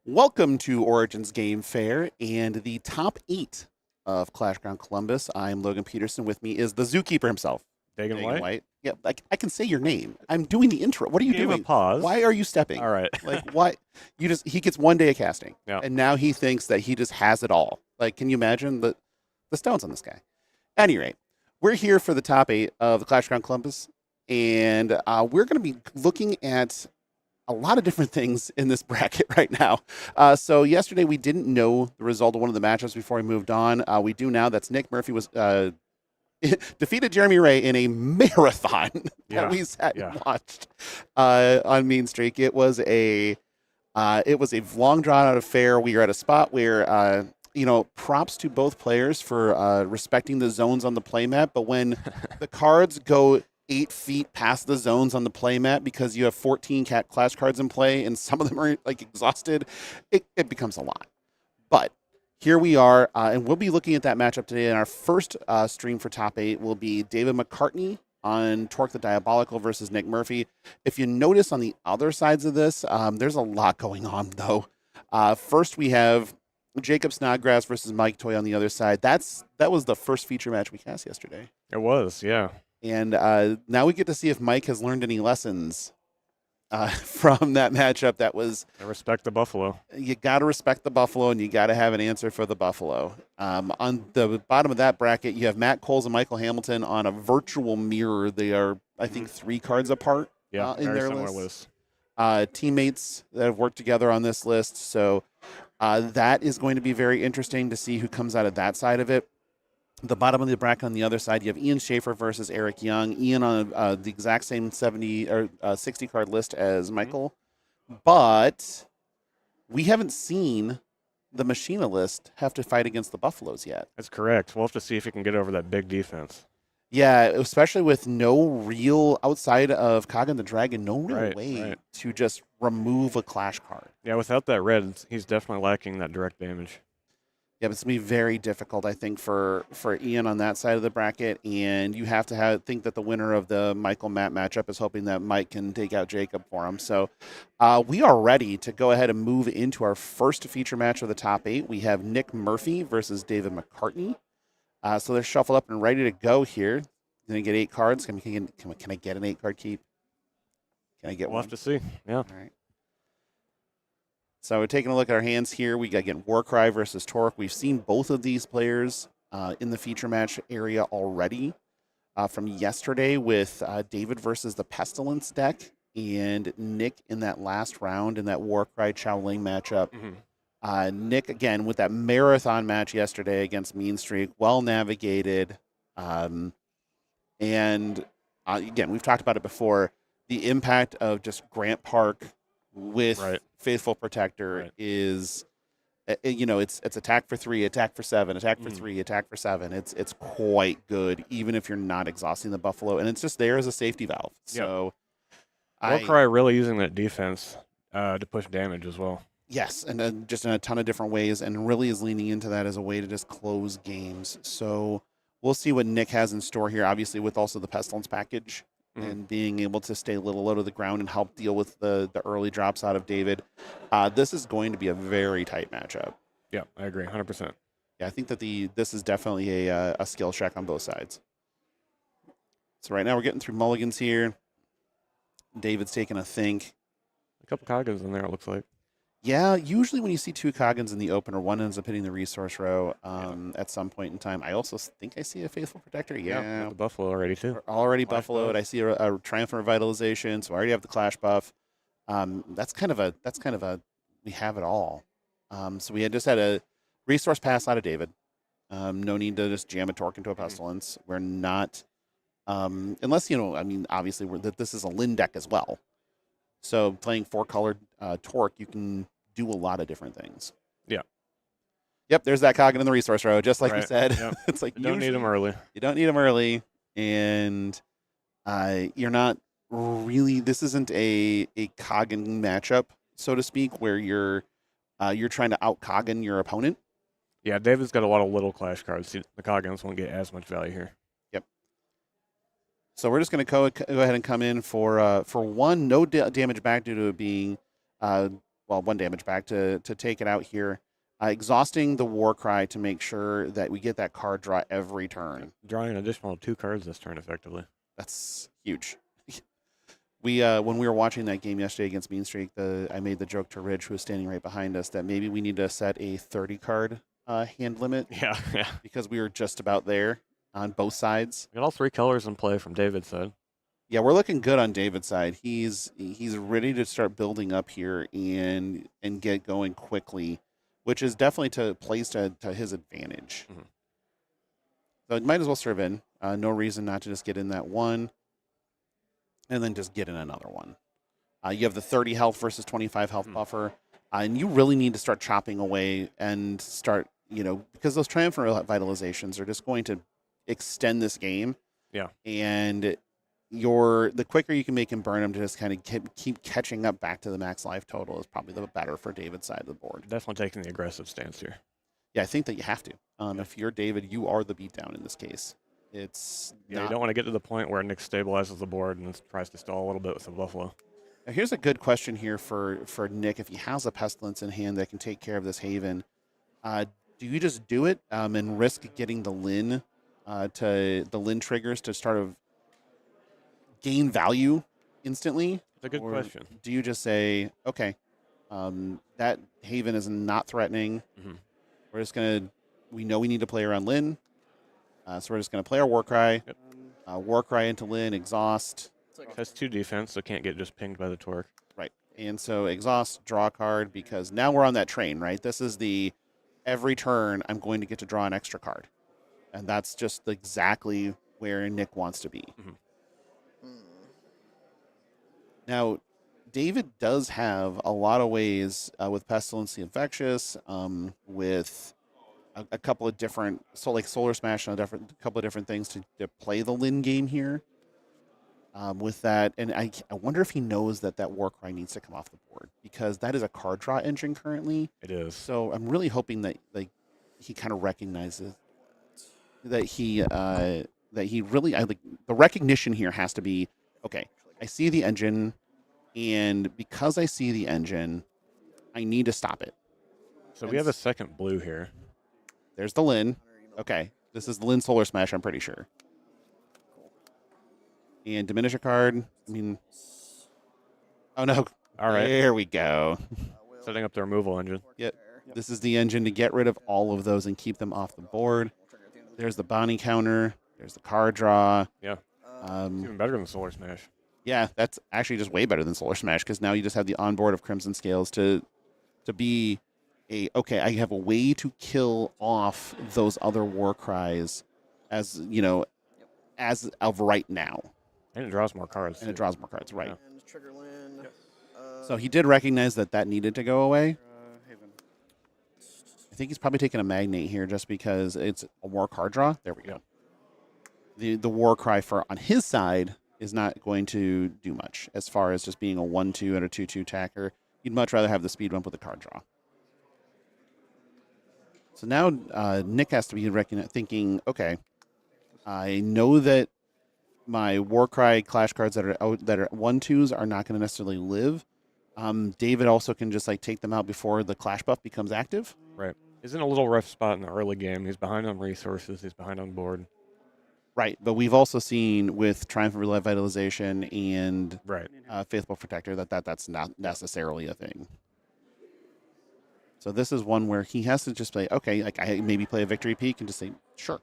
Welcome to Origins Game Fair and the top 8 of Clashground Columbus. I'm Logan Peterson. With me is the zookeeper himself, Dagan White. Yeah, I can say your name. I'm doing the intro. What are you doing? A pause. Why are you stepping? All right. Like, why? He gets 1 day of casting, and now he thinks that he just has it all. Like, can you imagine the stones on this guy? At any rate, we're here for the top 8 of the Clashground Columbus, and we're going to be looking at a lot of different things in this bracket right now. So yesterday we didn't know the result of one of the matchups before we moved on. We do now. That's Nick Murphy was defeated Jeremy Ray in a marathon that we sat and watched on Mean Streak. It was a long drawn out affair. We are at a spot where props to both players for respecting the zones on the playmat. But when the cards go 8 feet past the zones on the playmat because you have 14 Clash cards in play and some of them are like exhausted, it becomes a lot. But here we are, and we'll be looking at that matchup today. And our first stream for top 8 will be David McCartney on Torque the Diabolical versus Nick Murphy. If you notice on the other sides of this, there's a lot going on, though. First, we have Jacob Snodgrass versus Mike Toy on the other side. That was the first feature match we cast yesterday. It was, yeah. And now we get to see if Mike has learned any lessons from that matchup. That was I respect the Buffalo. You got to respect the Buffalo, and you got to have an answer for the Buffalo. On the bottom of that bracket, you have Matt Coles and Michael Hamilton on a virtual mirror. They are, I think, 3 cards apart. Yeah, in very their similar list. list. Teammates that have worked together on this list. So that is going to be very interesting to see who comes out of that side of it. The bottom of the bracket on the other side, you have Ian Schaefer versus Eric Young. Ian on the exact same 70 or 60 card list as Michael, but we haven't seen the Machina list have to fight against the Buffaloes yet. That's correct. We'll have to see if he can get over that big defense. Yeah, especially with no real, outside of Kagan the Dragon, no real way to just remove a Clash card. Yeah, without that red, he's definitely lacking that direct damage. Yeah, but it's going to be very difficult, I think, for Ian on that side of the bracket. And you have to think that the winner of the Michael-Matt matchup is hoping that Mike can take out Jacob for him. So we are ready to go ahead and move into our first feature match of the top 8. We have Nick Murphy versus David McCartney. So they're shuffled up and ready to go here. Going to get 8 cards. Can I get an 8-card keep? Can I get one? We'll have to see. Yeah. All right. So we're taking a look at our hands here. We got again Warcry versus Torque. We've seen both of these players in the feature match area already from yesterday with David versus the Pestilence deck and Nick in that last round in that Warcry Chowling matchup. Nick, again, with that marathon match yesterday against Mean Streak, well navigated. And again, we've talked about it before. The impact of just Grant Park with Faithful Protector is, it's attack for 3, attack for 7, attack for 3, attack for 7. It's quite good, even if you're not exhausting the Buffalo, and it's just there as a safety valve. So, Warcry really using that defense to push damage as well. Yes, and just in a ton of different ways, and really is leaning into that as a way to just close games. So we'll see what Nick has in store here, obviously with also the Pestilence package. And being able to stay a little low to the ground and help deal with the early drops out of David. This is going to be a very tight matchup. Yeah, I agree, 100%. Yeah, I think that this is definitely a skill check on both sides. So right now we're getting through mulligans here. David's taking a think. A couple Coggins in there, it looks like. Yeah, usually when you see 2 Coggins in the opener, one ends up hitting the resource row at some point in time. I also think I see a Faithful Protector. Yeah. The Buffalo already, too. Already Buffaloed. I see a Triumphant Revitalization, so I already have the Clash buff. That's kind of a we have it all. So we had just had a resource pass out of David. No need to just jam a Torque into a Pestilence. We're not, unless, obviously this is a Lin deck as well. So playing 4-colored Torque, you can do a lot of different things. Yeah. Yep, there's that Coggin in the resource row, just like we said. Yep. It's like you don't need them early. You don't need them early, and you're not really. This isn't a Coggin matchup, so to speak, where you're trying to out Coggin your opponent. Yeah, David's got a lot of little Clash cards. The Coggins won't get as much value here. Yep. So we're just going to go ahead and come in for one, no damage back due to it being, 1 damage back to take it out here. Exhausting the Warcry to make sure that we get that card draw every turn. Drawing an additional 2 cards this turn, effectively. That's huge. We when we were watching that game yesterday against Mean Streak, I made the joke to Ridge, who was standing right behind us, that maybe we need to set a 30-card hand limit. Yeah. Because we were just about there on both sides. We got all 3 colors in play from David's side. Yeah, we're looking good on David's side. He's ready to start building up here and get going quickly, which is definitely plays to his advantage. Mm-hmm. So it might as well serve in. No reason not to just get in that one and then just get in another one. You have the 30 health versus 25 health buffer, and you really need to start chopping away and start, because those triumphant vitalizations are just going to extend this game. Yeah. And the quicker you can make him burn him to just kind of keep catching up back to the max life total is probably the better for David's side of the board. Definitely taking the aggressive stance here. Yeah, I think that you have to. If you're David, you are the beatdown in this case. You don't want to get to the point where Nick stabilizes the board and tries to stall a little bit with the Buffalo. Now, here's a good question here for Nick. If he has a Pestilence in hand that can take care of this Haven, do you just do it and risk getting the Lin triggers to start of gain value instantly? That's a good question. Do you just say, okay, that Haven is not threatening. Mm-hmm. We're just we know we need to play around Lin. So we're just going to play our Warcry. Yep. Warcry into Lin, exhaust. Has 2 defense, so can't get just pinged by the Torque. Right. And so exhaust, draw a card, because now we're on that train, right? This is every turn I'm going to get to draw an extra card. And that's just exactly where Nick wants to be. Mm-hmm. Now, David does have a lot of ways with Pestilence the Infectious, with a couple of different, like Solar Smash and a couple of different things to play the Lin game here. With that, and I wonder if he knows that Warcry needs to come off the board, because that is a card draw engine currently. It is. So I'm really hoping that he kind of recognizes that he really the recognition here has to be, okay, I see the engine, and because I see the engine, I need to stop it. So we have a second blue here. There's the Lin. Okay, this is the Lin Solar Smash, I'm pretty sure. And diminish a card. Oh no. All right. There we go. Setting up the removal engine. Yep. This is the engine to get rid of all of those and keep them off the board. There's the bounty counter. There's the card draw. Yeah. It's even better than the Solar Smash. Yeah, that's actually just way better than Solar Smash, because now you just have the onboard of Crimson Scales to be okay, I have a way to kill off those other Warcries as of right now. And it draws more cards. And it draws more cards, right. Yeah. And trigger Lin. Yep. So he did recognize that needed to go away. I think he's probably taking a Magnate here just because it's a more card draw. There we go. The Warcry on his side is not going to do much as far as just being a 1-2 and a 2-2 attacker. You'd much rather have the speed bump with the card draw. So now Nick has to be thinking, okay, I know that my Warcry Clash cards that are 1-2s are not going to necessarily live. David also can just take them out before the Clash buff becomes active. Right. He's in a little rough spot in the early game. He's behind on resources. He's behind on board. Right, but we've also seen with Triumph of Revitalization and Right. Faithful Protector that's not necessarily a thing. So this is one where he has to just play, okay, like I maybe play a Victory Peak and just say, sure,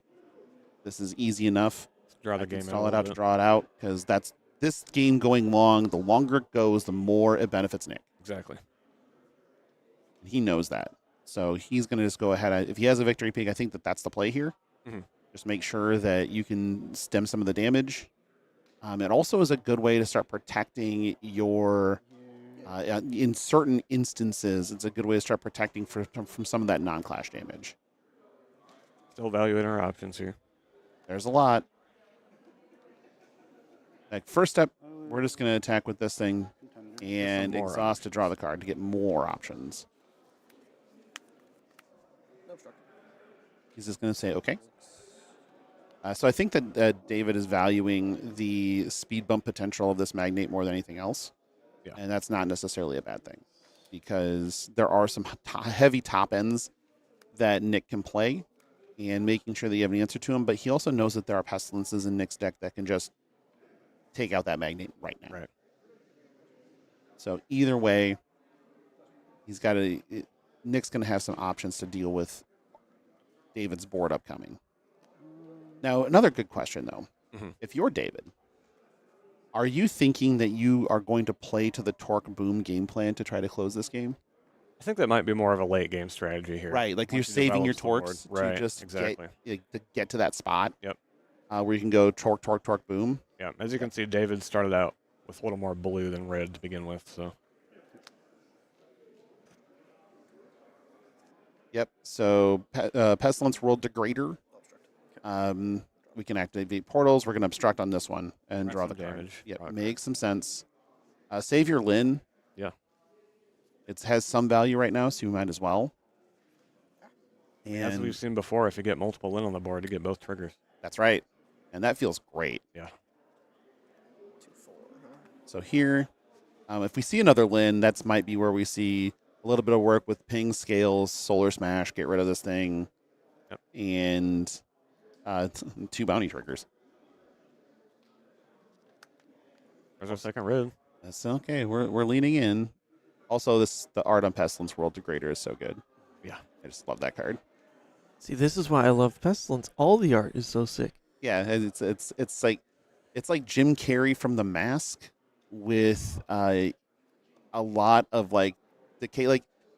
this is easy enough. Draw the I can game stall out it out to draw it out, because that's this game going long. The longer it goes, the more it benefits Nick. Exactly. He knows that. So he's going to just go ahead. If he has a Victory Peak, I think that's the play here. Mm-hmm. Just make sure that you can stem some of the damage. It also is a good way to start protecting your, in certain instances, it's a good way to start protecting from some of that non-clash damage. Still evaluating our options here. There's a lot. Like first step, we're just going to attack with this thing and exhaust to draw the card to get more options. He's just going to say, okay. So I think that David is valuing the speed bump potential of this Magnate more than anything else. Yeah. And that's not necessarily a bad thing, because there are some heavy top ends that Nick can play, and making sure that you have an answer to them. But he also knows that there are Pestilences in Nick's deck that can just take out that Magnate right now. Right. So either way, Nick's going to have some options to deal with David's board upcoming. Now, another good question, though. Mm-hmm. If you're David, are you thinking that you are going to play to the Torque Boom game plan to try to close this game? I think that might be more of a late game strategy here. Right, like you're saving your torques to just get to that spot. Yep. Where you can go torque, torque, torque, boom. Yeah, as you can see, David started out with a little more blue than red to begin with, so. Yep, so Pestilence World Degrader. We can activate portals. We're going to obstruct on this one and draw the card. Damage. Yep, makes some sense. Save your Lin. Yeah. It has some value right now, so you might as well. And as we've seen before, if you get multiple Lin on the board, you get both triggers. That's right. And that feels great. Yeah. So here, if we see another Lin, that might be where we see a little bit of work with ping, scales, solar smash, get rid of this thing, and 2 bounty triggers. There's our second red. That's okay. We're leaning in. Also, the art on Pestilence World Degrader is so good. Yeah. I just love that card. See, this is why I love Pestilence. All the art is so sick. Yeah, it's like Jim Carrey from The Mask with a lot of like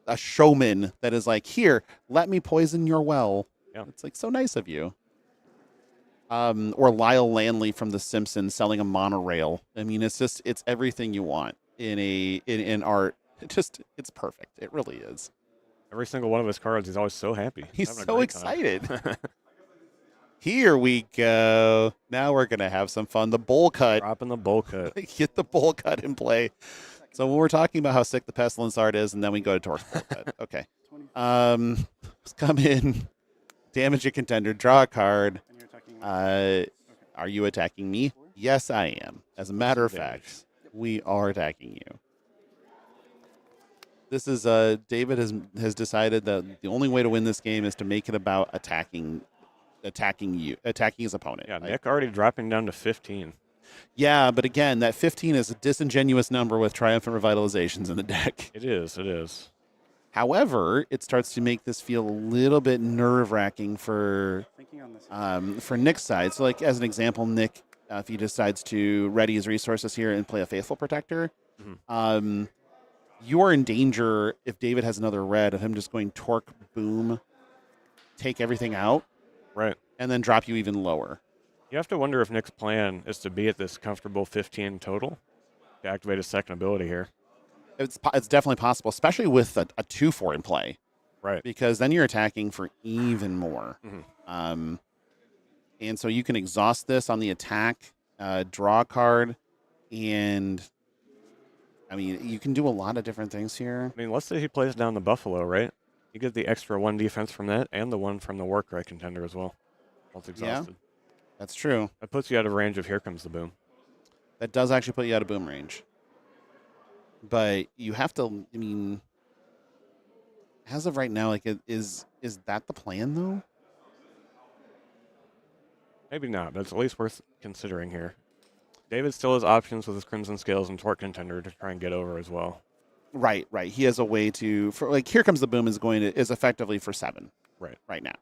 a showman that is like, here, let me poison your well. Yeah. It's like so nice of you. Or Lyle Landley from The Simpsons selling a monorail. I mean, it's everything you want in art. It's perfect. It really is. Every single one of his cards, he's always so happy. He's so excited. Here we go. Now we're going to have some fun. The bowl cut. Dropping the bowl cut. Get the bowl cut in play. So when we're talking about how sick the Pestilence art is, and then we go to Torque bowl cut. Okay. Let's come in. Damage a contender. Draw a card. Are you attacking me? Yes, I am. As a matter of fact, we are attacking you. This is David has decided that the only way to win this game is to make it about attacking his opponent. Yeah, Nick already dropping down to 15. Yeah, but again, that 15 is a disingenuous number with triumphant revitalizations in the deck. It is. However, it starts to make this feel a little bit nerve-wracking for Nick's side. So, like as an example, Nick, if he decides to ready his resources here and play a Faithful Protector, you are in danger if David has another red of him just going Torque Boom, take everything out, right, and then drop you even lower. You have to wonder if Nick's plan is to be at this comfortable 15 total to activate his second ability here. It's definitely possible, especially with a 2/4 in play. Right. Because then you're attacking for even more. Mm-hmm. And so you can exhaust this on the attack, draw a card, and I mean, you can do a lot of different things here. I mean, let's say he plays down the Buffalo, right? You get the extra 1 defense from that and the 1 from the work right contender as well. Once exhausted. Yeah, that's true. That puts you out of range of Here Comes the Boom. That does actually put you out of boom range. But you have to, I mean, as of right now, like, is that the plan, though? Maybe not, but it's at least worth considering here. David still has options with his Crimson Scales and Torque Contender to try and get over as well. Right. He has a way to, for like, Here Comes the Boom is effectively for 7. Right now.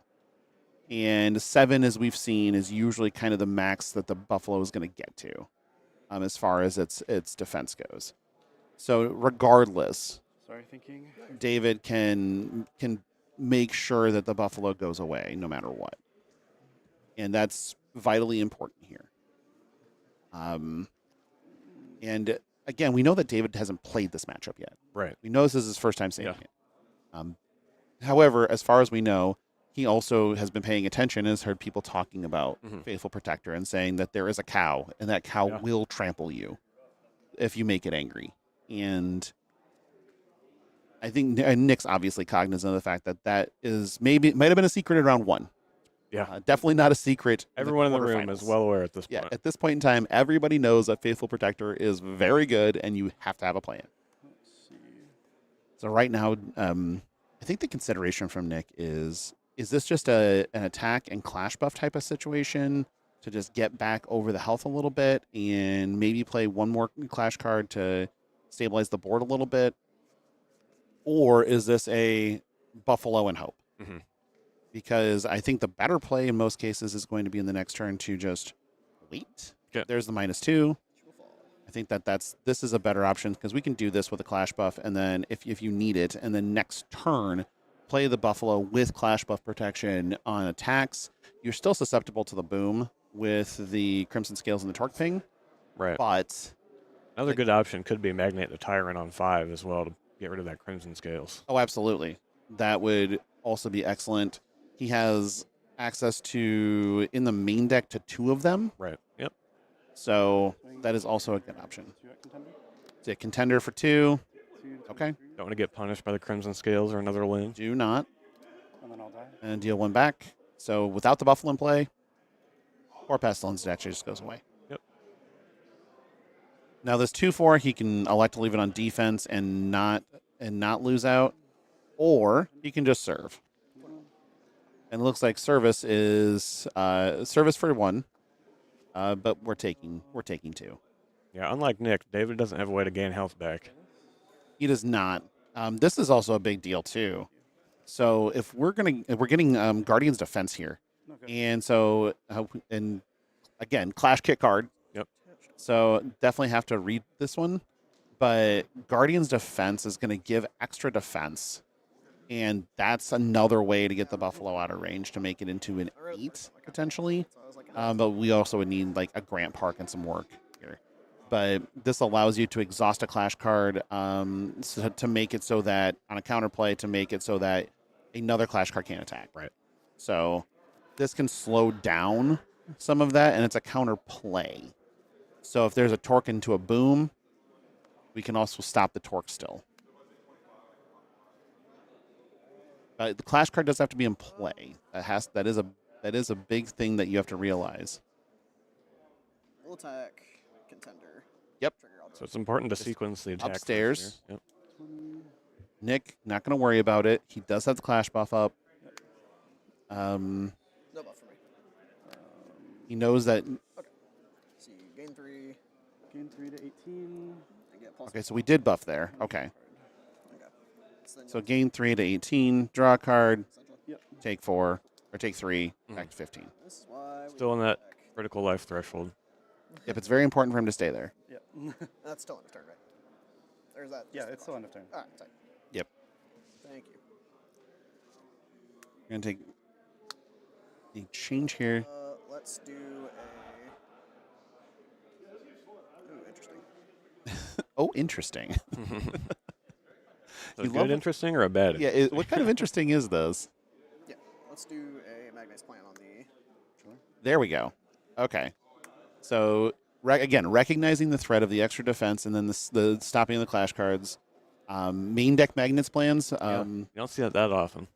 And 7, as we've seen, is usually kind of the max that the Buffalo is going to get to, as far as its defense goes. So regardless, David can make sure that the Buffalo goes away no matter what, and that's vitally important here. And again, we know that David hasn't played this matchup yet. Right. We know this is his first time seeing it. However, as far as we know, he also has been paying attention and has heard people talking about Faithful Protector and saying that there is a cow, and that cow will trample you if you make it angry. And I think Nick's obviously cognizant of the fact that might have been a secret in round 1. Yeah. Definitely not a secret. Everyone in the room is well aware at this point. Yeah, at this point in time, everybody knows that Faithful Protector is very good, and you have to have a plan. So right now, I think the consideration from Nick is this just an attack and clash buff type of situation to just get back over the health a little bit and maybe play one more clash card to stabilize the board a little bit? Or is this a Buffalo and hope? Because I think the better play in most cases is going to be in the next turn to just wait. Okay. There's the -2. I think this is a better option because we can do this with a clash buff, and then if you need it, and then next turn play the Buffalo with clash buff protection on attacks. You're still susceptible to the boom with the Crimson Scales and the Torque Ping. Right. But another good option could be Magnate the Tyrant on 5 as well to get rid of that Crimson Scales. Oh, absolutely. That would also be excellent. He has access to, in the main deck, to 2 of them. Right. Yep. So that is also a good option. It's a contender for 2. Okay. Don't want to get punished by the Crimson Scales or another Lynn. Do not. And then I'll die. And deal 1 back. So without the Buffalo in play, or Pestilence, it actually just goes away. Yep. Now this 2/4, he can elect to leave it on defense and not lose out, or he can just serve. And it looks like service is service for 1, but we're taking 2. Yeah, unlike Nick, David doesn't have a way to gain health back. He does not. This is also a big deal too. So if we're getting Guardian's Defense here, and so and again, Clash Kit card. Yep. So definitely have to read this one, but Guardian's Defense is going to give extra defense, and that's another way to get the Buffalo out of range to make it into an 8 potentially. But we also would need like a Grant Park and some work here. But this allows you to exhaust a clash card to make it so that, on a counterplay, to make it so that another clash card can't attack. Right. So this can slow down some of that, and it's a counterplay. So if there's a torque into a boom, we can also stop the torque still. The clash card does have to be in play. That is a big thing that you have to realize. We'll attack contender. Yep. So it's important to sequence the attack. Upstairs. Yep. Nick, not going to worry about it. He does have the clash buff up. No buff for me. He knows that. Okay. See, gain 3. Gain 3 to 18. Okay, so we did buff there. Okay. Okay. So gain 3 to 18, draw a card, Yep. take 4, or take 3, back to 15. This is why Still in that critical life threshold. Yep, it's very important for him to stay there. Yep. That's still end of turn, right? Or is that? Yeah, it's still end of turn. All right, tight. Yep. Thank you. We're going to take a change here. Let's do a. Ooh, interesting. Oh, interesting. Is You it love good it? interesting or a bad? Yeah, what kind of interesting is this? Yeah, let's do a Magnite's plan on the. There we go. Okay. So, again, recognizing the threat of the extra defense and then the stopping of the clash cards. Main deck Magnets plans. You don't see that often.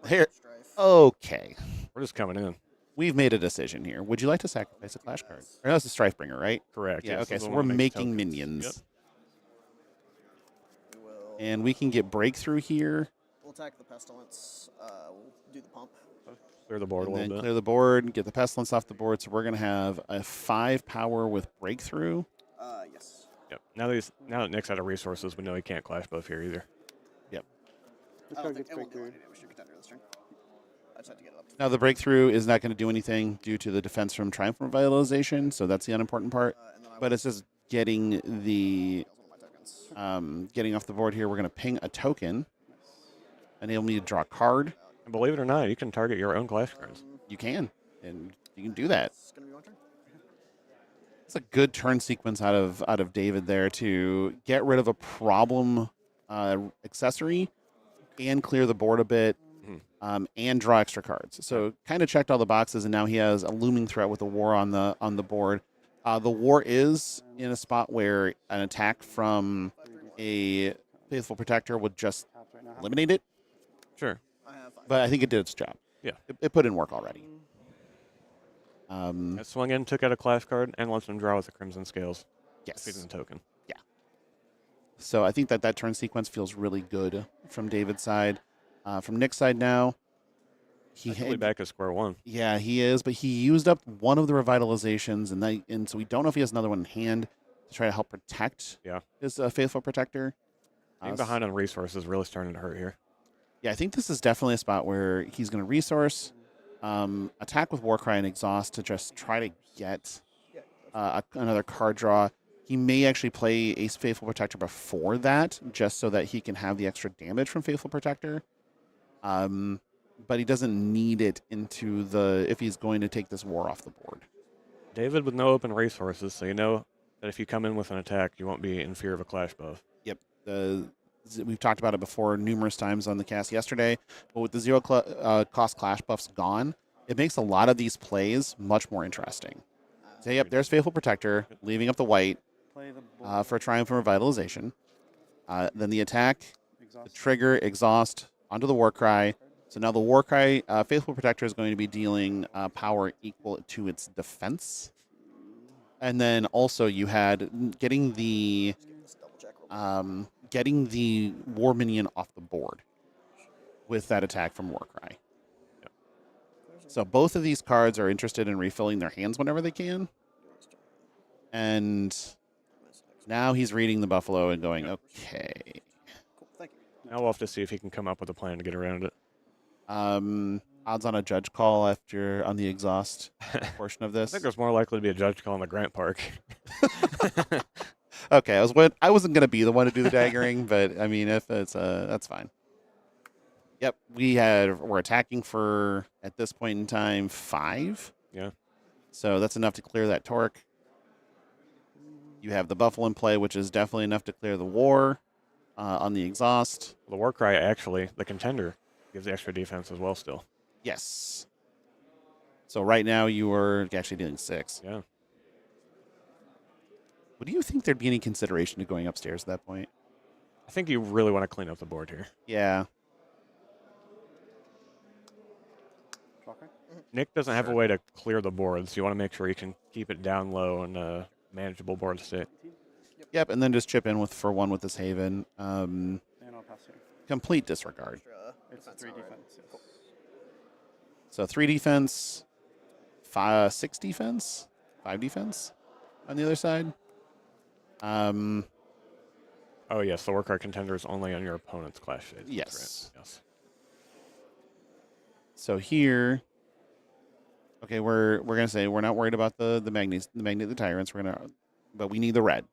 Here. Strife. Okay. We're just coming in. We've made a decision here. Would you like to sacrifice a clash card? Or that's a Strife Bringer, right? Correct. Yeah, yes, okay, this is so the we're one that makes making tokens. minions. Yep. We will. And we can get breakthrough here. We'll attack the pestilence. We'll do the pump. Clear the board and a then little bit. clear the board, get the Pestilence off the board. So we're going to have a 5 power with Breakthrough. Yes. Yep. Now that Nick's out of resources, we know he can't clash buff here either. Yep. I don't think it won't do any damage to your contender this turn. I just had to get it up to Now the Breakthrough is not going to do anything due to the defense from Triumphant Revitalization, so that's the unimportant part. and then I But it's just getting the one of my tokens. getting off the board here. We're going to ping a token, enable me to draw a card. And believe it or not, you can target your own Clash cards. You can, and you can do that. It's gonna be one turn. It's a good turn sequence out of David there to get rid of a problem accessory and clear the board a bit. And draw extra cards. So kind of checked all the boxes, and now he has a looming threat with the war on the board. The war is in a spot where an attack from a Faithful Protector would just eliminate it, Sure. I have 5. but I think it did its job. Yeah. It put in work already. It swung in, took out a Clash card, and lets him draw with the Crimson Scales. Yes. Feeding the token. So I think that turn sequence feels really good from David's side. From Nick's side now, he Actually back at square one. Yeah, he is, but he used up one of the revitalizations, and so we don't know if he has another one in hand to try to help protect his Faithful Protector. Being behind on resources really starting to hurt here. Yeah, I think this is definitely a spot where he's going to resource, attack with Warcry and Exhaust to just try to get another card draw. He may actually play Ace Faithful Protector before that, just so that he can have the extra damage from Faithful Protector. But he doesn't need it if he's going to take this war off the board. David with no open resources, so you know that if you come in with an attack, you won't be in fear of a Clash buff. Yep. We've talked about it before numerous times on the cast yesterday, but with the zero cost Clash buffs gone, it makes a lot of these plays much more interesting. So, yep, there's Faithful Protector, leaving up the white for Triumphant Revitalization. Then the attack, the trigger, Exhaust, onto the Warcry. So now the Warcry, Faithful Protector is going to be dealing power equal to its defense. And then also you had getting the War Minion off the board with that attack from Warcry. Yep. So both of these cards are interested in refilling their hands whenever they can. And now he's reading the Buffalo and going, okay. Cool. Thank you. Now we'll have to see if he can come up with a plan to get around it. Odds on a judge call after on the exhaust portion of I this. think there's more likely to be a judge call in the Grant Park. Okay, I wasn't gonna be the one to do the daggering, but I mean, if it's that's fine. Yep, we're attacking for at this point in time 5. Yeah. So that's enough to clear that torque. You have the Buffalo in play, which is definitely enough to clear the war on the exhaust. The Warcry, actually, the contender, gives the extra defense as well still. Yes. So right now you are actually dealing 6. Yeah. Would you think there'd be any consideration to going upstairs at that point? I think you really want to clean up the board here. Yeah. Nick doesn't have a way to clear the board, so you want to make sure you can keep it down low and a manageable board state. Yep, and then just chip in for one with this Haven. And I'll pass here. Complete disregard. It's a 3 defense. Yes. So 3 defense, 6 defense, 5 defense on the other side. Oh, yes, the Warcry contender is only on your opponent's Clash phase. Yes. Right. Yes. So here, okay, we're gonna say we're not worried about the magnet, the tyrants. But we need the red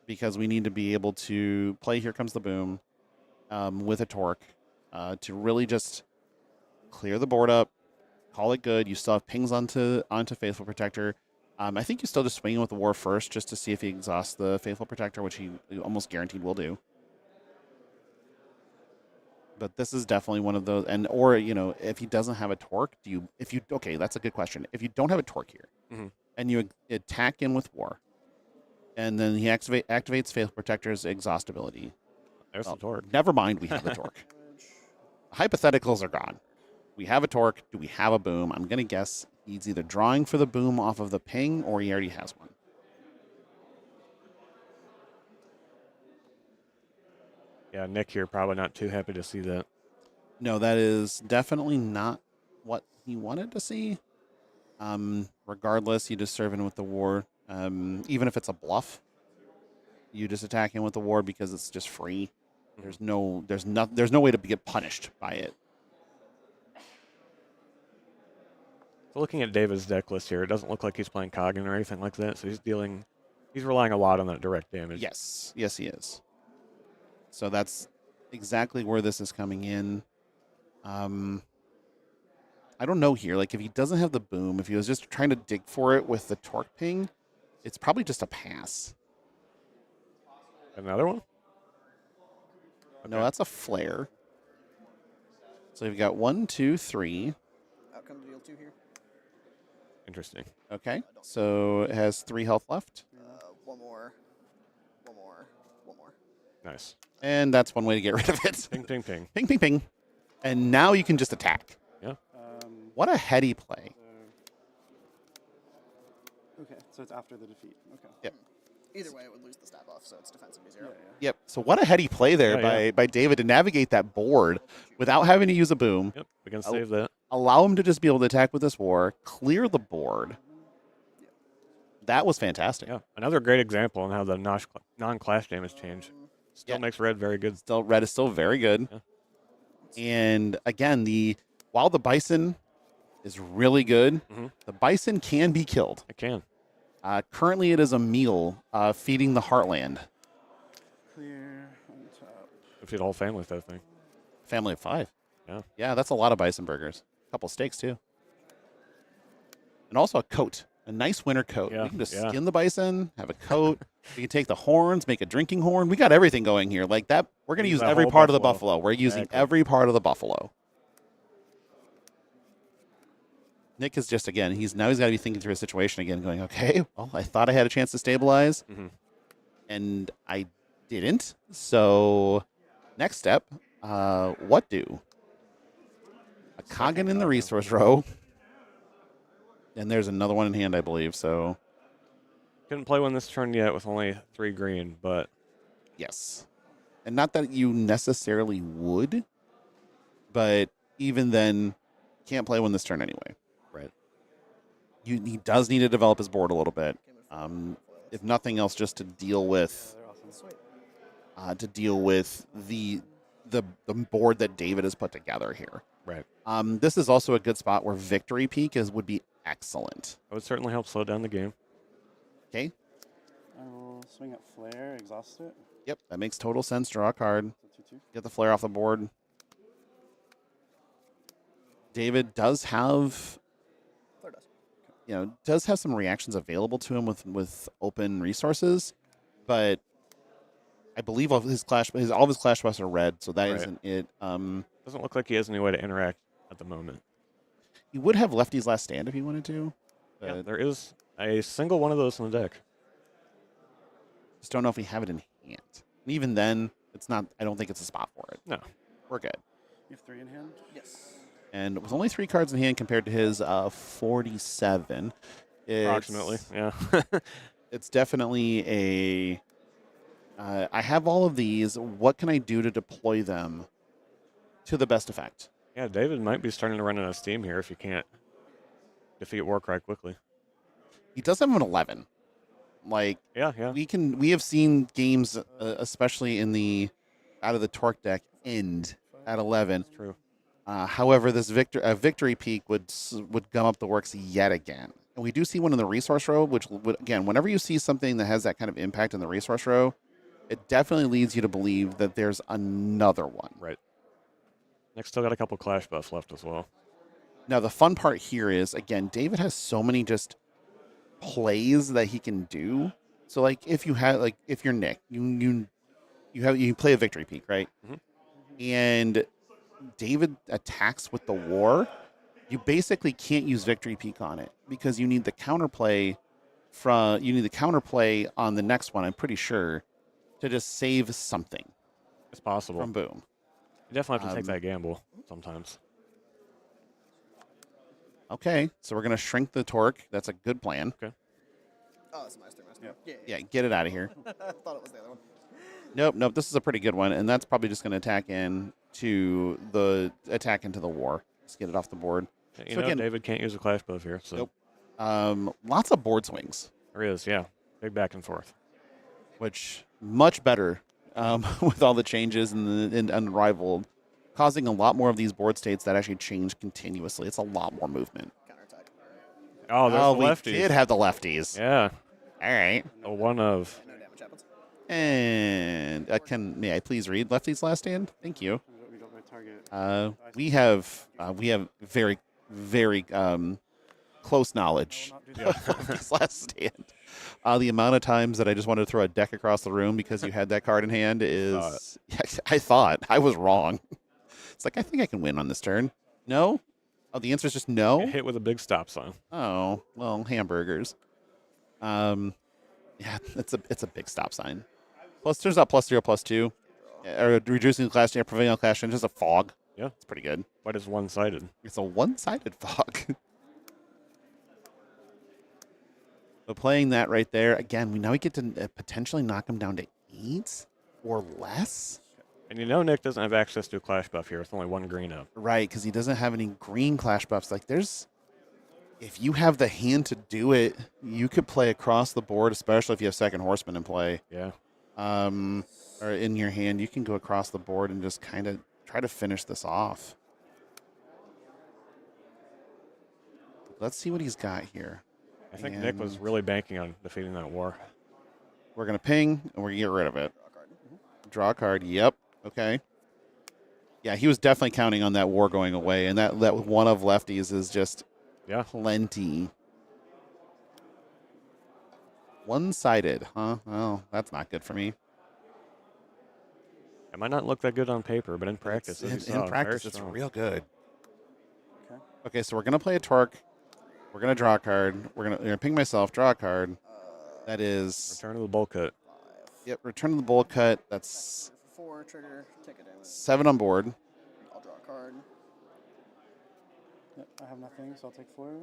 because we need to be able to play Here Comes the Boom with a torque to really just clear the board up, call it good. You still have pings onto Faithful Protector. I think you still just swing with the war first just to see if he exhausts the Faithful Protector, which he almost guaranteed will do. But this is definitely one of those, or if he doesn't have a torque, okay, that's a good question. If you don't have a torque here, and you attack in with war, and then he activates Faithful Protector's exhaust ability. There's the torque. Never mind, we have the torque. Hypotheticals are gone. We have a torque. Do we have a boom? I'm gonna guess he's either drawing for the boom off of the ping, or he already has one. Yeah, Nick here probably not too happy to see that. No, that is definitely not what he wanted to see. Regardless, you just serve in with the ward. Even if it's a bluff, you just attack in with the ward because it's just free. There's no way to get punished by it. So looking at David's deck list here, it doesn't look like he's playing Koggin or anything like that. So he's relying a lot on that direct damage. Yes, he is. So that's exactly where this is coming in. I don't know here. Like if he doesn't have the boom, if he was just trying to dig for it with the torque ping, it's probably just a pass. Another one? Okay. No, that's a flare. So you've got 1, 2, 3. Outcome to deal 2 here. Interesting. Okay, so it has 3 health left. One more. Nice. And that's one way to get rid of it. Ping, ping, ping. Ping, ping, ping. And now you can just attack. Yeah. What a heady play. Okay, so it's after the defeat. Okay. Yep. Either way, it would lose the stab off, so it's defensively 0. Yep. So what a heady play there by David to navigate that board without having to use a boom. Yep, we can save that. Allow him to just be able to attack with this war, clear the board. That was fantastic. Yeah, another great example on how the non-clash damage change still makes red very good. Red is still very good. Yeah. And again, while the Bison is really good, the Bison can be killed. It can. Currently, it is a meal feeding the Heartland. Clear on top. Feed the whole family with that thing. Family of 5. Yeah. Yeah, that's a lot of Bison burgers. A couple steaks, too. And also a coat. A nice winter coat. Yeah, We can just yeah. skin the Bison, have a coat. We can take the horns, make a drinking horn. We got everything going here. Like that, we're going to use that every whole part of the buffalo. buffalo. We're using Exactly. every part of the buffalo. Nick is just, again, he's got to be thinking through his situation again, going, okay, well, I thought I had a chance to stabilize, and I didn't. So next step, what do? A Koggin in the resource row. And there's another one in hand, I believe, so Couldn't play one this turn yet with only 3 green, but yes. And not that you necessarily would, but even then, can't play one this turn anyway. Right. He does need to develop his board a little bit. If nothing else, just to deal with the board that David has put together here. right. This is also a good spot where Victory Peak would be excellent. It would certainly help slow down the game. Okay. I will swing at flare, exhaust it. Yep, that makes total sense. Draw a card. So 2/2. Get the flare off the board. David does have, Flare does. does have some reactions available to him with open resources, but I believe all of his clash buffs are red, so that Right. isn't it. Doesn't look like he has any way to interact at the moment. He would have Lefty's Last Stand if he wanted to. But Yeah, there is a single one of those in the deck. just don't know if we have it in hand. And even then, it's not. I don't think it's a spot for it. No. We're good. You have 3 in hand? Yes. And with only 3 cards in hand compared to his 47, Approximately, yeah. it's definitely a. I have all of these. What can I do to deploy them to the best effect? Yeah, David might be starting to run out of steam here if you can't defeat Warcry quickly. He does have an 11. Like Yeah. we have seen games, especially out of the Torque deck, end at 11. It's true. However, this Victory Peak would gum up the works yet again. And we do see one in the resource row, which would, again, whenever you see something that has that kind of impact in the resource row, it definitely leads you to believe that there's another one. Right. Nick's still got a couple Clash buffs left as well. Now, the fun part here is, again, David has so many just plays that he can do. So, like, if you're Nick, you play a Victory Peak, right? And David attacks with the war. You basically can't use Victory Peak on it because you need the counterplay on the next one, I'm pretty sure, to just save something It's possible. from boom. You definitely have to take that gamble sometimes. Okay, so we're going to shrink the Torque. That's a good plan. Okay. Oh, that's a nice 3. Yeah. Yeah, get it out of here. I thought it was the other one. Nope, this is a pretty good one, and that's probably just going to attack into the war. Just get it off the board. You So know, again, David can't use a clash buff here, so nope. Lots of board swings, there is, yeah. Big back and forth. which much better with all the changes and unrivaled, causing a lot more of these board states that actually change continuously. It's a lot more movement. Counterattack. Oh, there's the we lefties. did have the lefties. Yeah, All right. a one of. And no damage happens. And may I please read Lefty's last stand? Thank you. We got my target. We have very very close knowledge I will not do that. of this last stand. The amount of times that I just wanted to throw a deck across the room because you had that card in hand is I thought I was wrong. It's like I think I can win on this turn. No. Oh, the answer is just no. Get hit with a big stop sign. Oh well, hamburgers. Yeah, it's a big stop sign. Plus, turns out +0/+2, or reducing the clash, prevailing on clash, and just a fog. Yeah. It's pretty good. But it's one-sided. It's a one-sided fog. But playing that right there again, we get to potentially knock him down to 8 or less. And you know Nick doesn't have access to a clash buff here. It's only one green up. Right, because he doesn't have any green clash buffs. Like if you have the hand to do it, you could play across the board, especially if you have second horseman in play. Yeah. Or in your hand, you can go across the board and just kind of try to finish this off. Let's see what he's got here. I think Nick was really banking on defeating that war. We're going to ping, and we're going to get rid of it. Draw a card. Yep. Okay. Yeah, he was definitely counting on that war going away, and that one of lefties is just plenty. One-sided, huh? Well, that's not good for me. It might not look that good on paper, but in practice, In practice, it's real good. Okay. Okay, so we're going to play a torque. We're going to draw a card. We're going to ping myself, draw a card. That is... Return to the bowl cut. Yep, return to the bowl cut. That's 4 trigger, ticket damage. 7 on board. I'll draw a card. Yep, I have nothing, so I'll take 4.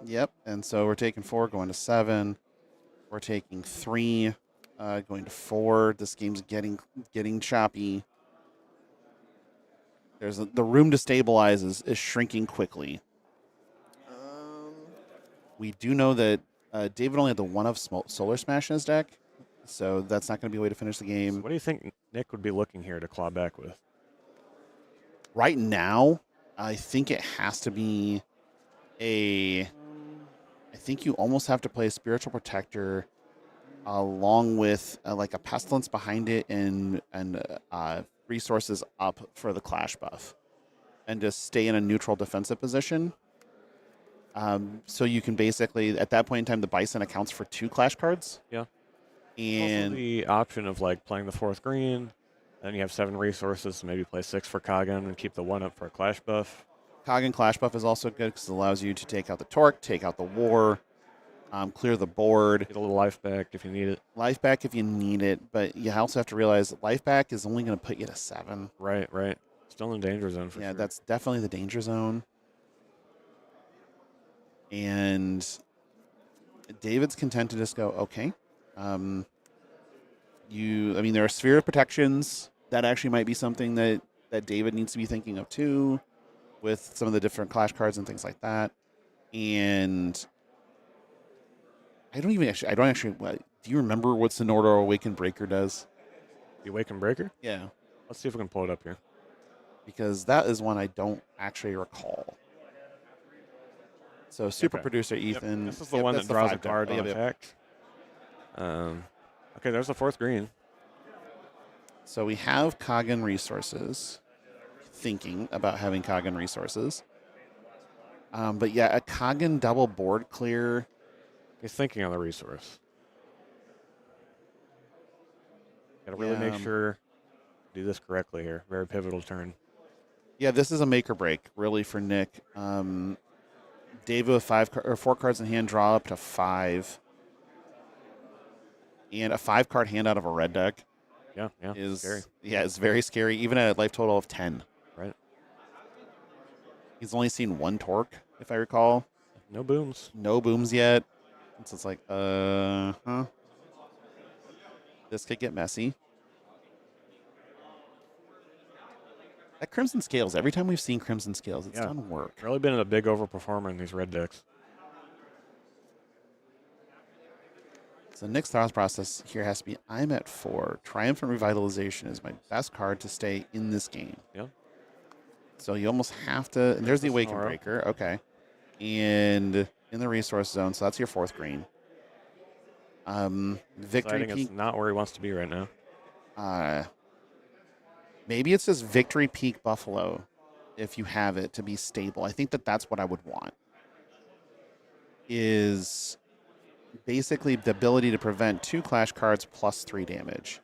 Yep, and so we're taking 4, going to 7. We're taking 3, going to 4. This game's getting choppy. The room to stabilize is shrinking quickly. We do know that David only had the one of Solar Smash in his deck, so that's not going to be a way to finish the game. So what do you think Nick would be looking here to claw back with? Right now, I think it has to be I think you almost have to play a Spiritual Protector along with like a Pestilence behind it and resources up for the Clash buff, and just stay in a neutral defensive position. So you can basically, at that point in time, the Bison accounts for 2 Clash cards. Yeah. And also the option of like playing the 4th green, then you have 7 resources, so maybe play 6 for Kagan and keep the 1 up for a Clash buff. Kagan Clash buff is also good because it allows you to take out the torque, take out the war, clear the board. Get a little life back if you need it. Life back if you need it, but you also have to realize that life back is only going to put you to 7. Right. Still in danger zone for sure. Yeah, that's definitely the danger zone. And David's content to just go, okay. There are sphere of protections. That actually might be something that David needs to be thinking of too, with some of the different Clash cards and things like that. And I don't actually. Do you remember what Sonora Awakened Breaker does? The Awakened Breaker? Yeah. Let's see if we can pull it up here. Because that is one I don't actually recall. So Super Producer Ethan. Yep. This is the one that draws a card on attack. Okay, there's the 4th green. So we have Kagan resources. Thinking about having Kagan resources. But yeah, a Kagan double board clear. He's thinking on the resource. Got to really make sure do this correctly here. Very pivotal turn. Yeah, this is a make or break, really, for Nick. David with 4 cards in hand, draw up to 5. And a 5-card hand out of a red deck. Yeah, is scary. Yeah, it's very scary, even at a life total of 10. Right. He's only seen 1 torque, if I recall. No booms. No booms yet. So it's like, This could get messy. That Crimson Scales, every time we've seen Crimson Scales, it's Yeah. done work. Really been a big overperformer in these red decks. So Nick's thought process here has to be, I'm at 4. Triumphant Revitalization is my best card to stay in this game. Yeah. So you almost have to, and there's the That's Awaken Sonora. Breaker, okay. And in the resource zone, so that's your 4th green. Victory Deciding Peak, it's not where he wants to be right now. maybe it's just Victory Peak Buffalo if you have it to be stable. I think that's what I would want. Is basically the ability to prevent 2 clash cards plus 3 damage.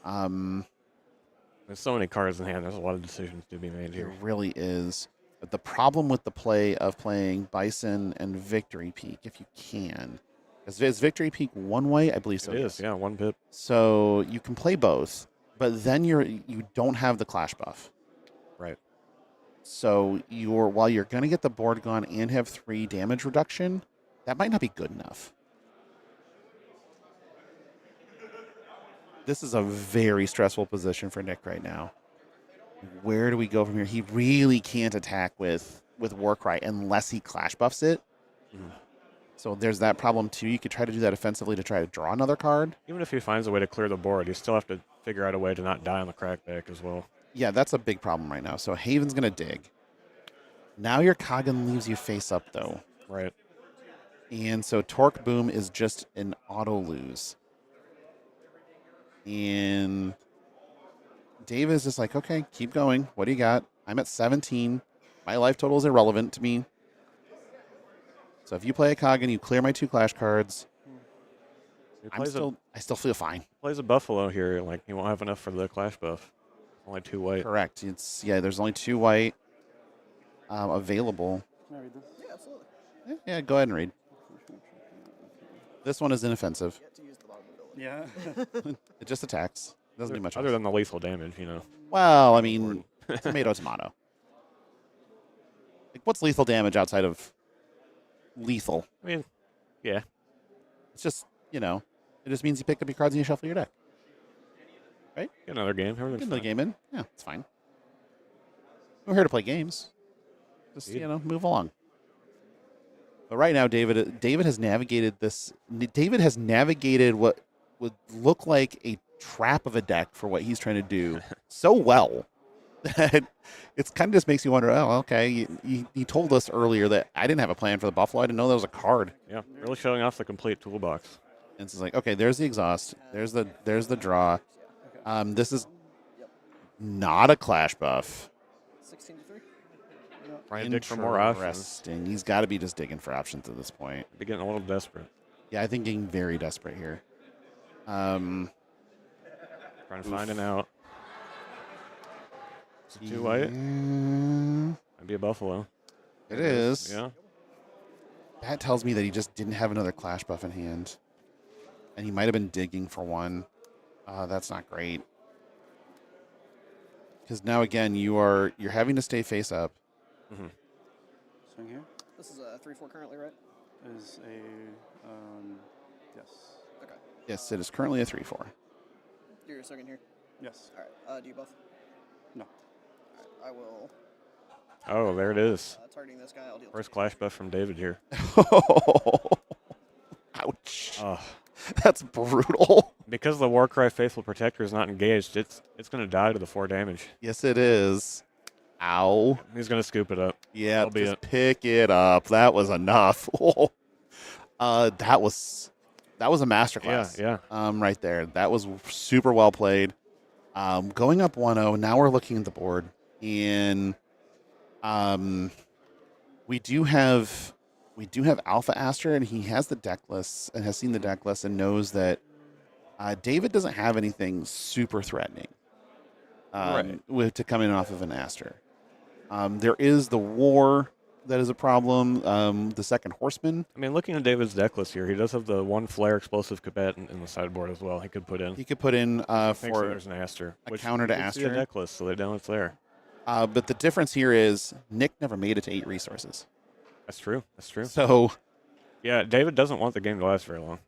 There's so many cards in hand. There's a lot of decisions to be made It here. really is. But the problem with the play of playing Bison and Victory Peak, if you can, is Victory Peak one way? I believe so. It is, yeah, 1 pip. So you can play both, but then you don't have the clash buff. Right. So while you're going to get the board gone and have 3 damage reduction, that might not be good enough. This is a very stressful position for Nick right now. Where do we go from here? He really can't attack with Warcry unless he clash buffs it. So there's that problem too. You could try to do that offensively to try to draw another card. Even if he finds a way to clear the board, you still have to figure out a way to not die on the crackback as well. Yeah, that's a big problem right now. So Haven's going to dig. Now your Kagan leaves you face up though. Right. And so Torque Boom is just an auto lose. And Dave is just like, okay, keep going. What do you got? I'm at 17. My life total is irrelevant to me. So if you play a Kagan, you clear my 2 clash cards. I still feel fine. Plays a Buffalo here. Like, he won't have enough for the clash buff. Only 2 white. Correct. There's only 2 white available. Can I read this? Yeah, absolutely. Yeah, go ahead and read. This one is inoffensive. Get to use the bottom ability. Yeah. It just attacks. Doesn't do much Other else. than the lethal damage, you know. Well, I mean, tomato. Like, what's lethal damage outside of lethal? I mean, yeah. It's just, it just means you pick up your cards and you shuffle your deck. Get another game. Get Everything's another fine. game in. Yeah, it's fine. We're here to play games. Just, Indeed. move along. But right now, David has navigated this. David has navigated what would look like a trap of a deck for what he's trying to do so well that it's kind of just makes you wonder, oh, okay, you told us earlier that I didn't have a plan for the Buffalo. I didn't know that was a card. Yeah, really showing off the complete toolbox. And it's like, okay, there's the exhaust. There's the draw. This is not a clash buff. 16 to 3. Trying to dig for more options. Interesting. He's got to be just digging for options at this point. Be getting a little desperate. Yeah, I think getting very desperate here. Trying to find an out. It's a 2 white. Might be a Buffalo. It is. Yeah. That tells me that he just didn't have another clash buff in hand. And he might have been digging for one. That's not great. Because now again you're having to stay face up. Swing here This is a 3-4 currently, right? is a yes. Okay. Yes, it is currently a 3/4. You're your second here. Yes. All right. Do you buff? No. All right. I will. Oh, there it is. Targeting this guy. I'll deal. First clash buff from David here. Ouch. Oh. That's brutal. Because the Warcry Faithful Protector is not engaged, it's going to die to the 4 damage. Yes, it is. Ow. He's going to scoop it up. Yeah, That'll be just it. pick it up. That was enough. That was a masterclass. Yeah. Right there. That was super well played. Going up 1-0. Now we're looking at the board, and we do have Alpha Aster, and he has the deck list and has seen the deck list and knows that David doesn't have anything super threatening to come in off of an Aster. There is the War that is a problem. The Second Horseman. I mean, looking at David's deck list here, he does have the 1 Flare Explosive Combatant in the sideboard as well. He could put in. He could put in Thanks for there's an Aster. a which counter to you can see the Aster. deck list, so they know it's there. But the difference here is Nick never made it to 8 resources. That's true. So Yeah, David doesn't want the game to last very long.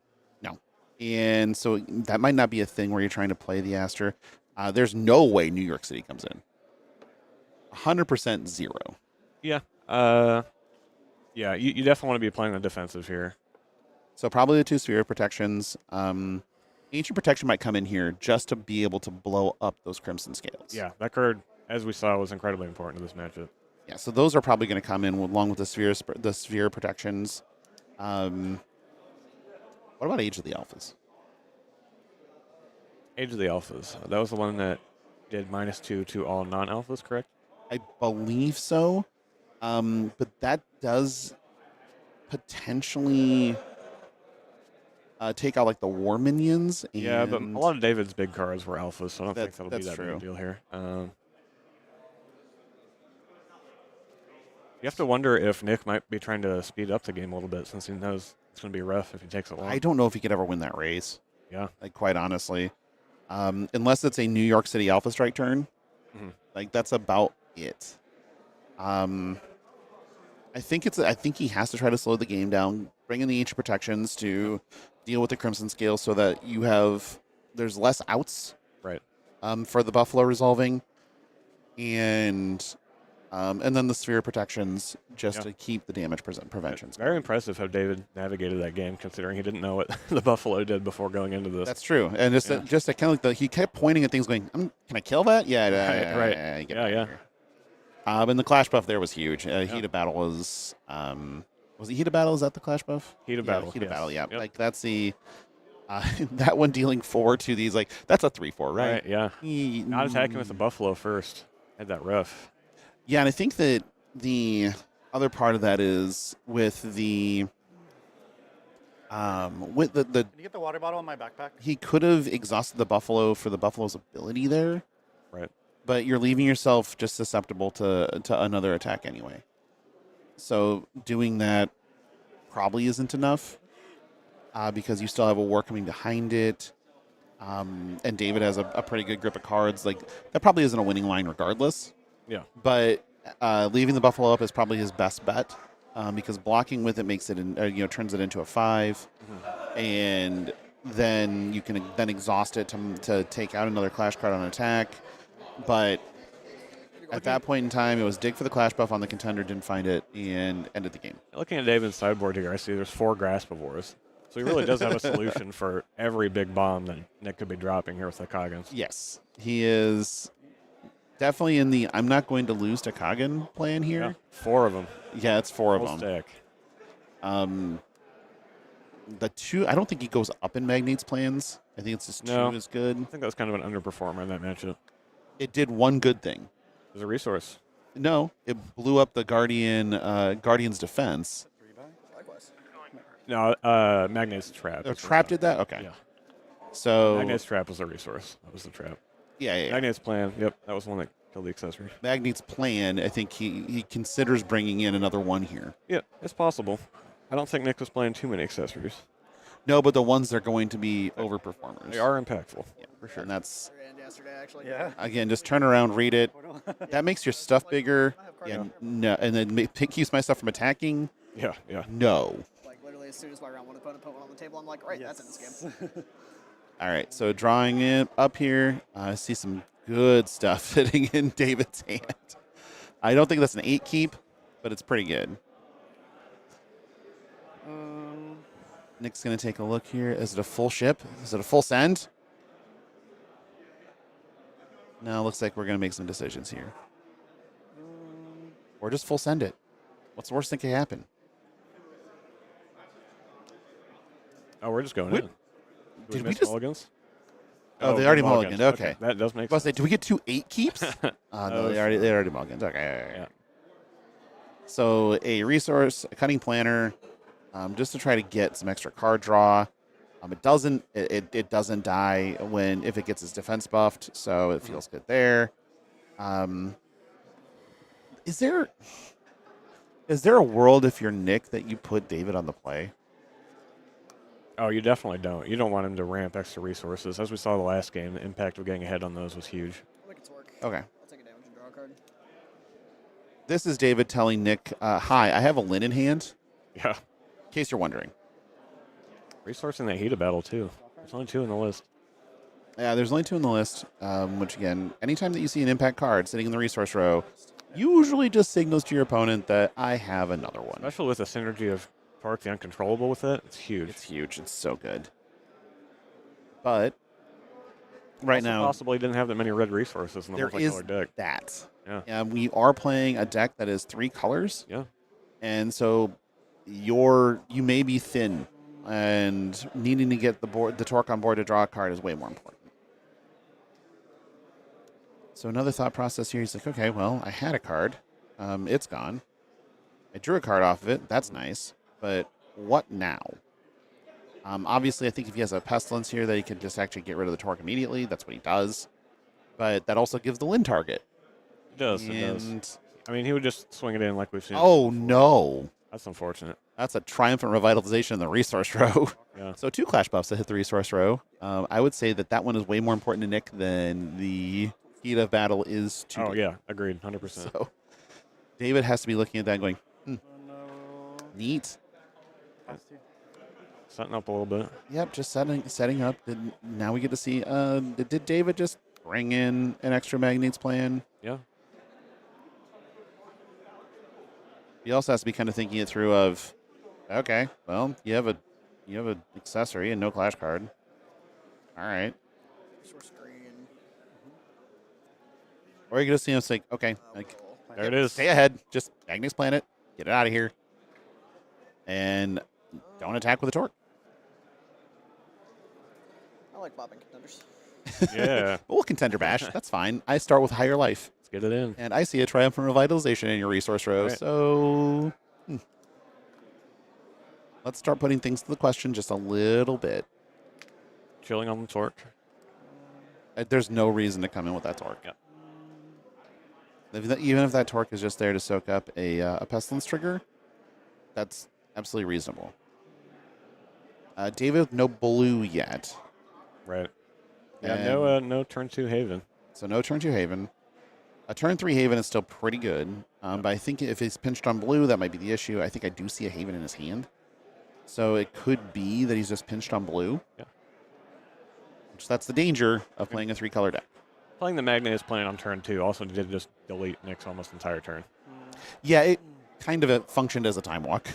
no. And so that might not be a thing where you're trying to play the Aster. There's no way New York City comes in. 100% 0. Yeah. Yeah, you definitely want to be playing the defensive here. So probably the 2 sphere protections. Ancient Protection might come in here just to be able to blow up those Crimson Scales. Yeah, that card, as we saw, was incredibly important to this matchup. Yeah, so those are probably going to come in along with the sphere protections. What about Age of the Alphas? Age of the Alphas. That was the one that did -2 to all non-alphas, correct? I believe so. But that does potentially take out like the war minions. And Yeah, but a lot of David's big cards were alphas, so I don't think that'll be that big true. a deal here. You have to wonder if Nick might be trying to speed up the game a little bit since he knows it's going to be rough if he takes it long. I don't know if he could ever win that race. Yeah. Like, quite honestly. Unless it's a New York City Alpha Strike turn. Mm-hmm. Like, that's about it. I think he has to try to slow the game down, bring in the Ancient Protections to deal with the Crimson Scale so that there's less outs. Right. For the Buffalo resolving. And then the Sphere Protections just to keep the damage preventions. Very impressive how David navigated that game, considering he didn't know what the Buffalo did before going into this. That's true. And just kind of like he kept pointing at things going, can I kill that? Yeah. Right. Yeah. And the Clash buff there was huge. Heat of Battle was it Heat of Battle? Is that the Clash buff? Heat of Battle. Heat of Battle, yeah. Yep. Like, that's the... that one dealing 4 to these, like, that's a 3/4, right? Yeah. Not attacking with the Buffalo first. Had that rough. Yeah, and I think that the other part of that is with the... Can you get the water bottle in my backpack? He could have exhausted the Buffalo for the Buffalo's ability there. Right. But you're leaving yourself just susceptible to another attack anyway. So doing that probably isn't enough because you still have a war coming behind it. And David has a pretty good grip of cards. Like, that probably isn't a winning line regardless. Yeah. But leaving the Buffalo up is probably his best bet because blocking with it makes it, turns it into a 5. Mm-hmm. And then you can then exhaust it to take out another Clash card on attack. But at that point in time, it was dig for the Clash buff on the contender, didn't find it, and ended the game. Looking at David's sideboard here, I see there's 4 Graspivores. So he really does have a solution for every big bomb that Nick could be dropping here with the Coggins. Yes. He is definitely in the I'm not going to lose to Coggin plan here. Yeah, 4 of them. Yeah, it's 4 Full of them. Stack. The 2, I don't think he goes up in Magnate's plans. I think it's just 2 is good. I think that was kind of an underperformer in that matchup. It did one good thing. It was a resource. No, it blew up the Guardian's defense. Likewise. No, Magnate's trap. Oh, trap did that? Okay. Yeah. So Magnate's trap was a resource. That was the trap. Yeah. Magnate's plan. Yep, that was the one that killed the accessory. Magnate's plan, I think he considers bringing in another one here. Yeah, it's possible. I don't think Nick was playing too many accessories. No, but the ones that are going to be overperformers. They are impactful. Yeah, for sure. And that's, Yesterday, actually. Yeah. again, just turn around, read it. That makes your stuff bigger. Yeah, no, and then keeps my stuff from attacking. Yeah. No. Like, literally, as soon as my round one opponent put one on the table, I'm like, right, that's in this game. All right, so drawing it up here, I see some good stuff sitting in David's hand. I don't think that's an 8 keep, but it's pretty good. Nick's going to take a look here. Is it a full ship? Is it a full send? No, looks like we're going to make some decisions here. Or just full send it. What's the worst thing can happen? Oh, we're just going in. Did we miss just... mulligans? Oh, they already mulliganed. Okay. That does make sense. sense. Do we get 2 8 keeps? No, they already mulliganed. Okay. Yeah. So a resource, a cunning planner, just to try to get some extra card draw. It doesn't die if it gets its defense buffed, so it feels good there. Is there a world if you're Nick that you put David on the play? Oh, you definitely don't. You don't want him to ramp extra resources. As we saw the last game, the impact of getting ahead on those was huge. I think it's work. Okay. I'll take a damage and draw a card. This is David telling Nick, hi, I have a Lin in hand. Yeah. In case you're wondering. Resourcing that Heat of Battle, too. There's only 2 in the list. Yeah, there's only 2 in the list, which, again, anytime that you see an impact card sitting in the resource row, usually just signals to your opponent that I have another one. Especially with the synergy of Torque the Uncontrollable with it, it's huge. It's huge. It's so good. But right also now, possibly didn't have that many red resources in the there is multicolor deck. that. Yeah. We are playing a deck that is 3 colors. Yeah. And so you may be thin, and needing to get the Torque on board to draw a card is way more important. So another thought process here, he's like, okay, well, I had a card. It's gone. I drew a card off of it. That's nice. But what now? Obviously, I think if he has a Pestilence here, that he can just actually get rid of the Torque immediately. That's what he does. But that also gives the Lin target. It does. It does. I mean, he would just swing it in like we've seen. Oh, no. That's unfortunate. That's a triumphant revitalization in the resource row. Yeah. So 2 Clash buffs to hit the resource row. I would say that one is way more important to Nick than the heat of battle is to Oh, yeah. Agreed. 100%. So David has to be looking at that and going, No. neat. Pasty. Setting up a little bit. Yep, just setting up. Now we get to see, did David just bring in an extra Magnates plan? Yeah. He also has to be kind of thinking it through of, okay, well, you have an accessory and no Clash card. All right. Source screen. Or you can just see him like, okay, like, There it is. stay ahead. Just Magnates plan it. Get it out of here. And don't attack with a Torque. I like bopping contenders. Yeah. But we'll contender bash. That's fine. I start with higher life. Let's get it in. And I see a triumphant revitalization in your resource row. Right. So let's start putting things to the question just a little bit. Chilling on the Torque. There's no reason to come in with that Torque. Yeah. Even if that Torque is just there to soak up a Pestilence trigger, that's absolutely reasonable. David, no blue yet. Right. Yeah, And no turn 2 Haven. so no turn 2 Haven. A turn 3 Haven is still pretty good, but I think if he's pinched on blue, that might be the issue. I think I do see a Haven in his hand. So it could be that he's just pinched on blue. Yeah. Which that's the danger of playing a 3-color deck. Playing the Magnet is playing on turn 2 also did just delete Nick's almost entire turn. Yeah, it kind of functioned as a time walk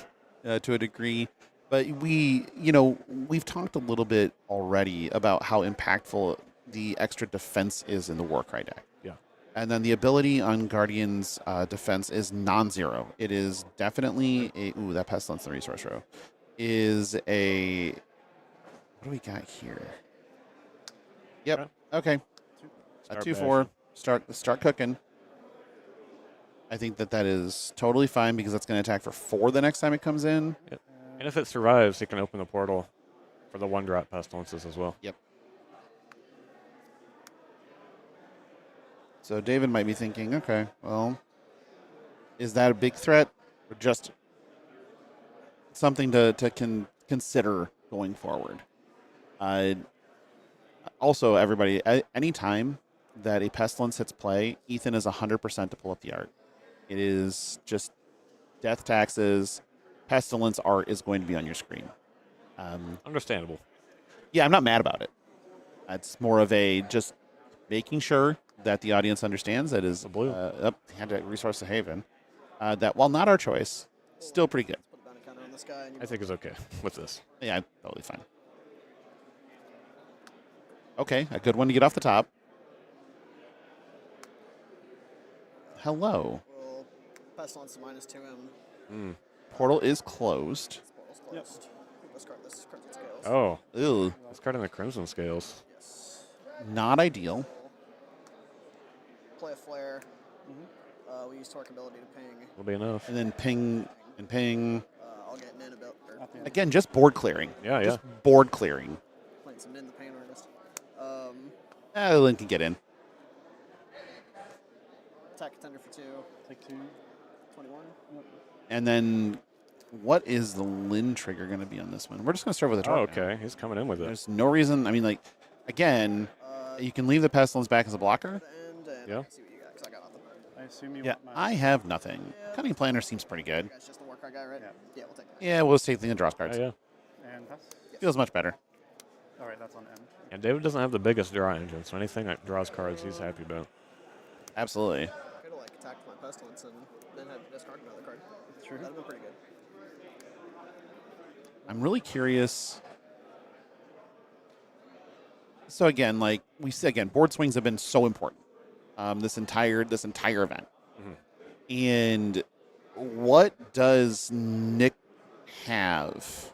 to a degree. But we've talked a little bit already about how impactful the extra defense is in the Warcry deck. Yeah. And then the ability on Guardian's defense is non-zero. It is definitely that Pestilence in the resource row is a, what do we got here? Yep. Okay. A Start 2/4. Start cooking. I think that is totally fine because that's going to attack for 4 the next time it comes in. Yep. And if it survives, he can open the portal for the 1-drop Pestilences as well. Yep. So David might be thinking, okay, well, is that a big threat or just something to consider going forward? Also, everybody, any time that a Pestilence hits play, Ethan is 100% to pull up the art. It is just death taxes. Pestilence art is going to be on your screen. Understandable. Yeah, I'm not mad about it. It's more of a just making sure that the audience understands that is The blue. Had to resource the Haven. That while not our choice, still pretty good. Put a bounty counter on this guy. And you I think it's okay with this. Yeah, totally fine. Okay, a good one to get off the top. Hello. Well, Pestilence to -2M. Portal is closed. Portal's closed. Discard this. Crimson Scales. Oh, Ew, this card in the Crimson Scales. Yes. not ideal. Play a flare. We use Torque ability to ping. Will be enough. And then ping and ping. I'll get Nin about. Again, just board clearing. Yeah, Just board clearing. Playing some Nin the Pain Artist. Lynn can get in. Attack contender for 2. Take 2. 21. And then what is the Lin trigger going to be on this one? We're just going to start with a Oh, Torque now. okay. He's coming in with it. There's no reason. I mean, like, again, you can leave the Pestilence back as a blocker. The end, and Yeah. I can see what you got, because I got nothing. I assume you Yeah, want my. I have nothing. Yeah. Cunning Planner seems pretty good. You guys just the Warcry guy, right? Yeah. Yeah, we'll take that. Yeah, we'll just take the draws Oh, cards. yeah. And pass. Feels much better. All right, that's on end. And David doesn't have the biggest draw engine, so anything that draws cards he's happy about. Absolutely. Could have like attacked my Pestilence and then had to discard another card. True. That'd have been pretty good. I'm really curious. So again, like we said, again, board swings have been so important this entire event. And what does Nick have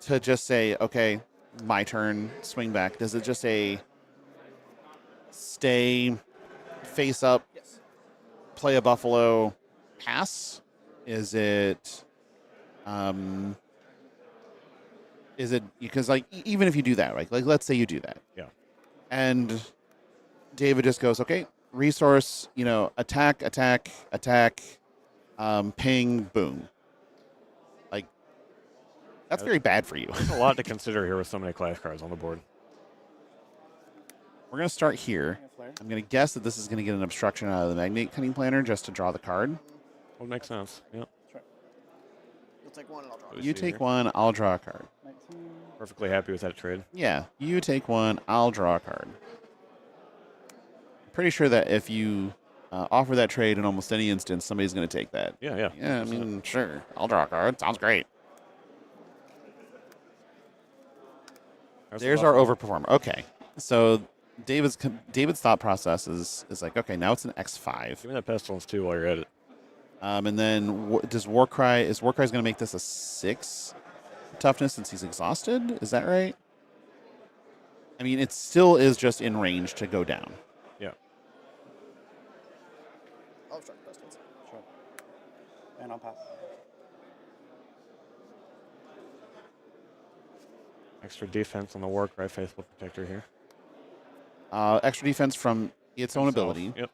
to just say, okay, my turn, swing back? Does it just say stay, face up, Yes. play a buffalo, pass? Is it because like even if you do that, right? Like let's say you do that. Yeah. And David just goes, okay, resource, attack, ping, boom. Like that's very bad for you. There's a lot to consider here with so many clash cards on the board. We're gonna start here. I'm gonna guess that this is gonna get an obstruction out of the Magnate Cunning Planner just to draw the card. Would make sense. Yeah. Sure. You'll take one and I'll draw it. Let's You see take here. one, I'll draw a card. 19. Perfectly happy with that trade. Yeah, you take one, I'll draw a card. Pretty sure that if you offer that trade in almost any instance, somebody's going to take that. Yeah, yeah. Yeah, I mean, sure, I'll draw a card. Sounds great. There's our overperformer. Okay, so David's thought process is like, okay, now it's an X5. Give me that pestilence too while you're at it. And then is Warcry's going to make this a 6 toughness since he's exhausted? Is that right? I mean, it still is just in range to go down. Yeah. I'll obstruct Pestilence. Sure. And I'll pass. Extra defense on the Warcry Faithful Protector here. Extra defense from its own Himself. ability. Yep.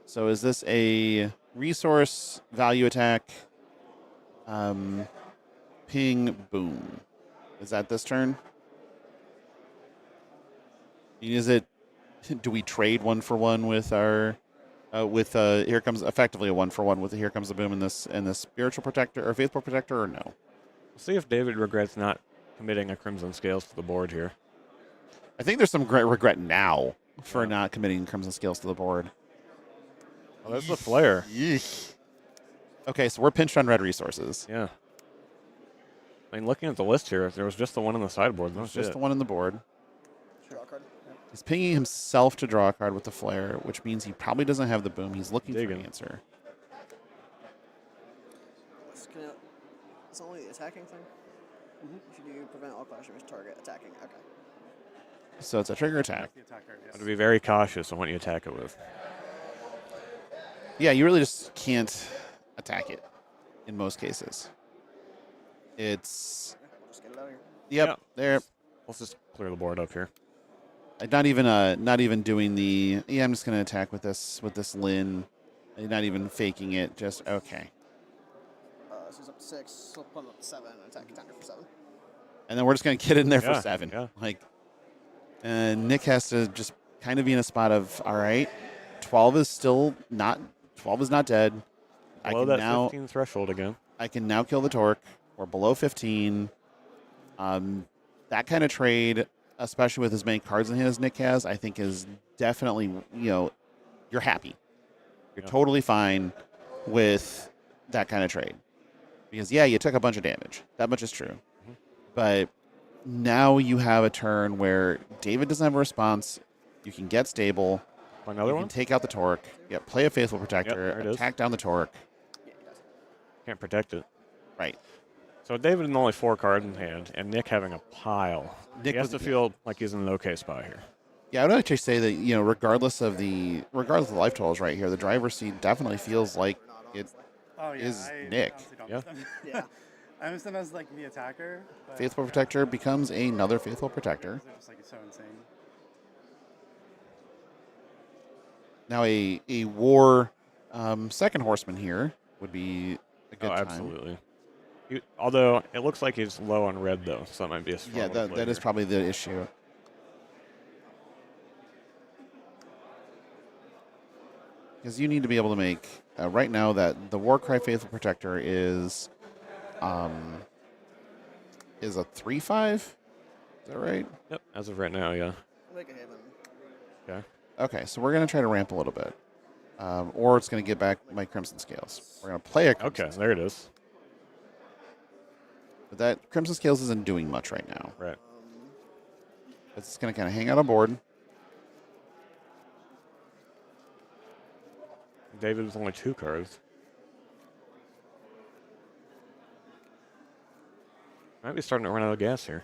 So is this a resource value attack? Ping, boom. Is that this turn? Is it? Do we trade 1-for-1 with our? Here comes effectively a 1-for-1 with the Here Comes the Boom and this spiritual protector or faithful protector, or no? We'll see if David regrets not committing a Crimson Scales to the board here. I think there's some great regret now for not committing Crimson Scales to the board. Oh, there's the flare. Yeesh. Okay, so we're pinched on red resources. Yeah. I mean, looking at the list here, there was just the one on the sideboard. That was Just it. the one on the board. Draw a card. He's pinging himself to draw a card with the flare, which means he probably doesn't have the boom. He's looking for Digging. an answer. It's only the attacking thing? If you do prevent all clash damage target attacking. Okay. So it's a trigger attack. The attacker, yes. Have to be very cautious on what you attack it with. Yeah, you really just can't attack it in most cases. It's We'll just get it out of here. yep, Yeah. there. Let's just clear the board up here. Not even doing the. Yeah, I'm just gonna attack with this Lin. Not even faking it. Just okay. This is up to 6. So put him up to 7 and attack contender for 7. And then we're just gonna get in there Yeah, for 7. yeah. Like, Nick has to just kind of be in a spot of all right. 12 is still not. 12 is not dead. Below that 15 threshold again. I can now kill the Torque. We're below 15. That kind of trade, especially with as many cards in hand as Nick has, I think is definitely, you're happy. You're totally fine with that kind of trade. Because, yeah, you took a bunch of damage. That much is true. But now you have a turn where David doesn't have a response. You can get stable. Another You one? can take out the Torque. Yeah, play a Faithful Protector. there it is. Attack down the Torque. Yeah, he does. Can't protect it. Right. So David with only 4 cards in hand, and Nick having a pile. Nick he has to with- feel like he's in an okay spot here. Yeah, I would actually say that, regardless of the life totals right here, the driver's seat definitely feels like it Oh, yeah. is I Nick. honestly don't Yeah. miss them. Yeah. I miss them as, like, the attacker. But Faithful Protector becomes another Faithful Protector. They're just, like, so insane. Now a war second horseman here would be a good Oh, time. absolutely. Although it looks like he's low on red, though, so that might be a strong Yeah, one to play that is here. probably the issue. Because you need to be able to make right now that the Warcry Faithful Protector is a 3/5. Is that right? Yep, as of right now, yeah. We'll make a Haven. Okay. Okay, so we're going to try to ramp a little bit. Or it's going to get back my Crimson Scales. We're going to play a Crimson Okay, there it is. But that Crimson Scales isn't doing much right now. Right. It's going to kind of hang out on board. David with only 2 cards. Might be starting to run out of gas here.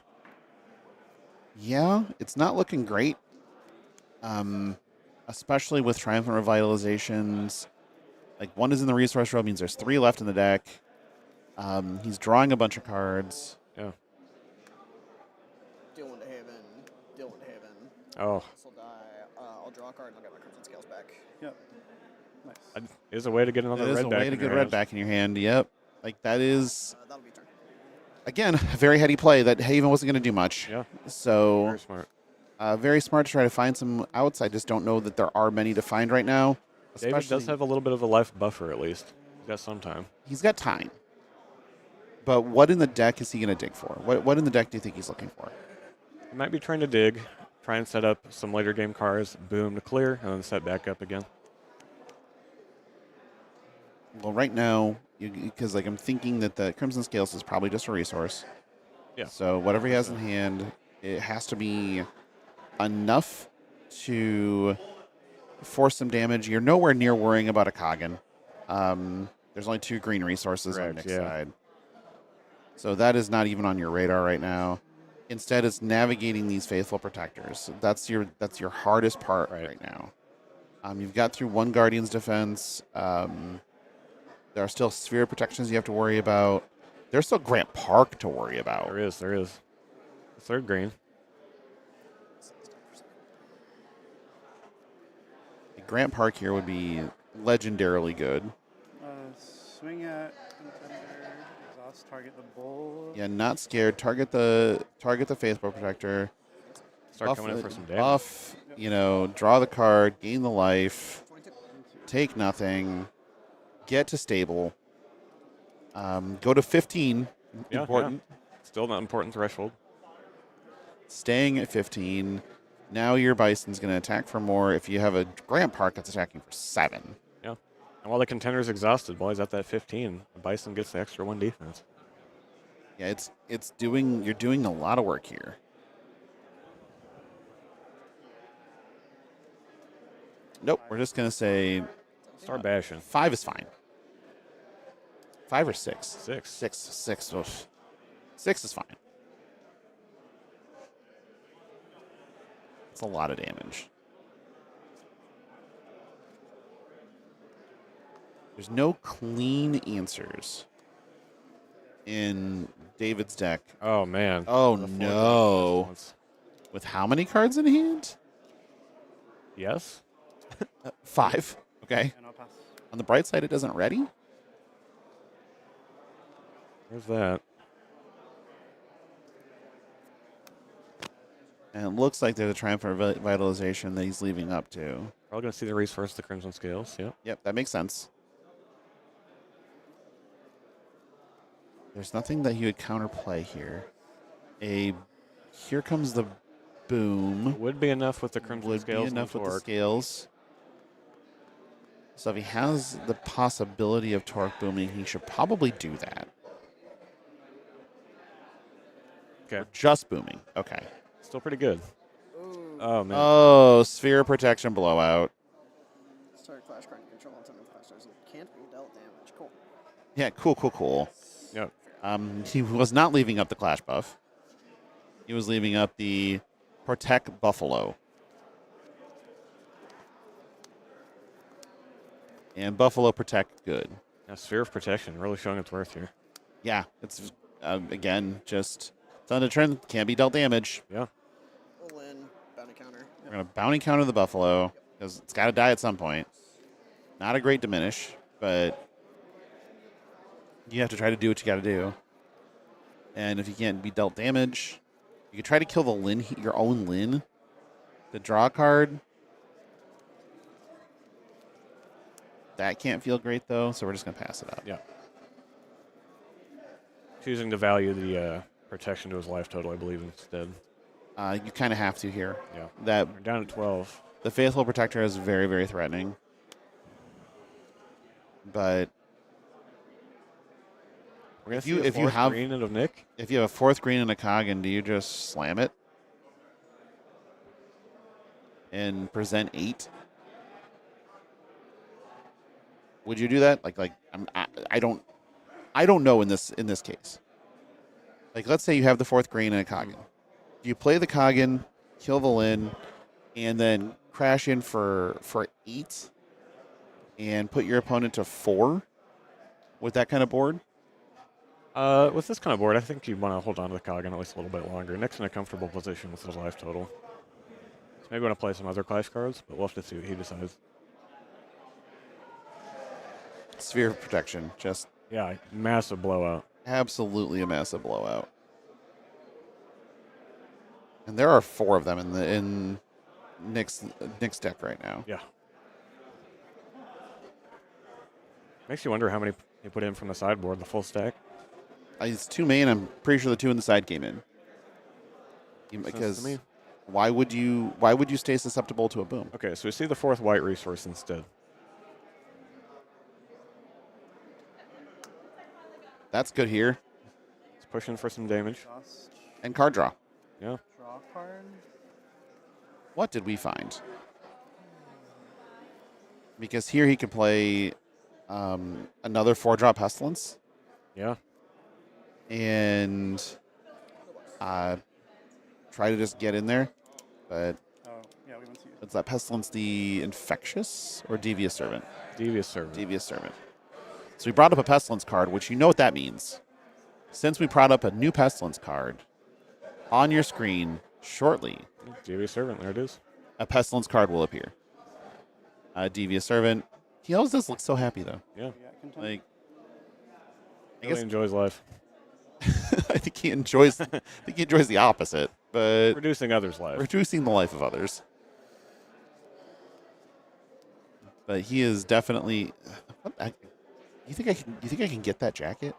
Yeah, it's not looking great. Especially with Triumphant Revitalizations. Like, 1 is in the resource row, means there's 3 left in the deck. He's drawing a bunch of cards. Yeah. Deal into Haven. Deal into Haven. Oh. This will die. I'll draw a card and I'll get my Crimson Scales back. Yep. Nice. Is a way to get another That is red a back. way to get red back in your hand. Yep. Like, that is, That'll be a turn. again, a very heady play that Haven wasn't going to do much. Yeah. So, Very smart. very smart to try to find some outs. I just don't know that there are many to find right now. David does have a little bit of a life buffer, at least. He's got some time. He's got time. But what in the deck is he going to dig for? What in the deck do you think he's looking for? He might be trying to dig, try and set up some later game cards, boom to clear, and then set back up again. Well, right now, because like I'm thinking that the Crimson Scales is probably just a resource. Yeah. So whatever he has in hand, it has to be enough to force some damage. You're nowhere near worrying about a Kagan. There's only 2 green resources on Nick's side. So that is not even on your radar right now. Instead, it's navigating these Faithful Protectors. That's your hardest part right now. You've got through 1 Guardian's Defense. There are still Sphere Protections you have to worry about. There's still Grant Park to worry about. There is. The 3rd green. Grant Park here would be legendarily good. Swing at contender. Exhaust. Target the bull. Yeah, not scared. Target the Faithful Protector. Start coming in for some damage. Buff, draw the card, gain the life, take nothing, get to stable, go to 15. Yeah, important. Yeah. Still not important threshold. Staying at 15. Now your Bison's going to attack for more. If you have a Grant Park that's attacking for 7. Yeah. And while the contender's exhausted, while he's at that 15, the Bison gets the extra 1 defense. Yeah, you're doing a lot of work here. Nope, we're just going to say Start bashing. 5 is fine. 5 or 6? 6. 6. Oof. 6 is fine. It's a lot of damage. There's no clean answers in David's deck. Oh, man. Oh, no. With how many cards in hand? Yes. 5. Okay. And I'll pass. On the bright side, it doesn't ready. Where's that? And it looks like there's a Triumphant Revitalization that he's leaving up to. Probably going to see the resource, the Crimson Scales. Yep. Yep, that makes sense. There's nothing that he would counterplay here. Here comes the boom. Would be enough with the Crimson Would Scales. be enough with the torque. scales. So if he has the possibility of torque booming, he should probably do that. Okay. Or just booming. Okay. Still pretty good. Ooh. Oh, man. Oh, Sphere Protection blowout. Start Clashground control on something Clashstars and can't be dealt damage. Cool. Yeah, cool. Yep. He was not leaving up the Clash buff. He was leaving up the Protect Buffalo. And Buffalo Protect good. Yeah, Sphere of Protection really showing its worth here. Yeah, it's, again, just on a trend. Can't be dealt damage. Yeah. Roll in. Bounty counter. We're going to bounty counter the Buffalo because it's got to die at some point. Not a great diminish, but you have to try to do what you got to do. And if you can't be dealt damage, you can try to kill the Lin, your own Lin, to draw a card. That can't feel great, though, so we're just going to pass it up. Yeah. Choosing to value the protection to his life total, I believe, instead. You kind of have to here. Yeah. That We're down at 12. the Faithful Protector is very, very threatening. But We're gonna if see you a if you fourth have green and of Nick. if you have a fourth green and a Coggin, do you just slam it and present 8? Would you do that? I don't know in this case. Like, let's say you have the fourth green and a Coggin. Do you play the Coggin, kill the Lin, and then crash in for 8 and put your opponent to 4 with that kind of board? With this kind of board, I think you want to hold on to the Coggin at least a little bit longer. Nick's in a comfortable position with his life total. So maybe want to play some other Clash cards, but we'll have to see what he decides. Sphere of Protection, just Yeah, massive blowout. absolutely a massive blowout. And there are 4 of them in Nick's deck right now. Yeah. Makes you wonder how many he put in from the sideboard, the full stack. It's 2 main. I'm pretty sure the 2 in the side came in. Sense to Because me. why would you stay susceptible to a boom? Okay, so we see the fourth white resource instead. That's good here. It's pushing for some damage. Just And card draw. Yeah. draw a card. What did we find? Because here he could play another 4-drop Pestilence Yeah. and try to just get in there. But Oh, yeah, we went to is that Pestilence the Infectious or Devious Servant? Devious servant. Devious Servant. So we brought up a Pestilence card, which you know what that means. Since we brought up a new Pestilence card on your screen shortly, Devious servant, there it is. a Pestilence card will appear. Devious Servant. He always does look so happy, though. Yeah. yeah, contender. Like, I Really guess enjoys life. I think he enjoys. I think he enjoys the opposite, but Reducing others' life. reducing the life of others. But he is definitely. You think I can get that jacket?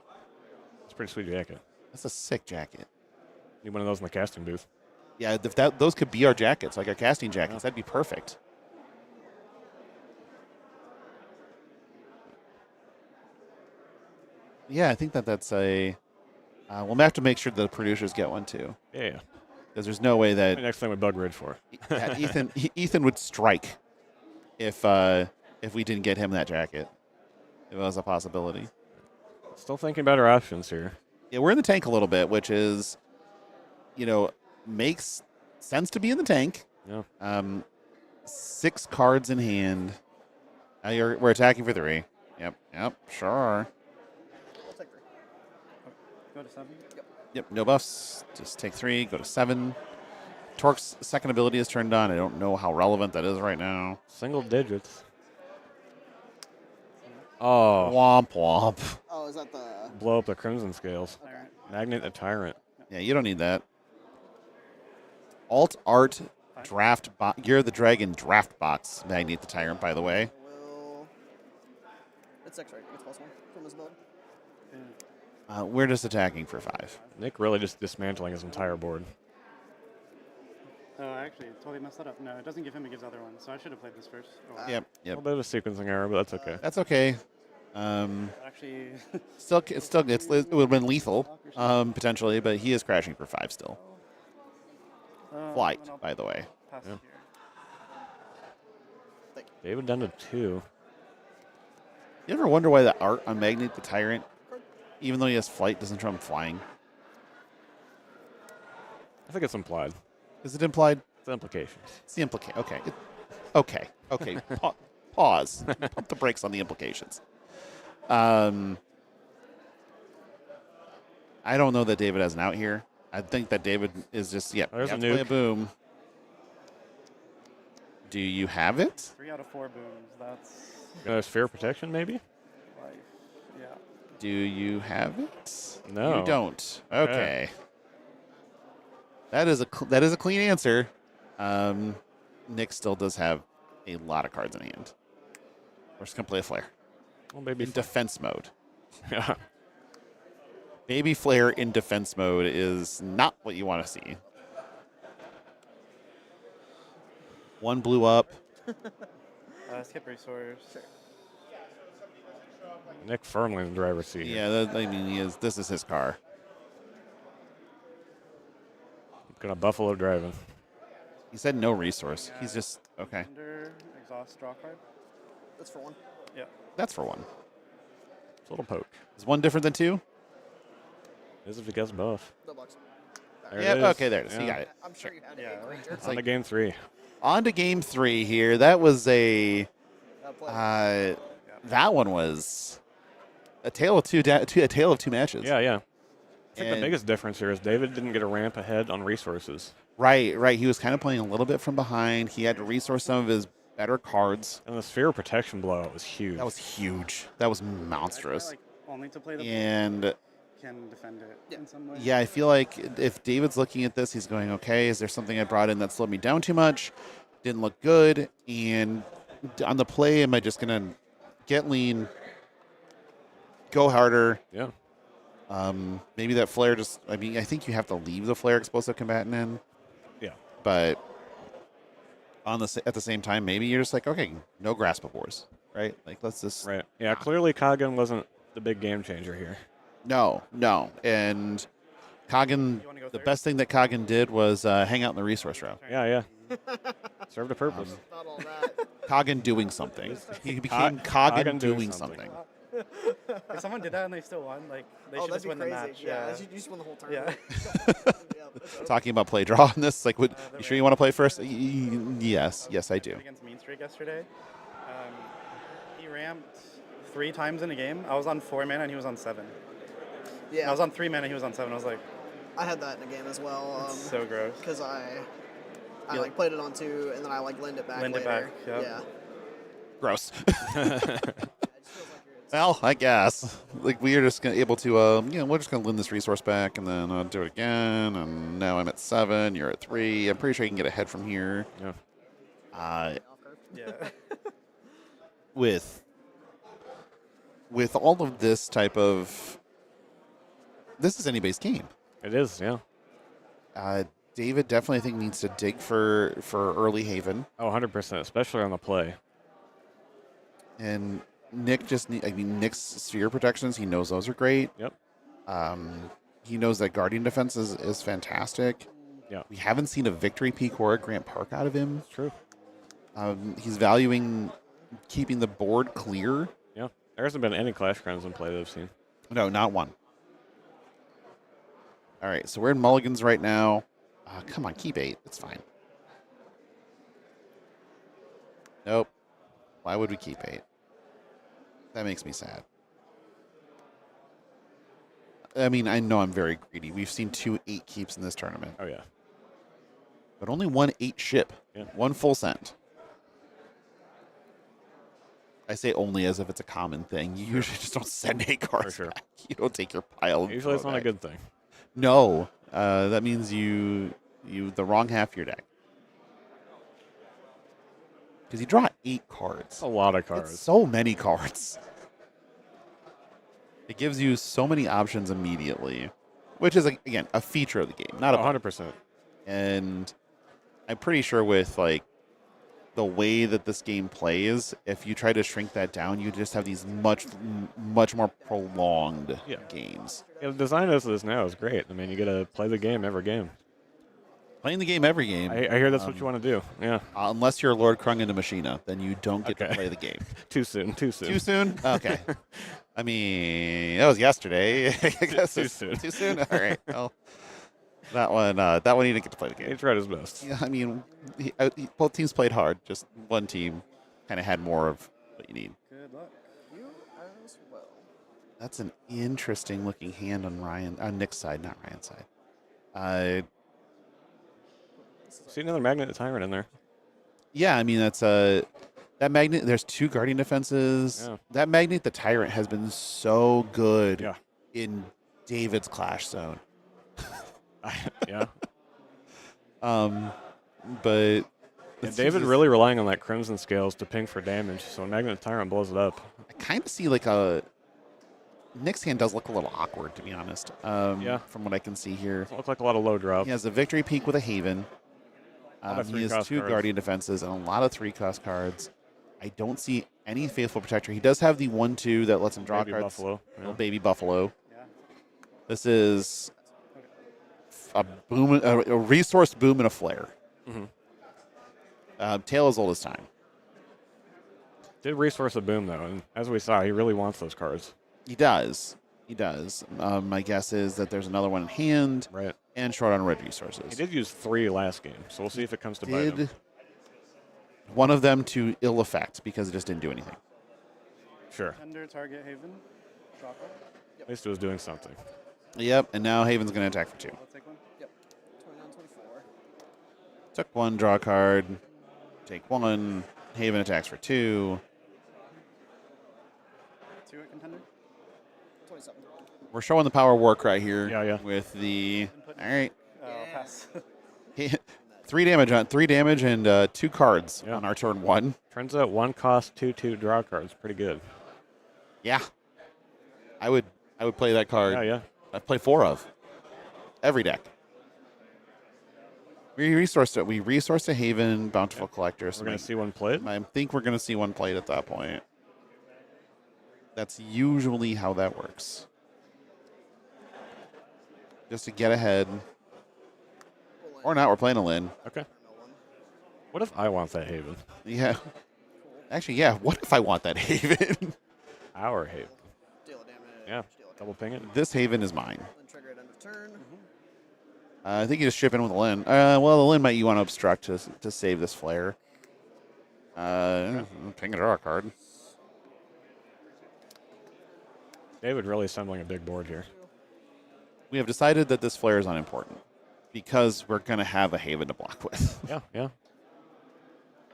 It's a pretty sweet jacket. That's a sick jacket. Need one of those in the casting booth. Yeah, if those could be our jackets, like our casting jackets, that'd be perfect. Yeah, I think that's a. We'll have to make sure the producers get one too, Yeah. because there's no way that Next thing we bug Ridge for. yeah, Ethan would strike if we didn't get him that jacket. If it was a possibility. Still thinking about our options here. Yeah, we're in the tank a little bit, which is, makes sense to be in the tank. Yeah. 6 cards in hand. We're attacking for 3. Yep, sure. I'll take 3. Go to 7. Yep, no buffs. Just take 3, go to 7. Torque's second ability is turned on. I don't know how relevant that is right now. Single digits. Oh. Womp womp. Oh, is that the? Blow up the Crimson Scales. Tyrant. Magnate the Tyrant. Yeah, you don't need that. Alt Art Draft Box. Gear of the Dragon Draft Box. Magnate the Tyrant, by the way. Will. It's 6, right? It's +1 from his build. Yeah. We're just attacking for 5. Nick really just dismantling his entire board. Oh, I actually totally messed that up. No, it doesn't give him, it gives other ones. So I should have played this first. Oh, well. Yep. A little bit of a sequencing error, but that's okay. That's okay. Actually, It would have been lethal, potentially, but he is crashing for 5 still. Flight, then I'll by the way. pass Yeah. it here. David down to 2. You ever wonder why the art on Magnate the Tyrant, even though he has flight, doesn't show him flying? I think it's implied. Is it implied? It's the implications. It's the implication. Okay. Pause. Pump the brakes on the implications. I don't know that David has an out here. I think that David is just, There's you a have to play a nuke. boom. Do you have it? 3 out of 4 booms. That's Sphere protection, maybe? life. Yeah. Do you have it? No. You don't. Okay. Okay. That is a clean answer. Nick still does have a lot of cards in hand. We're just gonna play a flare Well, maybe. in defense mode. Yeah. Baby flare in defense mode is not what you want to see. One blew up. Skip resource. Nick firmly in the driver's seat. Yeah, I mean, this is his car. Gonna Buffalo driving. He said no resource. He's just okay. Under exhaust draw card. That's for one. Yeah. That's for one. It's a little poke. Is one different than two? Is if he gets both. No bucks. There Yeah. it is. Okay, there it is. Yeah. You got it. I'm sure you had Yeah. a creature. It's On to like game 3. on to game 3 here. That was a. Well played. That one was a tale of two matches. Yeah, yeah. I think the And- biggest difference here is David didn't get a ramp ahead on resources. Right. He was kind of playing a little bit from behind. He had to resource some of his better cards. And the sphere protection blowout was huge. That was huge. That was I feel monstrous. like only to play the And can defend it in some way. yeah, I feel like if David's looking at this, he's going, okay, is there something I brought in that slowed me down too much? Didn't look good. And on the play, am I just going to get lean, go harder? Yeah. Maybe that flare I think you have to leave the flare explosive combatant in. Yeah. But at the same time, maybe you're just like, okay, no grasp of wars, right? Like, let's just Right. Yeah, clearly Kagan wasn't the big game changer here. no. And Kagan, You wanna go the third? best thing that Kagan did was hang out in the resource row. Yeah, yeah. Served a purpose. Not all that. Kagan doing something. He became Kagan Kagan doing doing something. something. If someone did that and they still won, like they Oh, should that'd just be win crazy. the match. Yeah, you just won the whole Yeah. tournament. Yeah, that's over. Talking about play draw on this, like, you the sure you want to play first? Yes, I do. Against Mean Streak yesterday, he ramped 3 times in a game. I was on 4 mana and he was on 7. Yeah, I was on 3 mana, he was on 7. I was like, I had that in a game as well. so gross. Because I Yeah. like played it on 2 and then I like lend it back Lend it later. back, yep. Yeah. Gross. It just feels like you're Well, I guess. Like, we are just able to, we're just going to lend this resource back and then do it again. And now I'm at 7. You're at 3. I'm pretty sure you can get ahead from here. Yeah. Uh, off curve. Yeah. with all of this type of, this is anybody's game. It is, yeah. David definitely, I think, needs to dig for early haven. Oh, 100%, especially on the play. And Nick Nick's sphere protections, he knows those are great. Yep. He knows that guardian defense is fantastic. Yeah. We haven't seen a victory peak or a Grant Park out of him. It's true. He's valuing keeping the board clear. Yeah. There hasn't been any Clashgrounds in play that I've seen. No, not one. All right, so we're in mulligans right now. Come on, keep 8. It's fine. Nope. Why would we keep 8? That makes me sad. I mean, I know I'm very greedy. We've seen 2 8 keeps in this tournament, Oh, yeah. but only 1 8 ship. Yeah. 1 full send. I say only as if it's a common thing. You usually just don't send 8 cards sure. back. You don't take your pile. and Usually it's throw it not a back. good thing. No, that means you the wrong half of your deck. Because you draw 8 cards. It's a lot of It's cards. so many cards. It gives you so many options immediately, which is, again, a feature of the game, not a Oh, bug. 100%. And I'm pretty sure with, like, the way that this game plays, if you try to shrink that down, you just have these much more prolonged Yeah. games. Yeah, the design as it is now is great. I mean, you got to play the game every game. Playing the game every game. I hear that's what you want to do. Yeah. Unless you're Lord Krung into Machina, then you don't get to Okay. play the game. Too soon. Too soon. Too soon? Okay. I mean, that was yesterday. I guess Too it's soon. Too soon? All right. Well, that one he didn't get to play the He game. tried his best. Yeah, I mean, both teams played hard. Just one team kind of had more of what you need. Good luck. You as well. That's an interesting looking hand on Nick's side, not Ryan's side. See another Magnet Tyrant in there. Yeah, I mean, that's that Magnet. There's 2 Guardian defenses. Yeah. That Magnet, the Tyrant, has been so good Yeah. in David's Clash Zone. Yeah. But And David really relying on that Crimson Scales to ping for damage, so when Magnet Tyrant blows it up. I kind of see like Nick's hand does look a little awkward, to be honest. Yeah. From what I can see here, Doesn't look like a lot of low drop. he has a victory peak with a Haven. lot of He has 3-cost two cards. Guardian Defenses and a lot of 3-cost cards. I don't see any Faithful Protector. He does have the 1/2 that lets him draw Baby cards. Buffalo. Little Baby Buffalo. Yeah. This is a boom, a resource boom and a flare. Tale as old as time. Did resource a boom, though, and as we saw, he really wants those cards. He does. He does. My guess is that there's another one in hand Right. and short on red resources. He did use 3 last game, so we'll see if it comes to bite him. One of them to ill effect because it just didn't do anything. Sure. Contender, target, Haven. Draw card. At least it was doing something. Yep, and now Haven's going to attack for 2. Let's take one. Yep. 29, 24. Took 1, draw a card. Take 1. Haven attacks for 2. 2 at contender. 27. We're showing the power of Warcry here. Yeah, yeah. With the all right, Pass. 3 damage and 2 cards Yeah. on our turn 1. Turns out 1-cost 2/2 draw cards pretty good. Yeah, I would play that card. Yeah, yeah. I play 4 of every deck. We resourced a Haven, Bountiful Collector. So We're going to see one played. I think we're going to see one played at that point. That's usually how that works. Just to get ahead. Or not, we're playing a Lin. Okay. What if I want that Haven? Yeah. Actually, yeah, what if I want that Haven? Our Haven. Deal damage. Yeah. Deal damage. Double ping it. This Haven is mine. Then trigger at end of turn. I think you just ship in with a Lin. Well, the Lin might you want to obstruct to save this flare. Ping a draw card. David really assembling a big board here. We have decided that this flare is unimportant because we're going to have a Haven to block with. Yeah, yeah.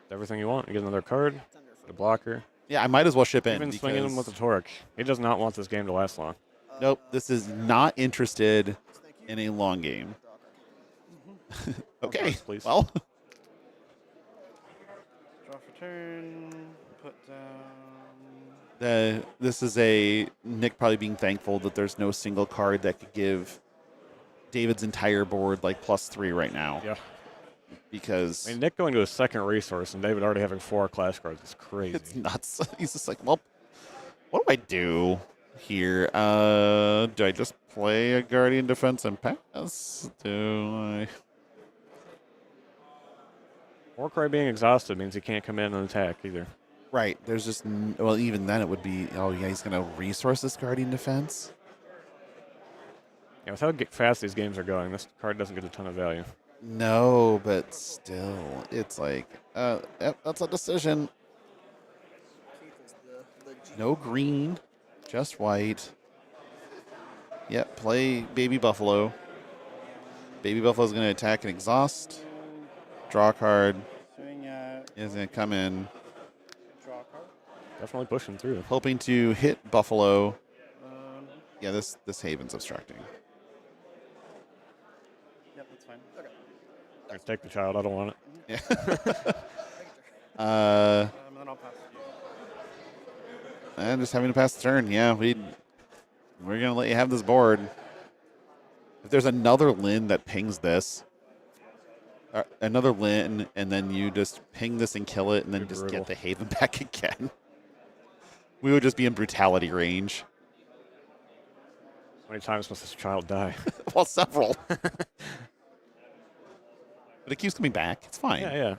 It's everything you want. You get another card, get a blocker. Yeah, I might as well ship in. Even swinging him with a torque. He does not want this game to last long. Nope, this is not interested in a long game. Okay, cards, please. well, Draw for turn. Put down. this is a Nick probably being thankful that there's no single card that could give David's entire board like +3 right now. Yeah. Because I mean, Nick going to his second resource and David already having 4 Clash cards is crazy. it's nuts. He's just like, well, what do I do here? Do I just play a Guardian Defense and pass? Do I? Warcry being exhausted means he can't come in and attack either. Right. There's just well, even then it would be. Oh yeah, he's gonna resource this Guardian Defense. Yeah, with how fast these games are going, this card doesn't get a ton of value. No, but still, it's like, yep, that's a decision. Keith is the G. No green, just white. Yep, play Baby Buffalo. Baby Buffalo's gonna attack and exhaust. Draw a card. Swing at. Is gonna come in, Draw card. Definitely pushing through. hoping to hit Buffalo. Um, Yeah, this Haven's obstructing. yep, that's fine. Okay. Here, take the child. I don't want it. Yeah. And then I'll pass to you. And just having to pass the turn. Yeah, we're gonna let you have this board. If there's another Lin that pings this, another Lin, and then you just ping this and kill it, and then Be just brutal. get the Haven back again, we would just be in brutality range. How many times must this child die? Well, several. But it keeps coming back. It's fine. Yeah, yeah.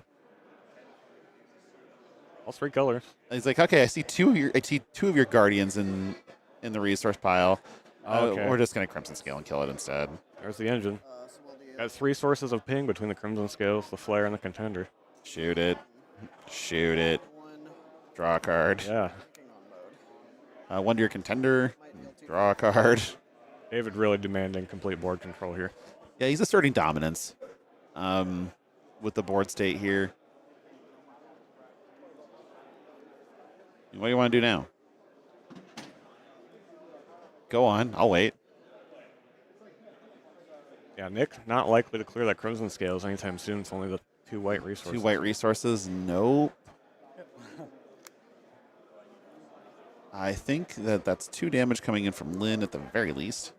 All 3 colors. He's like, okay, I see two of your Guardians in the resource pile. Okay. We're just gonna Crimson Scale and kill it instead. There's the engine. So we'll do Got 3 sources of ping between the Crimson Scales, the Flare, and the Contender. Shoot it. Shoot it. 1 Draw a card. Yeah. king on mode. One to your Contender. Might deal 2 Draw a card. David really demanding complete board control here. Yeah, he's asserting dominance with the board state here. What do you want to do now? Go on. I'll wait. Yeah, Nick not likely to clear that Crimson Scales anytime soon. It's only the 2 white resources. 2 white resources. Nope. I think that's 2 damage coming in from Lin at the very least.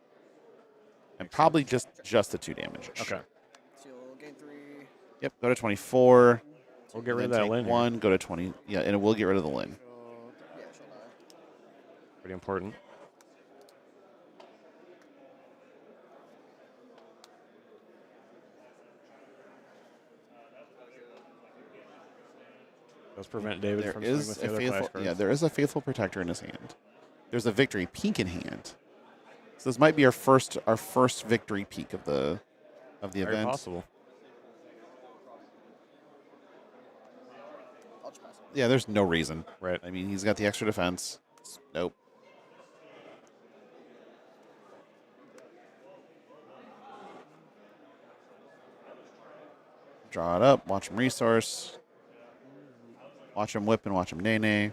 And probably just the 2 damage. Okay. So you'll gain 3. Yep, go to 24. We'll get rid of then that take Lin here. 1, go to 20. Yeah, and it will get rid of the Lin. Yeah, she'll die. Pretty important. Does prevent David There from swinging is with a the other faithful, Clash cards. yeah, there is a faithful protector in his hand. There's a victory peak in hand. So this might be our first victory peak of the Very event. possible. I'll just pass it. Yeah, there's no reason. Right. I mean, he's got the extra defense. Nope. Draw it up. Watch him resource. Watch him whip and watch him nay-nay.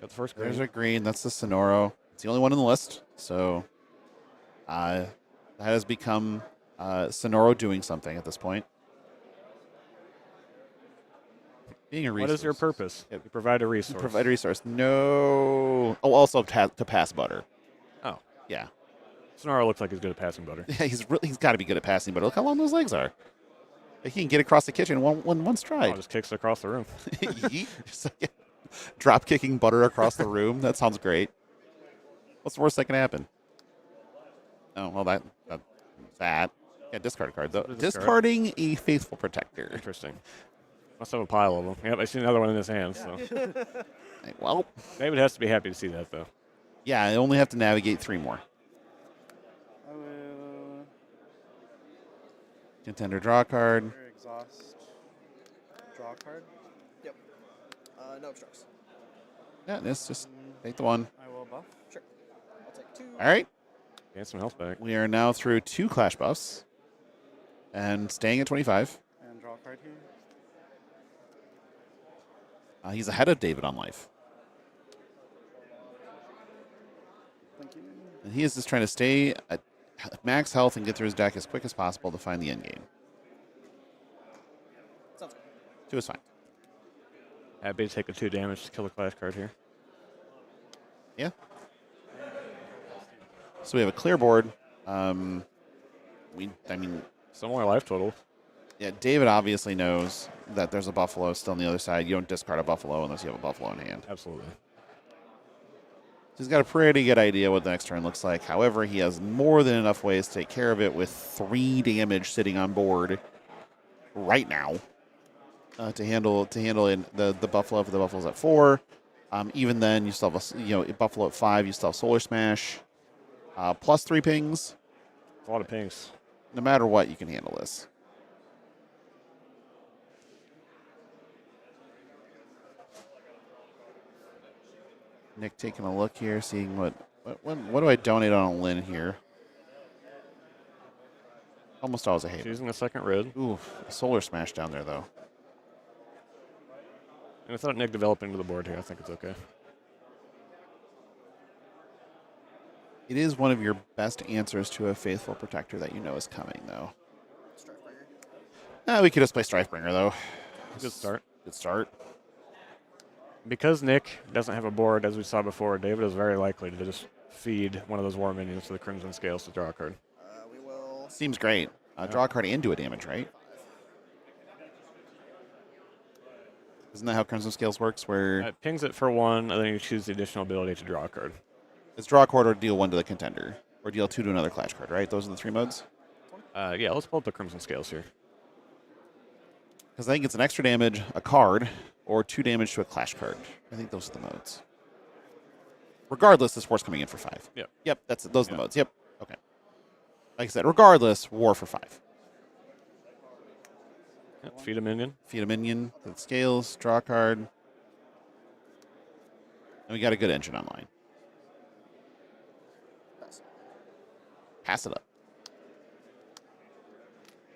Got the first green. There's a green. That's the Sonoro. It's the only one on the list. So that has become Sonoro doing something at this point. Being a resource. What is your purpose? Yep. You provide a resource. Provide a resource. No. Oh, also to pass butter. Oh. Yeah. Sonaro looks like he's good at passing butter. Yeah, he's got to be good at passing butter. Look how long those legs are. Like, he can get across the kitchen in one stride. Oh, just kicks it across the room. Yeet. Just like drop kicking butter across the room. That sounds great. What's the worst that can happen? Oh, well, that. Yeah, discard a card, though. Discard. Discarding a faithful protector. Interesting. Must have a pile of them. Yep, I see another one in his hand. So Well, David has to be happy to see that, though. yeah, I only have to navigate 3 more. I will Contender draw a card. exhaust. Draw a card. Yep. No obstructs. Yeah, this just take the 1. I will buff. Sure. I'll take 2. All right. Gain some health back. We are now through 2 Clash buffs and staying at 25. And draw a card here. He's ahead of David on life. Thank you. And he is just trying to stay at max health and get through his deck as quick as possible to find the end game. Sounds good. 2 is fine. Happy to take the 2 damage to kill the Clash card here. Yeah. So we have a clear board. I mean, Some more life total. yeah, David obviously knows that there's a buffalo still on the other side. You don't discard a buffalo unless you have a buffalo in hand. Absolutely. He's got a pretty good idea what the next turn looks like. However, he has more than enough ways to take care of it with 3 damage sitting on board right now to handle in the buffalo. If the buffalo's at 4, even then you still have a buffalo at 5. You still have Solar Smash plus 3 pings. A lot of pings. No matter what, you can handle this. Nick taking a look here, seeing what do I donate on a Lin here? Almost always a Haven. Choosing a second red. Ooh, a Solar Smash down there, though. And without Nick developing to the board here, I think it's okay. It is one of your best answers to a Faithful Protector that you know is coming, though. Strikebringer. We could just play Strifebringer, though. Good start. Good start. Because Nick doesn't have a board, as we saw before, David is very likely to just feed one of those war minions to the Crimson Scales to draw a card. We will. Seems great. Draw a card and do a damage, right? Isn't that how Crimson Scales works? Where It pings it for 1, and then you choose the additional ability to draw a card. it's draw a card or deal 1 to the contender, or deal 2 to another Clash card, right? Those are the 3 modes. Yeah, let's pull up the Crimson Scales here. Because I think it's an extra damage, a card, or 2 damage to a Clash card. I think those are the modes. Regardless, this war's coming in for 5. Yep. Yep, those are the modes. Yep. Okay. Like I said, regardless, war for 5. Yep, feed a minion. Feed a minion to the scales, draw a card. And we got a good engine online. Pass it up.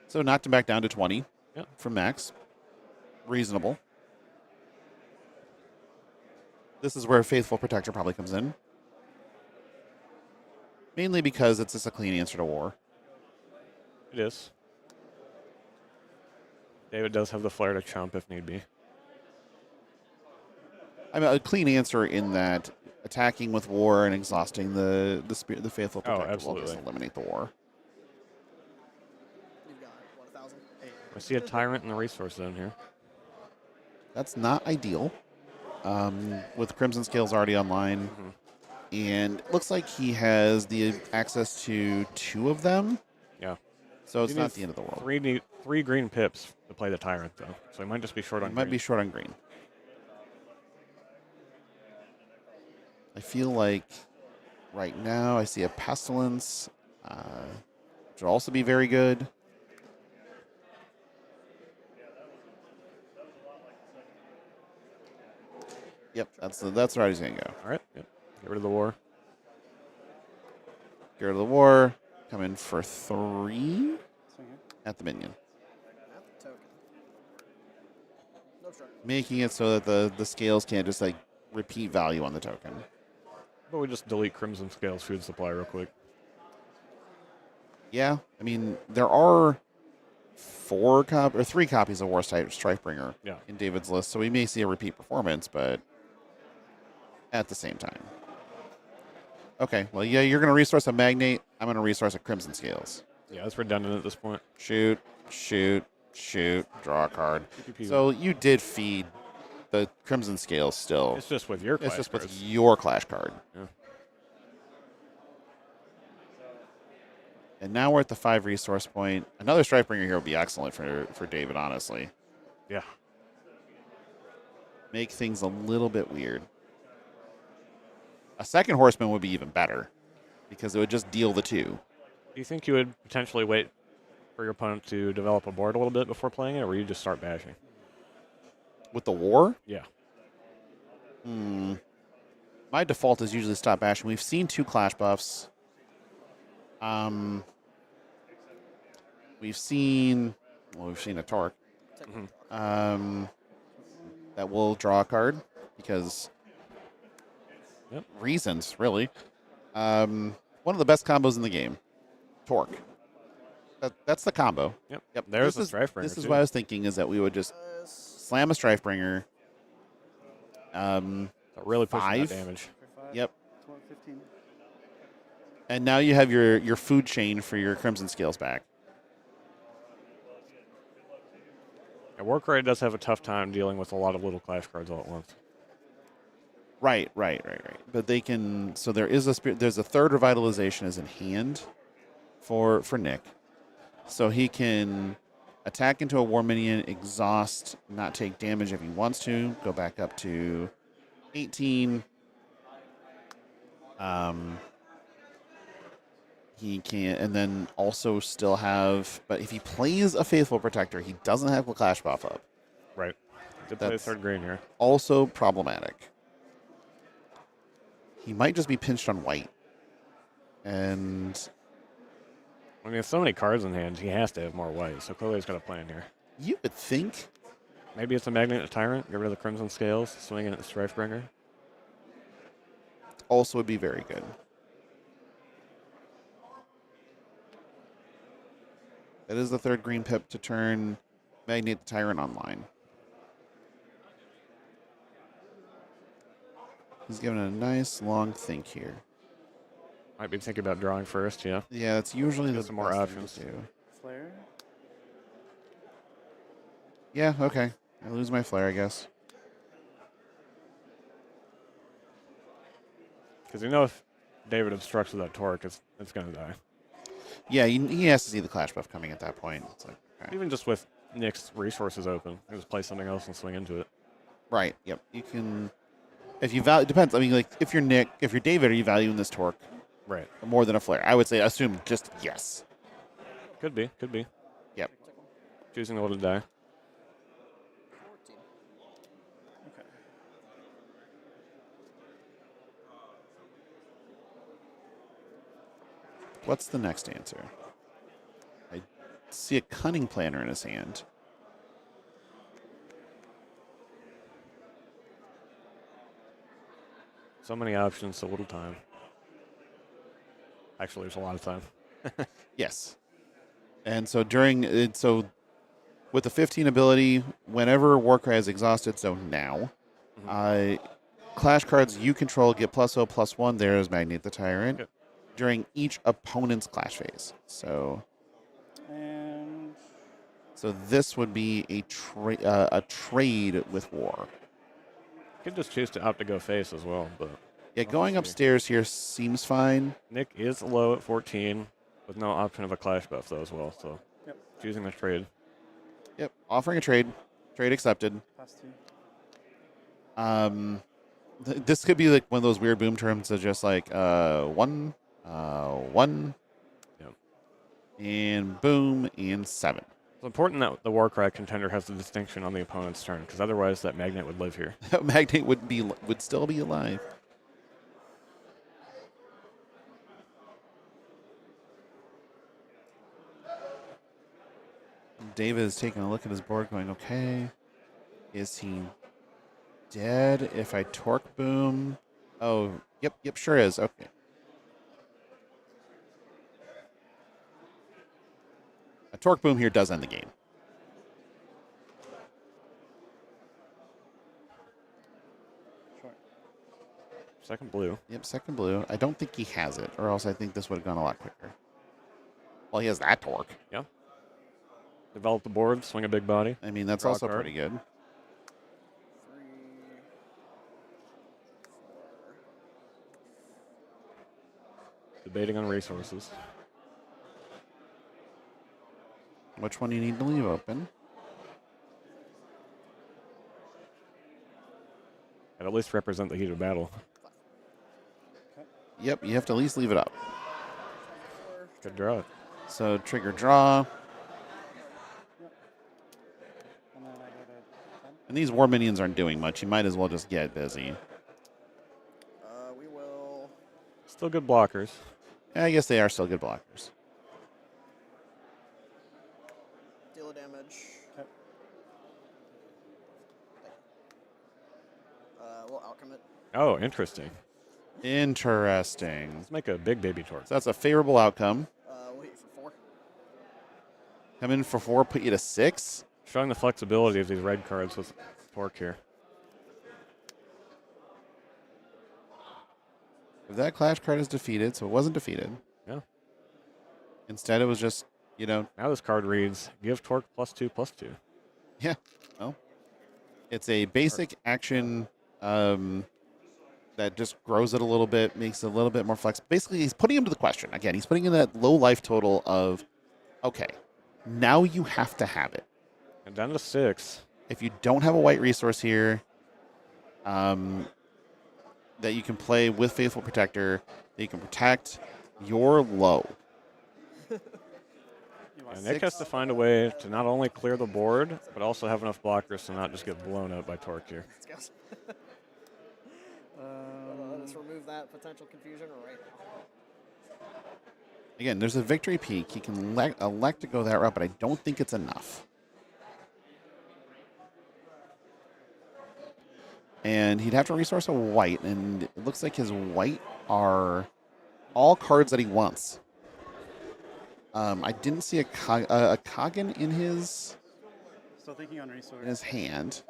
So knocked him back down to 20 from max. Reasonable. This is where Faithful Protector probably comes in. Mainly because it's just a clean answer to war. It is. David does have the flair to chump if need be. I mean, a clean answer in that attacking with war and exhausting the faithful Oh, protector will just absolutely. eliminate the war. You've got, what, 1,000? I see a tyrant in the resource zone here. That's not ideal. With Crimson Scales already online, and it looks like he has the access to 2 of them. Yeah. So it's He not needs the end of the world. Three green pips to play the tyrant, though. So he might just be short He on might green. be short on green. I feel like right now I see a Pestilence, which will also be very good. Yep, that's where he's gonna go. All right. Yep. Get rid of the war. Get rid of the war. Come in for 3 Swing here. at the minion, At the token. No struggle. making it so that the scales can't just like repeat value on the token. But we just delete Crimson Scales food supply real quick. Yeah, I mean there are 3 copies of War Strifebringer Yeah. in David's list, so we may see a repeat performance, but at the same time. Okay, well, yeah, you're going to resource a Magnate. I'm going to resource a Crimson Scales. Yeah, it's redundant at this point. Shoot, draw a card. PPP. So you did feed the Crimson Scales still. It's just with your It's class just with cards. your Clash card. Yeah. And now we're at the 5 resource point. Another Strifebringer here would be excellent for David, honestly. Yeah. Make things a little bit weird. A second Horseman would be even better because it would just deal the 2. Do you think you would potentially wait for your opponent to develop a board a little bit before playing it, or you just start bashing? With the war? Yeah. My default is usually stop bashing. We've seen 2 Clash buffs. We've seen a Torque. That will draw a card because reasons, really. One of the best combos in the game. Torque. That's the combo. Yep. There's the Strifebringer. This is too. what I was thinking is that we would just slam a Strifebringer. So really pushing 5. that damage. For 5. Yep. 12, 15. And now you have your food chain for your Crimson Scales back. Yeah, Warcry does have a tough time dealing with a lot of little Clash cards all at once. Right. But they can. So there's a 3rd revitalization as in hand for Nick. So he can attack into a war minion, exhaust, not take damage if he wants to, go back up to 18. He can, and then also still have. But if he plays a Faithful Protector, he doesn't have the Clash buff up. Right. Did play That's- 3rd green here. Also problematic. He might just be pinched on white. And I mean, with so many cards in hand, he has to have more white. So clearly he's got a plan here. you would think. Maybe it's a Magnet Tyrant. Get rid of the Crimson Scales. Swing in at the Strifebringer. Also would be very good. That is the 3rd green pip to turn Magnate the Tyrant online. He's giving it a nice long think here. Might be thinking about drawing first, yeah. Yeah, that's usually the Some more best thing options. to do. Flare. Yeah, okay. I lose my flare, I guess. Because you know if David obstructs with that Torque, it's going to die. Yeah, he has to see the Clash buff coming at that point. It's like, okay. Even just with Nick's resources open, you just play something else and swing into it. Right. Yep. You can. If you value, depends. I mean, like if you're Nick, if you're David, are you valuing this Torque Right. more than a flare? I would say assume just yes. Could be. Could be. Yep. Choosing to let it die. 14. Okay. What's the next answer? I see a Cunning Planner in his hand. So many options, so little time. Actually, there's a lot of time. Yes. And so with the 15 ability, whenever Warcry is exhausted, so now, Clash cards you control get +0/+1. There's Magnate the Tyrant Yep. during each opponent's clash phase. So And this would be a trade with War. Could just choose to opt to go face as well, but Yeah, going upstairs here seems fine. Nick is low at 14 with no option of a clash buff though as well. So Yep. choosing the trade. Yep, offering a trade. Trade accepted. +2. This could be like one of those weird boom terms of just like 1, 1, Yep. and boom, and 7. It's important that the Warcry contender has the distinction on the opponent's turn, because otherwise that Magnet would live here. Magnate would still be alive. David is taking a look at his board going, okay, is he dead if I torque boom? Oh, yep, sure is. Okay. A torque boom here does end the game. Sure. Second blue. Yep, second blue. I don't think he has it, or else I think this would have gone a lot quicker. Well, he has that torque. Yeah. Develop the board, swing a big body. I mean, that's Draw a also card. pretty good. 3, 4. Debating on resources. Which one do you need to leave open? And at least represent the heat of battle. Yep, you have to at least leave it up. Good draw. So trigger draw. And then I go to 10. And these war minions aren't doing much. You might as well just get busy. We will. Still good blockers. Yeah, I guess they are still good blockers. Deal a damage. Okay. We'll outcome it. Oh, interesting. Interesting. Let's make a big baby torque. So that's a favorable outcome. We'll hit for 4. Come in for 4, put you to 6. Showing the flexibility of these red cards with torque here. If that clash card is defeated, so it wasn't defeated. Yeah. Instead, it was just, you know, Now this card reads, give torque +2/+2. yeah. Well, it's a basic action that just grows it a little bit, makes it a little bit more flexible. Basically, he's putting him to the question. Again, he's putting in that low life total of, okay, now you have to have it. And down to 6. If you don't have a white resource here that you can play with Faithful Protector, that you can protect, you're low. And Nick has to find a way to not only clear the board, but also have enough blockers to not just get blown up by torque here. Let's go. Let's remove that potential confusion right now. Again, there's a victory peak. He can elect to go that route, but I don't think it's enough. And he'd have to resource a white, and it looks like his white are all cards that he wants. I didn't see a Kagan in his Still thinking on resource. hand.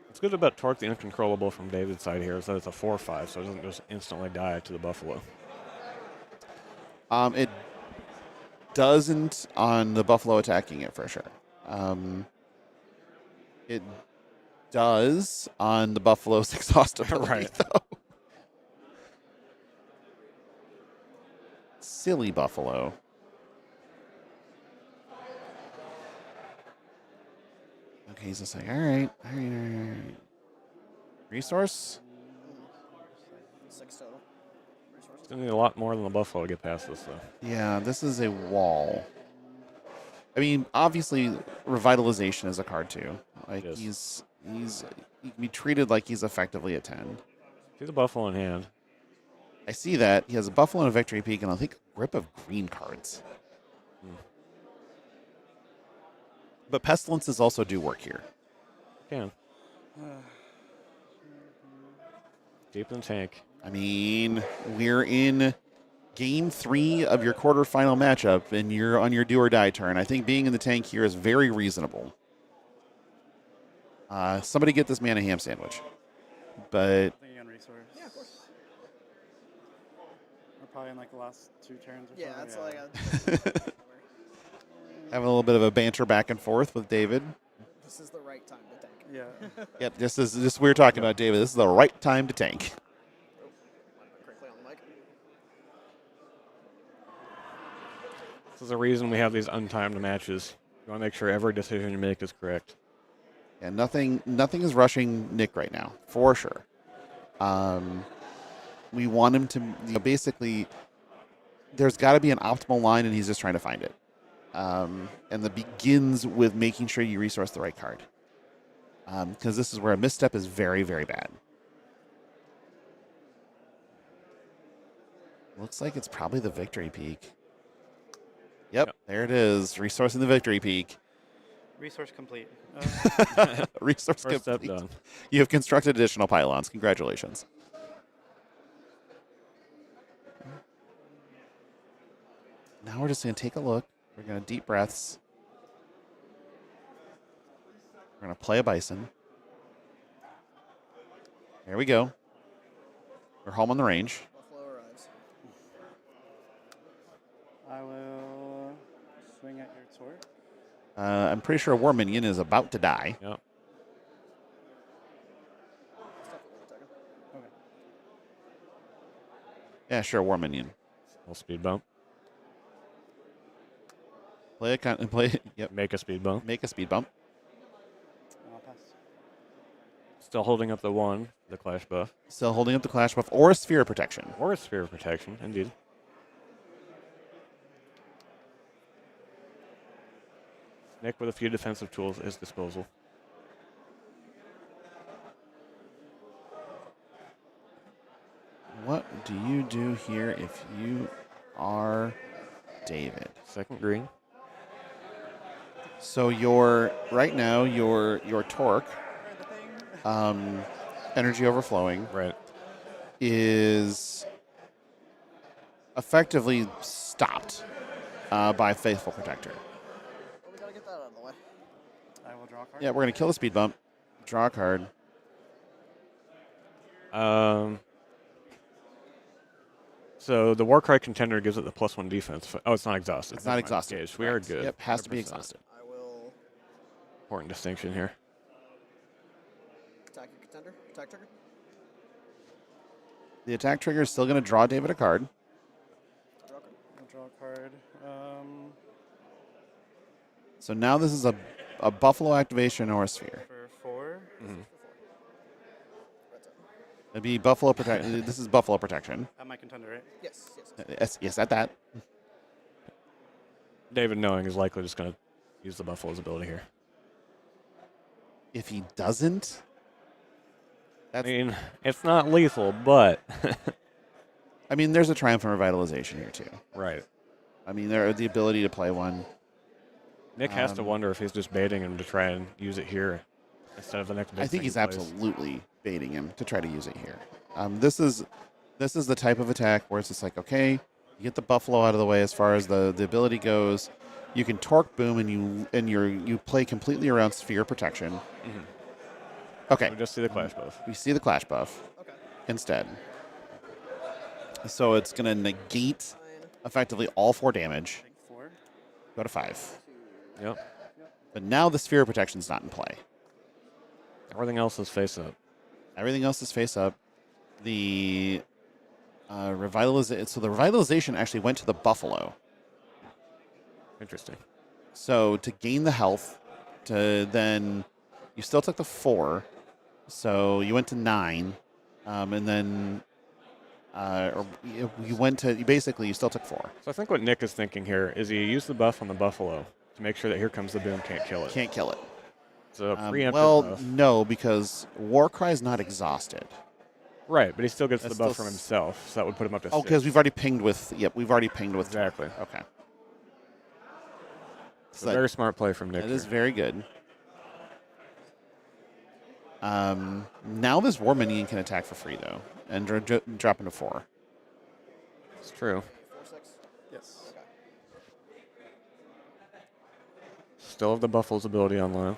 What's good about torque the uncontrollable from David's side here is that it's a 4/5, so it doesn't just instantly die to the Buffalo. It doesn't on the Buffalo attacking it for sure. It does on the Buffalo's exhaustibility, Right. though. Silly Buffalo. Okay, he's just like, all right. Resource? 6 total. Resources. It's going to need a lot more than the Buffalo to get past this, though. Yeah, this is a wall. I mean, obviously, revitalization is a card too. Like Yes. he can be treated like he's effectively a 10. See the Buffalo in hand. I see that. He has a Buffalo and a Victory Peak, and I think a grip of green cards. But Pestilences also do work here. Can. Deep in the tank. I mean, we're in game 3 of your quarterfinal matchup, and you're on your do or die turn. I think being in the tank here is very reasonable. Somebody get this man a ham sandwich. but Thinking on resource. Yeah, of course. We're probably in like the last 2 turns or Yeah, something. that's all I got. having a little bit of a banter back and forth with David. This is the right time to tank. Yeah. Yep, just we were talking about David. This is the right time to tank. Correctly on the mic. This is the reason we have these untimed matches. You want to make sure every decision you make is correct. Yeah, nothing is rushing Nick right now, for sure. We want him to basically. There's got to be an optimal line, and he's just trying to find it. And that begins with making sure you resource the right card, because this is where a misstep is very, very bad. Looks like it's probably the victory peak. Yep. There it is, resourcing the victory peak. Resource complete. Resource First step complete. done. You have constructed additional pylons. Congratulations. Now we're just going to take a look. We're going to deep breaths. We're going to play a bison. There we go. We're home on the range. Buffalo arrives. I will swing at your torque. I'm pretty sure a war minion is about to die. Yep. Okay. Yeah, sure, war minion. Little speed bump. Play. Yep. Make a speed bump. Make a speed bump. I'll pass. Still holding up the 1, the Clash buff. Still holding up the Clash buff or a sphere of protection. Or a sphere of protection, indeed. Nick with a few defensive tools at his disposal. What do you do here if you are David? Second green. So right now your torque, energy overflowing, Right. is effectively stopped by Faithful Protector. Well, we gotta get that out of the way. I will draw a card. Yeah, we're gonna kill the speed bump, draw a card. So the Warcry Contender gives it the +1 defense. Oh, it's not exhausted. It's not exhausted. Engaged. We are Correct. good. Yep, has to be 100%. exhausted. I will Important distinction here. attack your contender. Attack trigger. The attack trigger is still gonna draw David a card. Draw card. I'll draw a card. So now this is a Buffalo activation or a sphere. For 4. Red zone. It'd be Buffalo protection. This is Buffalo protection. At my contender, right? Yes. Yes, at that. David, knowing, is likely just going to use the Buffalo's ability here. If he doesn't, I mean, it's not lethal, but I mean, there's a triumph and revitalization here too. right. I mean, there the ability to play one. Nick has to wonder if he's just baiting him to try and use it here instead of the next. Big I think thing he's he plays. absolutely baiting him to try to use it here. This is the type of attack where it's just like, okay, you get the Buffalo out of the way as far as the ability goes. You can torque boom and you play completely around sphere protection. Okay, We just see the Clash buff. we see the Clash buff Okay. instead. So it's going to negate effectively all 4 damage. Take 4. Go to 5. Yep. But now the sphere of protection is not in play. Everything else is face up. Everything else is face up. The revitalization. So the revitalization actually went to the Buffalo. Interesting. So to gain the health, to then you still took the 4, so you went to 9, and then or you went to you still took 4. So I think what Nick is thinking here is he used the buff on the Buffalo to make sure that here comes the boom, can't kill it. Can't kill it. So a preemptive Well, buff. no, because Warcry is not exhausted. Right, but he still gets That's the buff still from himself, so that would put him up to Oh, 6. because we've already pinged with. Yep, we've already pinged with. Exactly. Okay. So very smart play from Nick. That is here. very good. Now this War Minion can attack for free, though, and drop into 4. It's true. 4/6. Yes. Okay. Still have the Buffalo's ability online.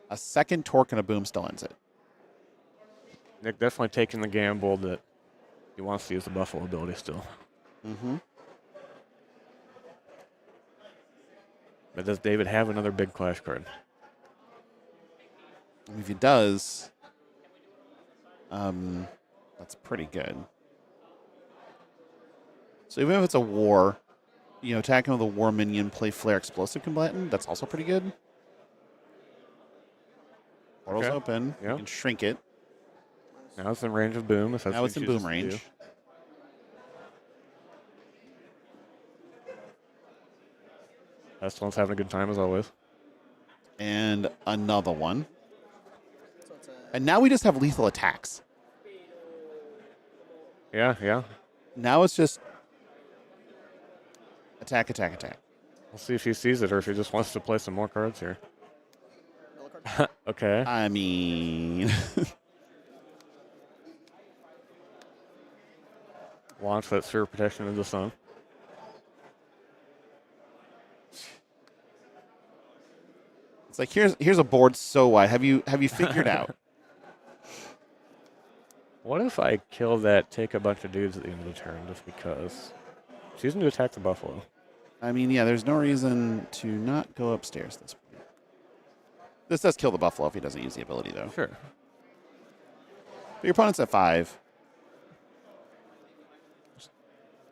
A second torque and a boom still ends it. Nick definitely taking the gamble that he wants to use the Buffalo ability still. Mm-hmm. But does David have another big Clash card? If he does, that's pretty good. So even if it's a war, attacking with a war minion, play Flare Explosive Combatant, that's also pretty good. Portal's open. Yeah. You can shrink it. Now it's in range of boom. If that's Now what it's he in boom chooses to range. do. Pestilence having a good time as always. And another one. And now we just have lethal attacks. Yeah. Now it's just attack, attack, attack. We'll see if he sees it or if he just wants to play some more cards here. Okay. I mean, Launch that Sphere Protection into the sun. it's like here's a board so wide. Have you figured out? What if I kill that, take a bunch of dudes at the end of the turn just because? She's going to attack the Buffalo. I mean, yeah, there's no reason to not go upstairs at this point. This does kill the Buffalo if he doesn't use the ability, though. Sure. But your opponent's at 5.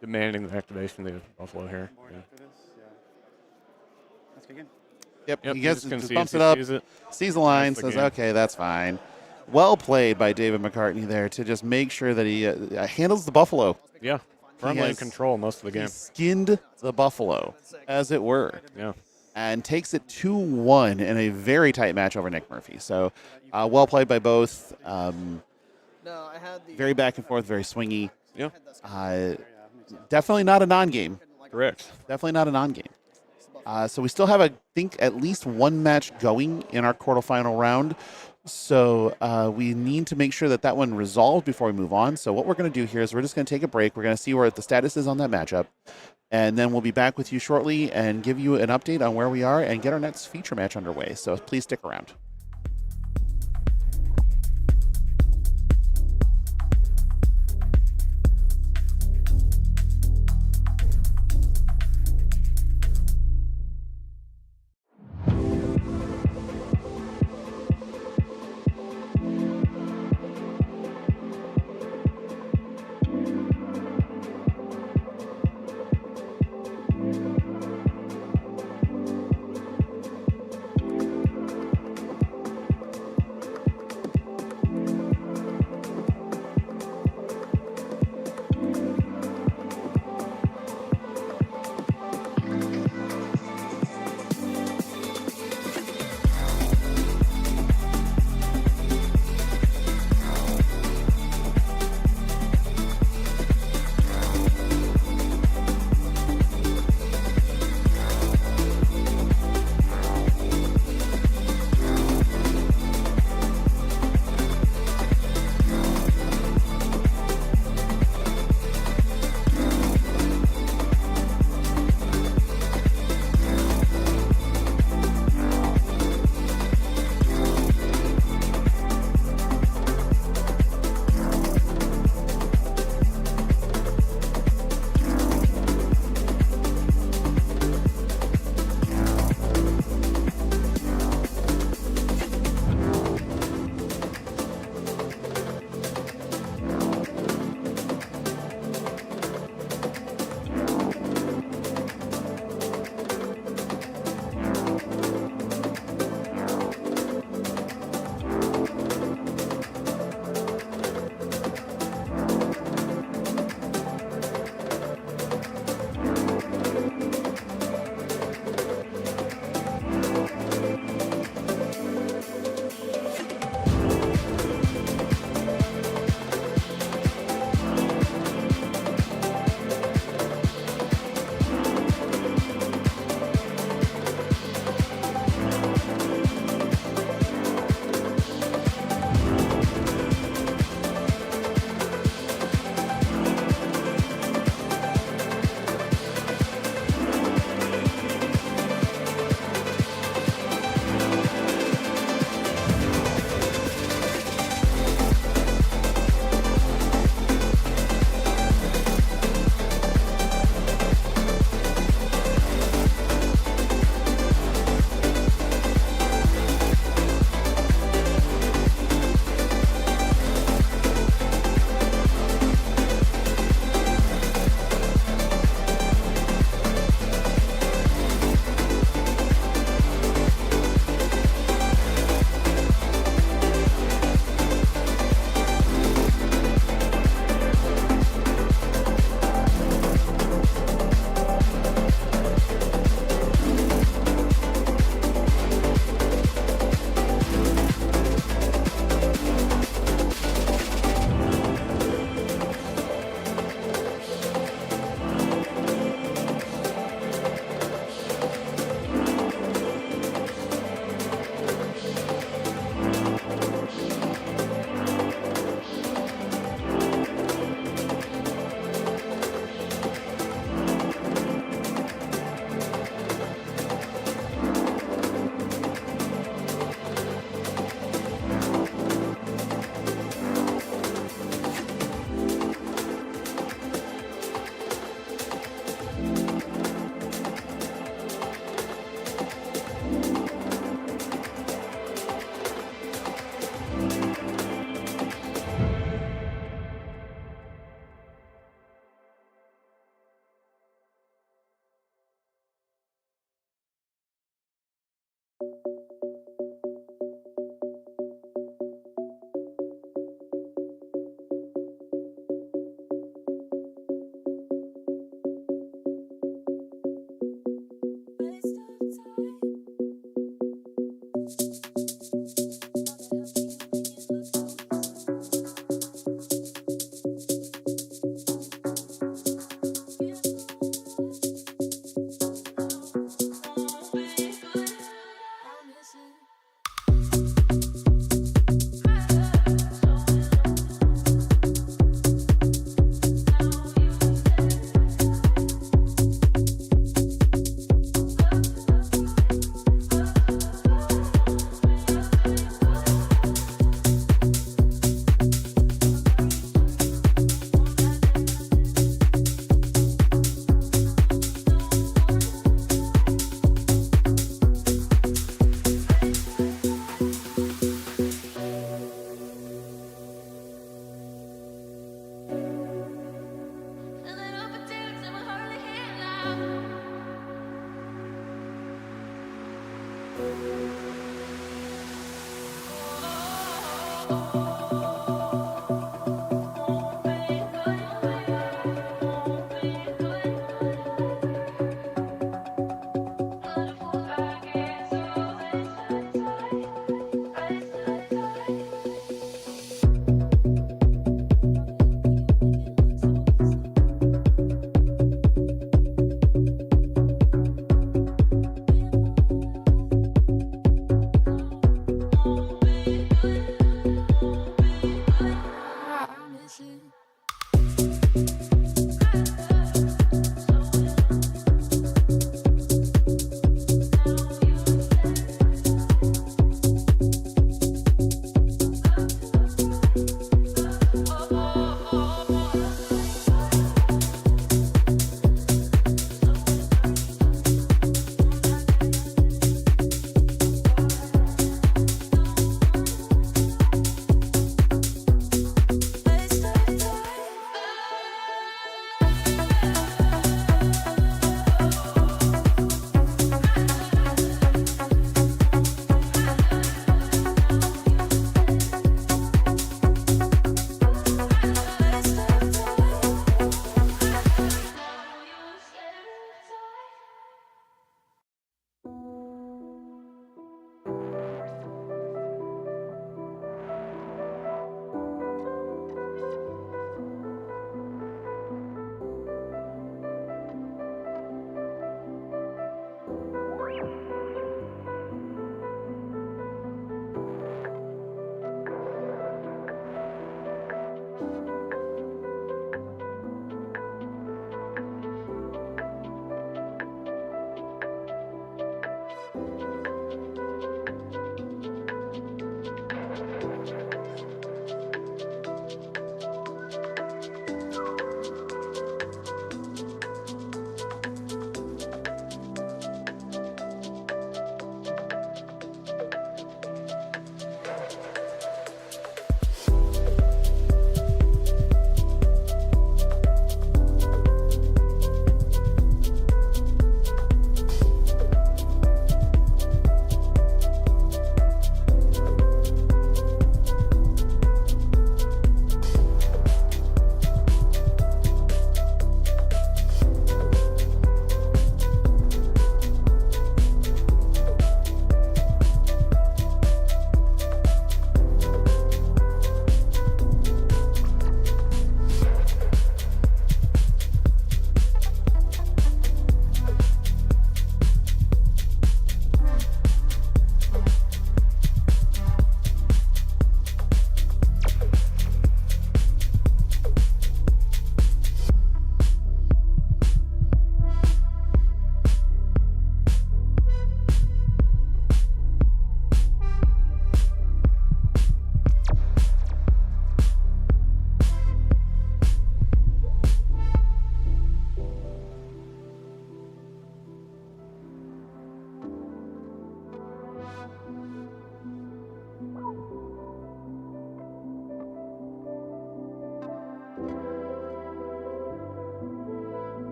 Demanding the activation of the Buffalo here. More Yeah. after this, yeah. Let's begin. Yep, Yep, he he gets just concedes, bumps he it up, sees it. sees the line, the says, game. okay, that's fine. Well played by David McCartney there to just make sure that he handles the Buffalo. Yeah. Firmly in has- control most of the He game. skinned the Buffalo, as it were, Yeah. and takes it 2-1 in a very tight match over Nick Murphy. So well played by both. No, I had the Very back and forth, very swingy. Yeah. Definitely not a non-game. Correct. Definitely not a non-game. So we still have, I think, at least one match going in our quarterfinal round. So we need to make sure that that one resolved before we move on. So what we're going to do here is we're just going to take a break. We're going to see where the status is on that matchup. And then we'll be back with you shortly and give you an update on where we are and get our next feature match underway. So please stick around.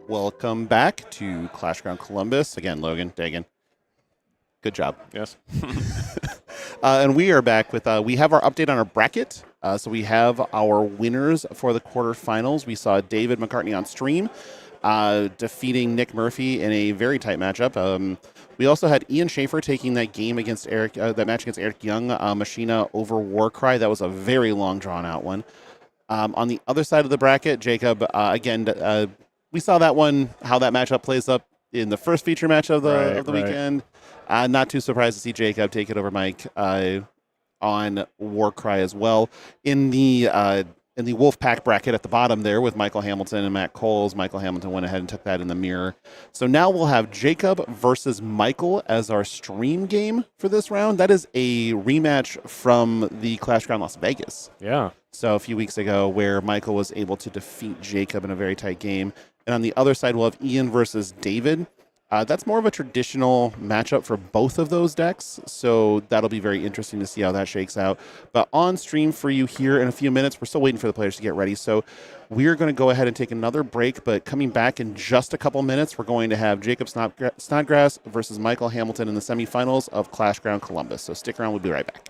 Welcome back to Clashground Columbus. Again, Logan, Dagan. Good job. Yes. And we are back with, we have our update on our bracket. So we have our winners for the quarterfinals. We saw David McCartney on stream defeating Nick Murphy in a very tight matchup. We also had Ian Schaefer taking that game against Eric, that match against Eric Young, Machina over Warcry. That was a very long, drawn-out one. On the other side of the bracket, Jacob, again, we saw that one, how that matchup plays up in the first feature match of the weekend. Not too surprised to see Jacob take it over Mike on Warcry as well. In the Wolfpack bracket at the bottom there with Michael Hamilton and Matt Coles, Michael Hamilton went ahead and took that in the mirror. So now we'll have Jacob versus Michael as our stream game for this round. That is a rematch from the Clashground Las Vegas. Yeah. So a few weeks ago where Michael was able to defeat Jacob in a very tight game. And on the other side, we'll have Ian versus David. That's more of a traditional matchup for both of those decks, so that'll be very interesting to see how that shakes out. But on stream for you here in a few minutes, we're still waiting for the players to get ready, so we're going to go ahead and take another break, but coming back in just a couple minutes, we're going to have Jacob Snodgrass versus Michael Hamilton in the semifinals of Clashground Columbus. So stick around, we'll be right back.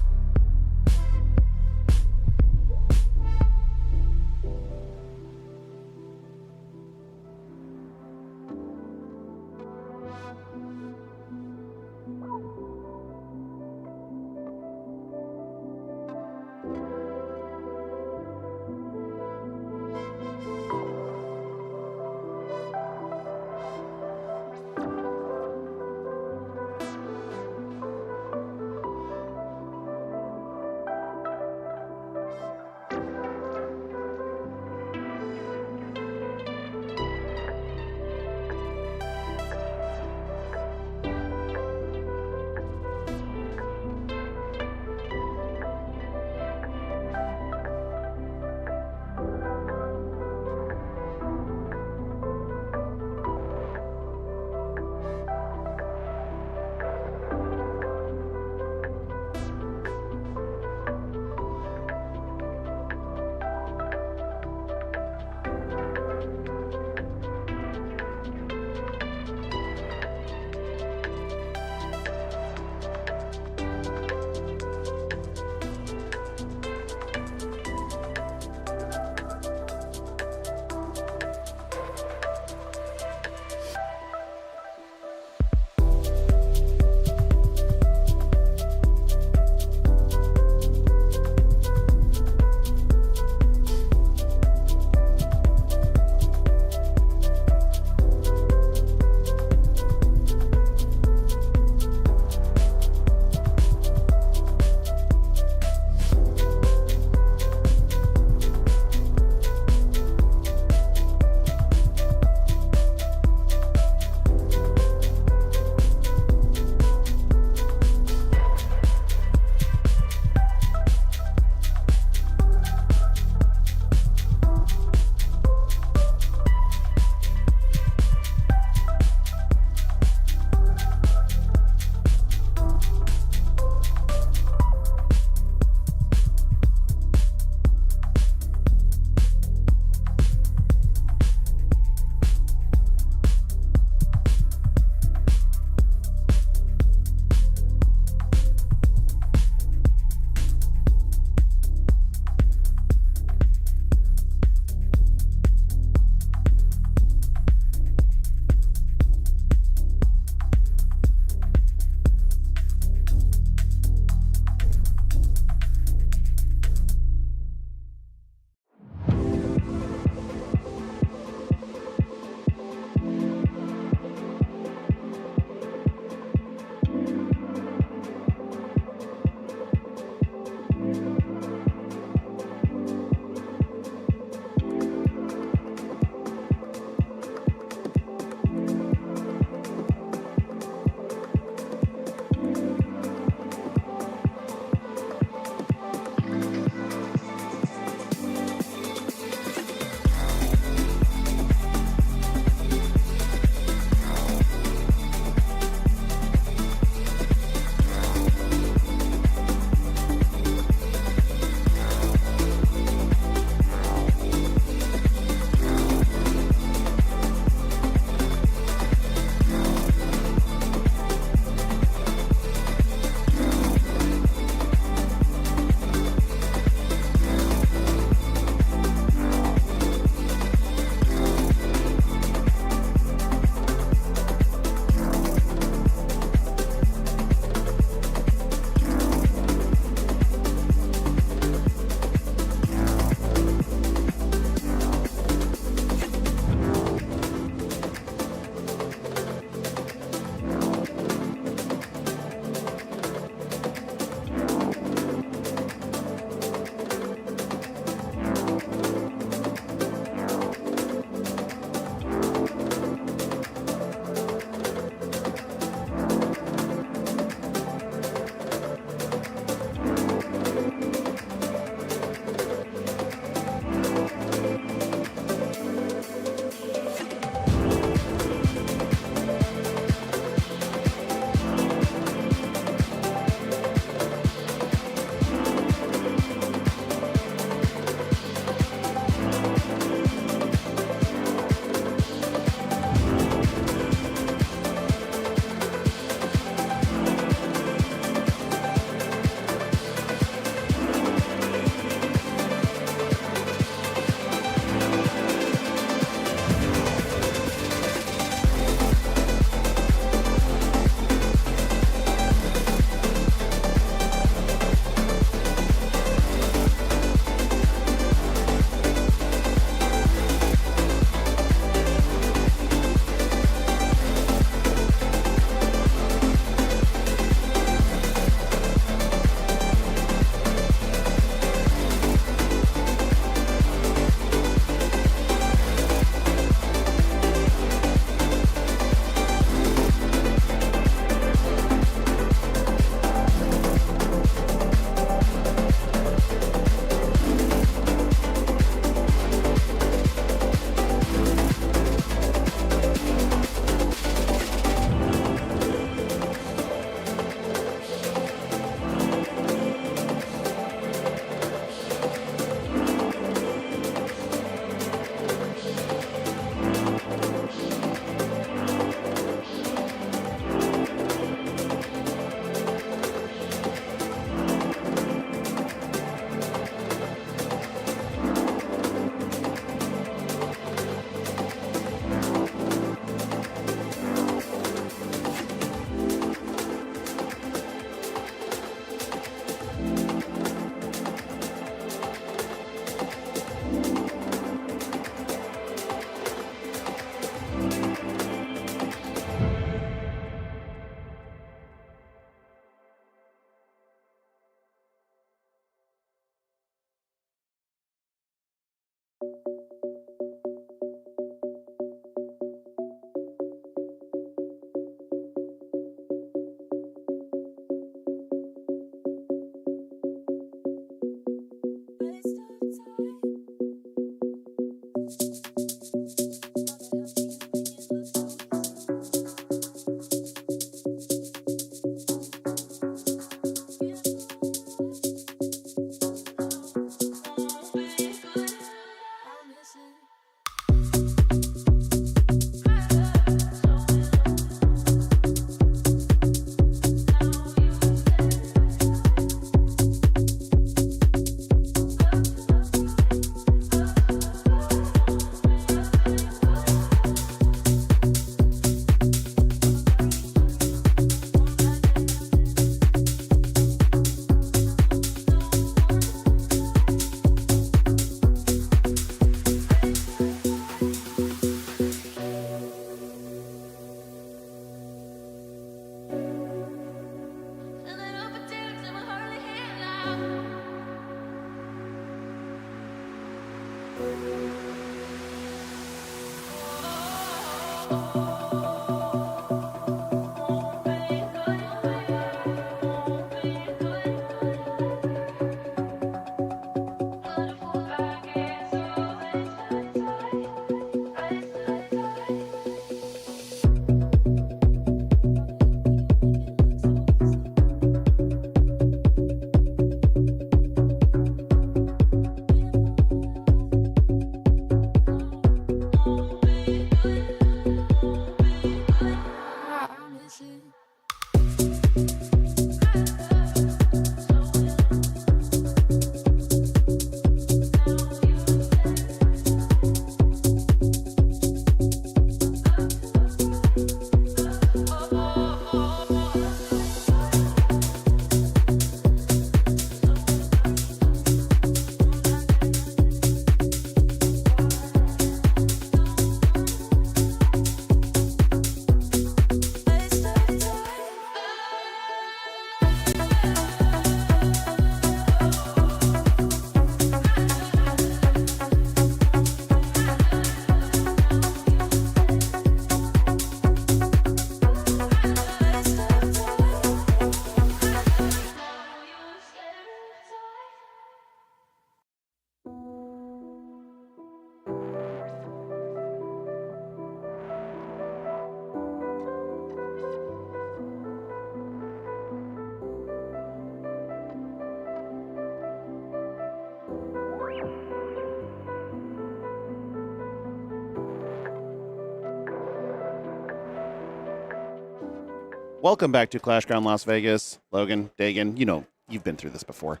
Welcome back to Clashground Las Vegas. Logan, Dagan, you've been through this before.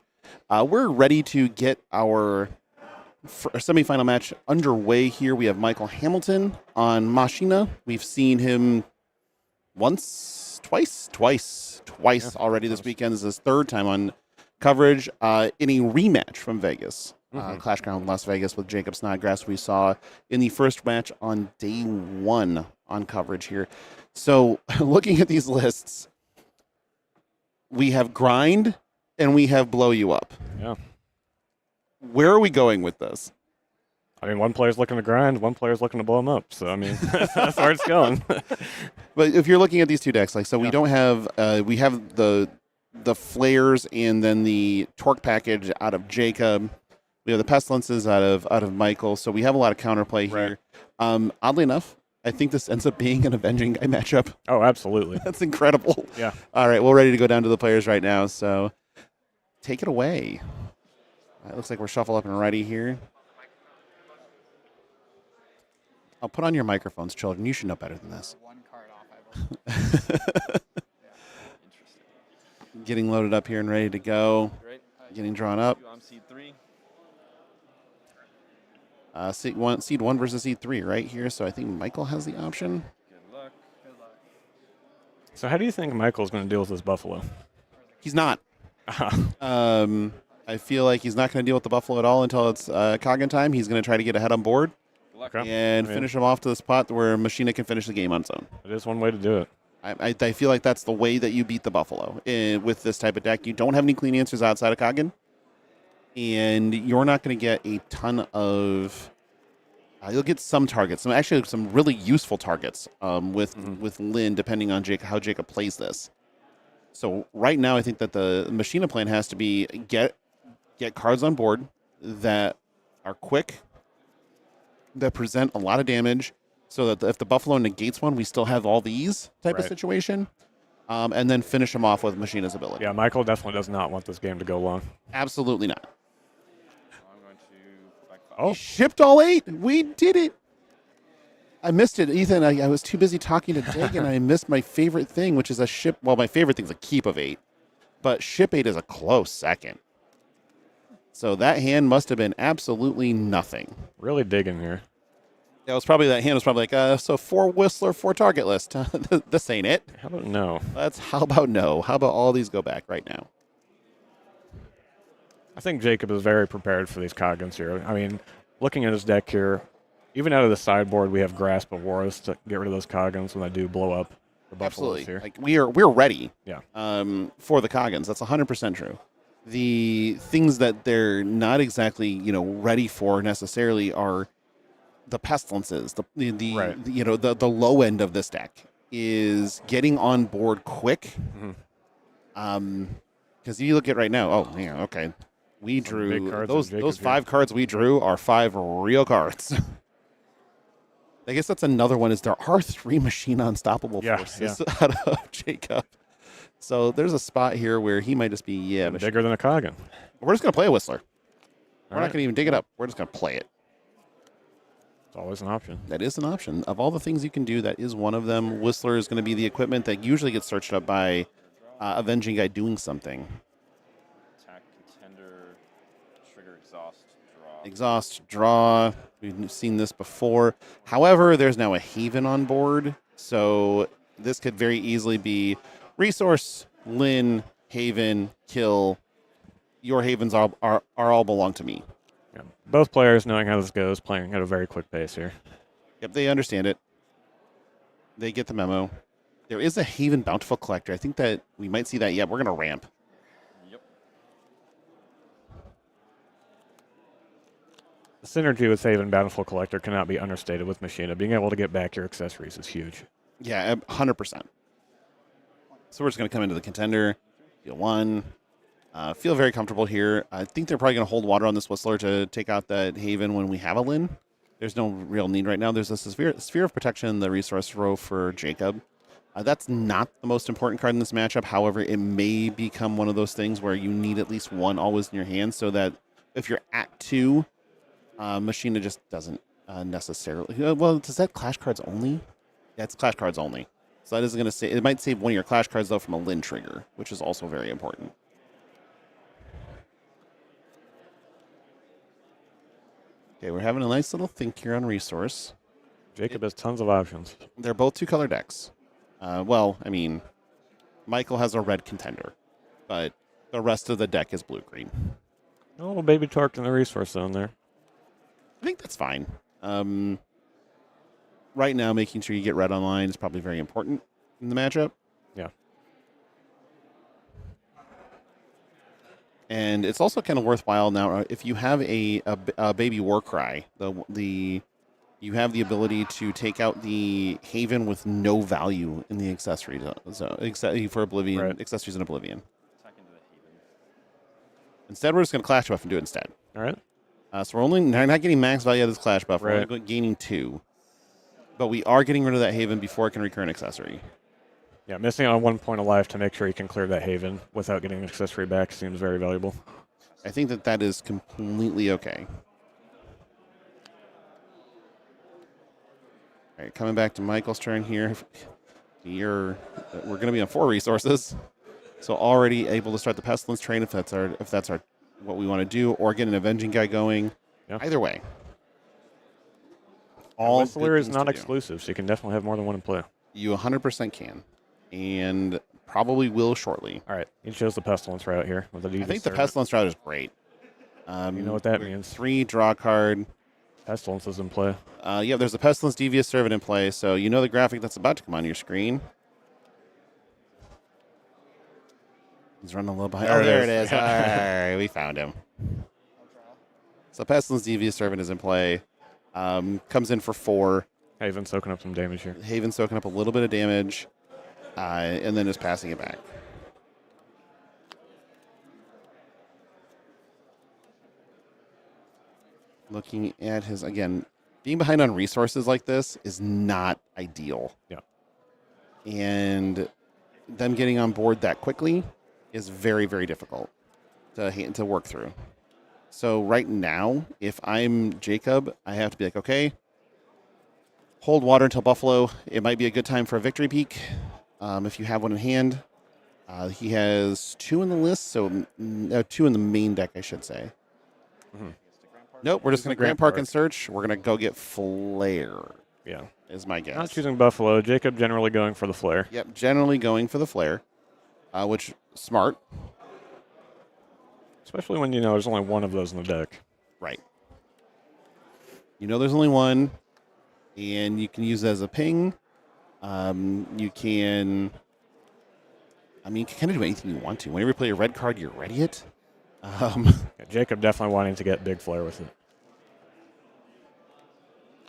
We're ready to get our semifinal match underway here. We have Michael Hamilton on Machina. We've seen him twice already this weekend. This is his third time on coverage in a rematch from Vegas. Clashground Las Vegas with Jacob Snodgrass we saw in the first match on day one on coverage here. So looking at these lists, we have grind and we have blow you up. Yeah. Where are we going with this? I mean, one player's looking to grind, one player's looking to blow him up. So, I mean, that's where it's going. But if you're looking at these two decks, we don't have, we have the flares and then the torque package out of Jacob. We have the pestilences out of Michael. So we have a lot of counterplay here. Oddly enough, I think this ends up being an Avenging Guy matchup. Oh, absolutely. That's incredible. Yeah. All right, we're ready to go down to the players right now. So take it away. It looks like we're shuffle up and ready here. I'll put on your microphones, children. You should know better than this. One card off, I believe. Interesting. Getting loaded up here and ready to go. Great. Getting drawn up. I'm seed 3. Seed one versus seed 3 right here. So I think Michael has the option. Good luck. Good luck. So how do you think Michael's going to deal with this Buffalo? He's not. I feel like he's not going to deal with the Buffalo at all until it's Kagan time. He's going to try to get ahead on board and finish him off to the spot where Machina can finish the game on its own. It is one way to do it. I feel like that's the way that you beat the Buffalo with this type of deck. You don't have any clean answers outside of Kagan, and you're not going to get a ton of. You'll get some targets, some really useful targets with Lynn, depending on how Jacob plays this. So right now, I think that the Machina plan has to be get cards on board that are quick, that present a lot of damage, so that if the Buffalo negates one, we still have all these type of situation, and then finish them off with Machina's ability. Yeah, Michael definitely does not want this game to go long. Absolutely not. I'm going to back 5. Oh, We shipped all 8. We did it. I missed it, Ethan. I was too busy talking to Dig, and I missed my favorite thing, which is a ship. Well, my favorite thing is a keep of 8, but ship 8 is a close second. So that hand must have been absolutely nothing. really digging here. That hand was probably like, so 4 Whistler, 4 target list. This ain't it. How about no? How about no? How about all these go back right now? I think Jacob is very prepared for these Kagans here. I mean, looking at his deck here, even out of the sideboard, we have Grasp of Wars to get rid of those Kagans when they do blow up the Buffaloes here. Like we're ready. Yeah. For the Kagans. That's 100% true. The things that they're not exactly ready for necessarily are the pestilences, Right. the low end of this deck is getting on board quick. Because you look at right now, oh yeah, okay, we Some big drew cards those in Jacob 5 cards we drew are 5 real cards. I guess that's another one. Is there are 3 machine unstoppable forces out of Jacob? So there's a spot here where he might just be bigger than a Coggin. We're just gonna play a Whistler. We're All not right. gonna even dig it up. We're just gonna play it. It's always an option. That is an option. Of all the things you can do, that is one of them. Whistler is going to be the equipment that usually gets searched up by Avenging Guy doing something. Attack, contender, trigger, exhaust, draw. Exhaust, draw. We've seen this before. However, there's now a Haven on board, so this could very easily be resource, Lin, Haven, kill. Your Havens are all belong to me. Yeah. Both players knowing how this goes, playing at a very quick pace here. Yep, they understand it. They get the memo. There is a Haven Bountiful Collector. I think that we might see that. Yeah, we're going to ramp. Yep. The synergy with Haven Bountiful Collector cannot be understated with Machina. Being able to get back your accessories is huge. Yeah, 100%. So we're just going to come into the contender, deal 1. Feel very comfortable here. I think they're probably going to hold water on this Whistler to take out that Haven when we have a Lin. There's no real need right now. There's a sphere of Protection in the resource row for Jacob. That's not the most important card in this matchup. However, it may become one of those things where you need at least 1 always in your hand, so that if you're at 2, Machina just doesn't necessarily... Well, does that Clash cards only? Yeah, it's Clash cards only. So that isn't going to say... It might save one of your Clash cards, though, from a Lin trigger, which is also very important. Okay, we're having a nice little think here on resource. Jacob has tons of options. They're both 2-color decks. Well, I mean, Michael has a red contender, but the rest of the deck is blue-green. A little baby torque in the resource zone there. I think that's fine. Right now, making sure you get red online is probably very important in the matchup. Yeah. And it's also kind of worthwhile now if you have a baby Warcry, you have the ability to take out the Haven with no value in the accessory for Oblivion, right. Accessories in Oblivion. Attack into the Haven. Instead, we're just going to Clash buff and do it instead. All right. So we're not getting max value out of this Clash buff. We're Right. only gaining 2. But we are getting rid of that Haven before it can recur an accessory. Yeah, missing on 1 point of life to make sure you can clear that Haven without getting an accessory back seems very valuable. I think that is completely okay. All right, coming back to Michael's turn here. We're going to be on 4 resources, so already able to start the Pestilence train if that's our what we want to do, or get an Avenging Guy going. Yeah. Either way, all Whistler is good not things to do. exclusive, so you can definitely have more than one in play. You 100% can, and probably will shortly. All right, he chose the Pestilence route here. With the I think the Pestilence route is great. You know what that means. 3 draw card. Pestilence is in play. Yeah, there's a Pestilence Devious Servant in play, so you know the graphic that's about to come on your screen. He's running a little behind. There it is. All right, we found him. So Pestilence Devious Servant is in play. Comes in for 4. Haven soaking up some damage here. Haven soaking up a little bit of damage, and then just passing it back. Looking at his, again, being behind on resources like this is not ideal. Yeah. And them getting on board that quickly is very, very difficult to work through. So right now, if I'm Jacob, I have to be like, okay, hold water until Buffalo. It might be a good time for a victory peak if you have one in hand. He has 2 in the list, so 2 in the main deck, I should say. Mm-hmm. Nope, we're just going to Grand Grand Park Park. and search. We're going to go get Flare, Yeah. is my guess. Not choosing Buffalo. Jacob generally going for the Flare. Yep, generally going for the Flare, which smart. Especially when you know there's only one of those in the deck. Right. You know there's only one, and you can use it as a ping. You can kind of do anything you want to. Whenever you play a red card, you ready it. Yeah, Jacob definitely wanting to get big Flare with it.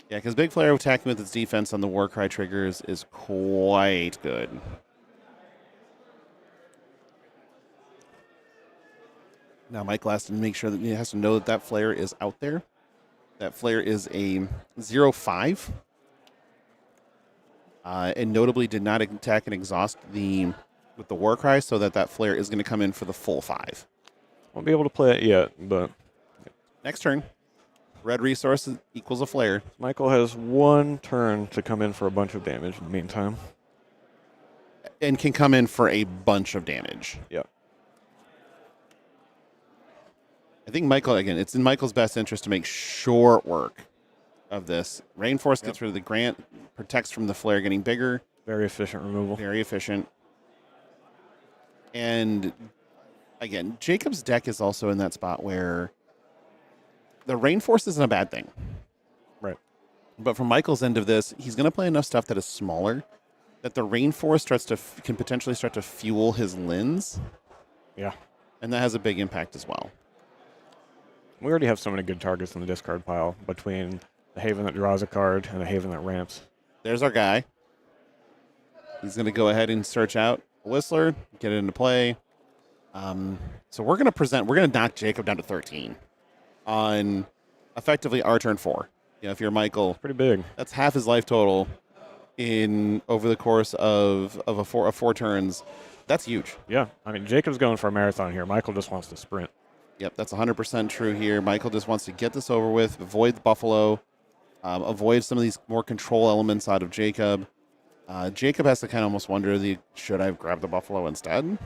Yeah, because Big Flare attacking with its defense on the Warcry triggers is quite good. Now Michael has to make sure that he has to know that that flare is out there. That flare is a 0-5. And notably did not attack and exhaust with the Warcry, so that flare is going to come in for the full 5. Won't be able to play it yet, but Next turn, red resource equals a flare. Michael has 1 turn to come in for a bunch of damage in the meantime. And can come in for a bunch of damage. Yeah. I think Michael, again, it's in Michael's best interest to make short work of this. Rainforest gets rid of the Grant, protects from the flare getting bigger. Very efficient removal. Very efficient. And again, Jacob's deck is also in that spot where the Rainforest isn't a bad thing. Right. But from Michael's end of this, he's going to play enough stuff that is smaller that the Rainforest can potentially start to fuel his Lins. Yeah. And that has a big impact as well. We already have so many good targets in the discard pile between the Haven that draws a card and the Haven that ramps. There's our guy. He's going to go ahead and search out a Whistler, get it into play. So we're going to knock Jacob down to 13 on effectively our turn 4. You know, if you're Michael, Pretty big. that's half his life total over the course of 4 turns. That's huge. Yeah. I mean, Jacob's going for a marathon here. Michael just wants to sprint. Yep, that's 100% true here. Michael just wants to get this over with, avoid the Buffalo, avoid some of these more control elements out of Jacob. Jacob has to kind of almost wonder, should I have grabbed the Buffalo instead?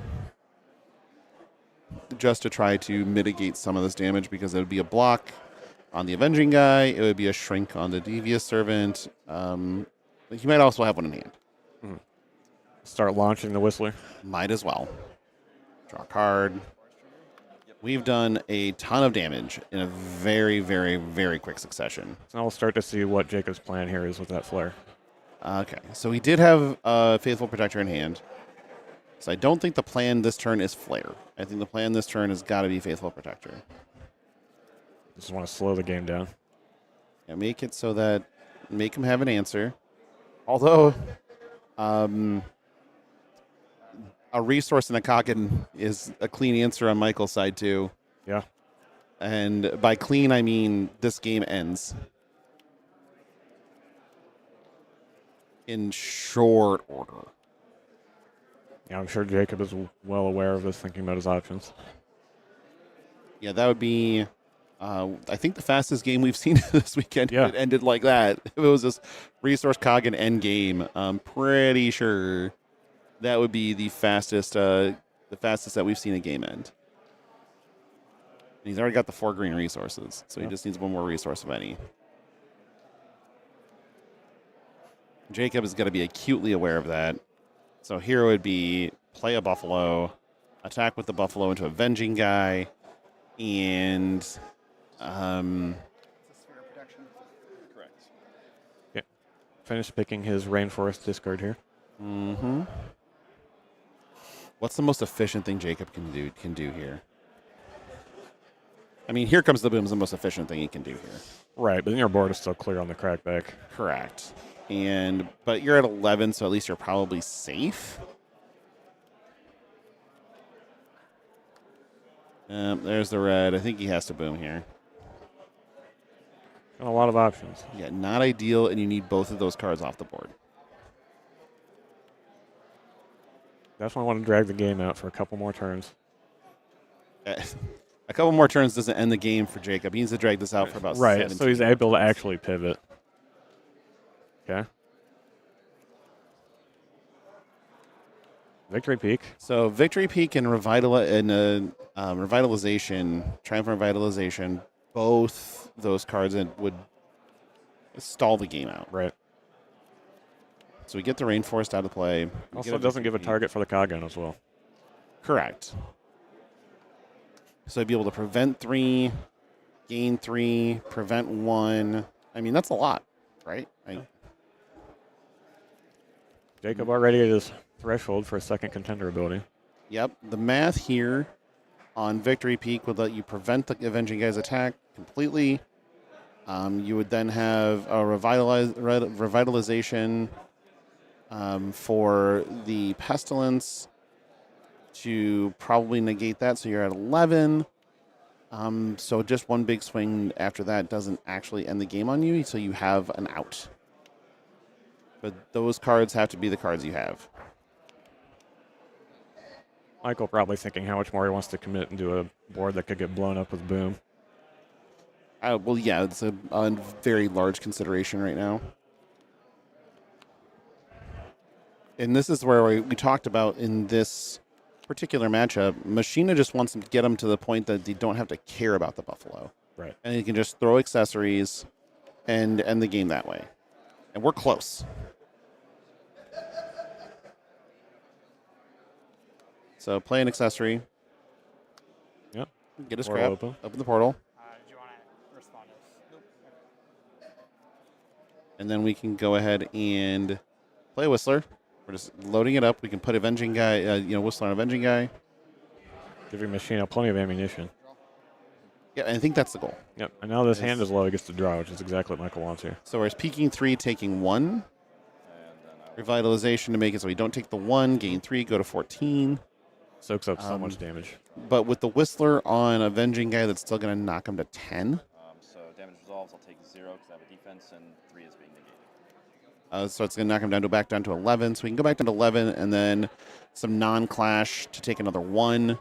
Just to try to mitigate some of this damage, because it would be a block on the Avenging guy. It would be a shrink on the Devious Servant. He might also have one in hand. Start launching the Whistler. Might as well. Draw a card. We've done a ton of damage in a very, very, very quick succession. So now we'll start to see what Jacob's plan here is with that flare. Okay, so he did have Faithful Protector in hand. So I don't think the plan this turn is Flare. I think the plan this turn has got to be Faithful Protector. Just want to slow the game down. Yeah, make it so that make him have an answer. Although, a resource in a Kagen is a clean answer on Michael's side too. Yeah. And by clean, I mean this game ends in short order. Yeah, I'm sure Jacob is well aware of this, thinking about his options. Yeah, that would be, I think, the fastest game we've seen this weekend. Yeah. It ended like that. If it was this resource Kagen end game, I'm pretty sure that would be the fastest that we've seen a game end. And he's already got the 4 green resources, so he just needs one more resource, if any. Jacob is going to be acutely aware of that. So here would be play a Buffalo, attack with the Buffalo into Avenging guy, and It's a sphere of protection. Correct. Yeah. Finish picking his Rainforest discard here. mm-hmm. What's the most efficient thing Jacob can do here? I mean, Here Comes the Boom is the most efficient thing he can do here. Right, but then your board is still clear on the crackback. Correct. But you're at 11, so at least you're probably safe. There's the red. I think he has to boom here. Got a lot of options. Yeah, not ideal, and you need both of those cards off the board. Definitely want to drag the game out for a couple more turns. A couple more turns doesn't end the game for Jacob. He needs to drag this out for about 17. So he's able to actually pivot. Okay. Victory Peak. So Victory Peak and Revitalization, Triumphant Revitalization, both those cards would stall the game out. Right. So we get the Rainforest out of play. Also doesn't give a target for the Kagen as well. Correct. So I'd be able to prevent 3, gain 3, prevent 1. I mean, that's a lot, right? Jacob already at his threshold for a second contender ability. Yep. The math here on Victory Peak would let you prevent the Avenging Guy's attack completely. You would then have a revitalization for the pestilence to probably negate that, so you're at 11. So just one big swing after that doesn't actually end the game on you, so you have an out. But those cards have to be the cards you have. Michael probably thinking how much more he wants to commit into a board that could get blown up with boom. Well, yeah, it's a very large consideration right now. And this is where we talked about in this particular matchup, Machina just wants to get them to the point that they don't have to care about the Buffalo. Right. And he can just throw accessories and end the game that way. And we're close. So play an accessory. Yep. Get a Portal scrap. open. Open the portal. Do you want to respond to this? Nope. And then we can go ahead and play Whistler. We're just loading it up. We can put Avenging Guy, Whistler on Avenging Guy. Giving Machina plenty of ammunition. Yeah, I think that's the goal. Yep. And now this hand is low. He gets to draw, which is exactly what Michael wants here. So we're peaking 3, taking 1. Revitalization to make it so we don't take the 1, gain 3, go to 14. Soaks up so much damage. But with the Whistler on Avenging Guy, that's still going to knock him to 10. So damage resolves, I'll take 0 because I have a defense, and 3 is being negated. So it's going to knock him back down to 11. So we can go back down to 11, and then some non-clash to take another 1.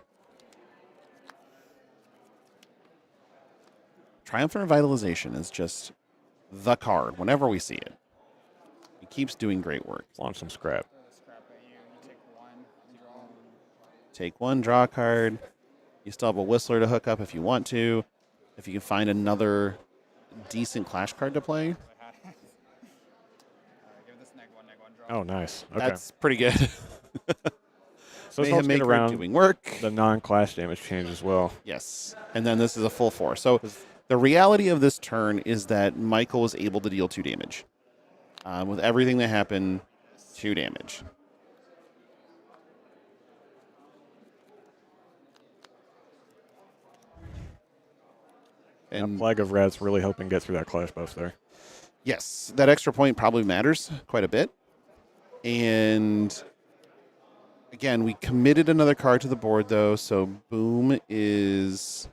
Triumphant Revitalization is just the card whenever we see it. He keeps doing great work. Launch some scrap. Take 1, draw a card. You still have a Whistler to hook up if you want to. If you can find another decent Clash card to play. Oh, nice. Okay. That's pretty good. So Mayhem let's get Maker around doing work. the non-clash damage change as well. Yes. And then this is a full 4. So the reality of this turn is that Michael was able to deal 2 damage. With everything that happened, 2 damage. And Flag of Red's really helping get through that clash buff there. Yes, that extra point probably matters quite a bit. And again, we committed another card to the board though, so Boom is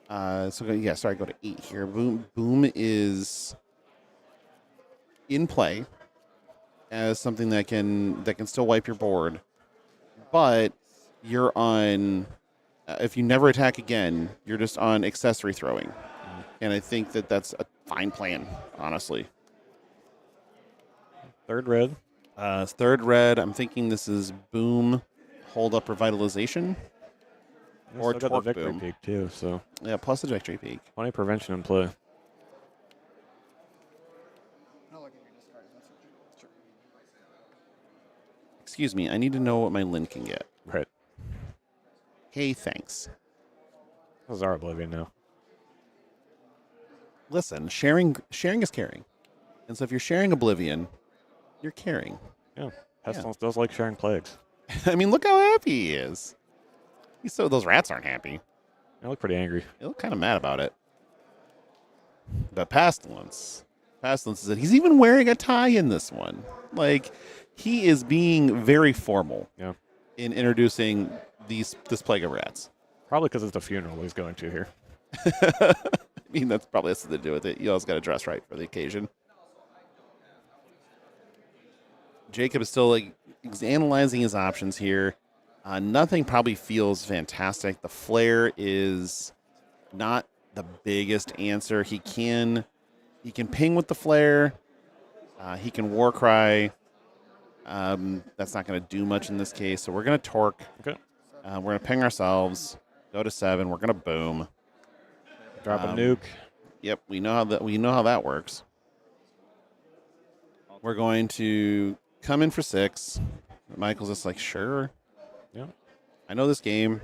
go to 8 here. Boom is in play as something that can still wipe your board. But you're on if you never attack again, you're just on accessory throwing. And I think that that's a fine plan, honestly. Third red. Third red, I'm thinking this is Boom, hold up Revitalization. Or Still got the Torque victory Boom. peak too, so Yeah, plus the Victory Peak. plenty of prevention in play. Excuse me, I need to know what my Lin can get. Right. Hey, thanks. This is our Oblivion now. Listen, sharing is caring. And so if you're sharing Oblivion, you're caring. Yeah. Pestilence does like sharing plagues. I mean, look how happy he is. Those rats aren't happy. They look pretty angry. They look kind of mad about it. But Pestilence is that he's even wearing a tie in this one. Like, he is being very formal in introducing this plague of rats. Probably because it's the funeral he's going to here. I mean, that's probably has something to do with it. You always got to dress right for the occasion. Jacob is still analyzing his options here. Nothing probably feels fantastic. The flare is not the biggest answer. He can ping with the flare. He can war cry. That's not going to do much in this case. So we're going to torque. Okay. We're going to ping ourselves. Go to 7. We're going to boom. Drop a nuke. Yep, we know how that works. We're going to come in for 6. Michael's just like, sure. Yeah. I know this game.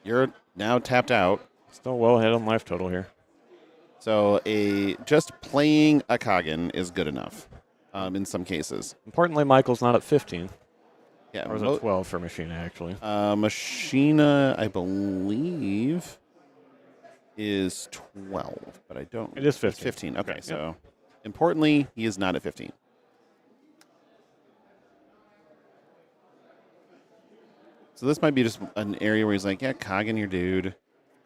You're now tapped out. Still well ahead on life total here. So just playing a Kagan is good enough in some cases. Importantly, Michael's not at 15. Yeah, Or was it 12 for Machina, actually? Machina, I believe. is 12, but I don't. It is It's 15. 15. Okay, Okay, so importantly, he is not at 15. So this might be just an area where he's like, yeah, Coggin, your dude.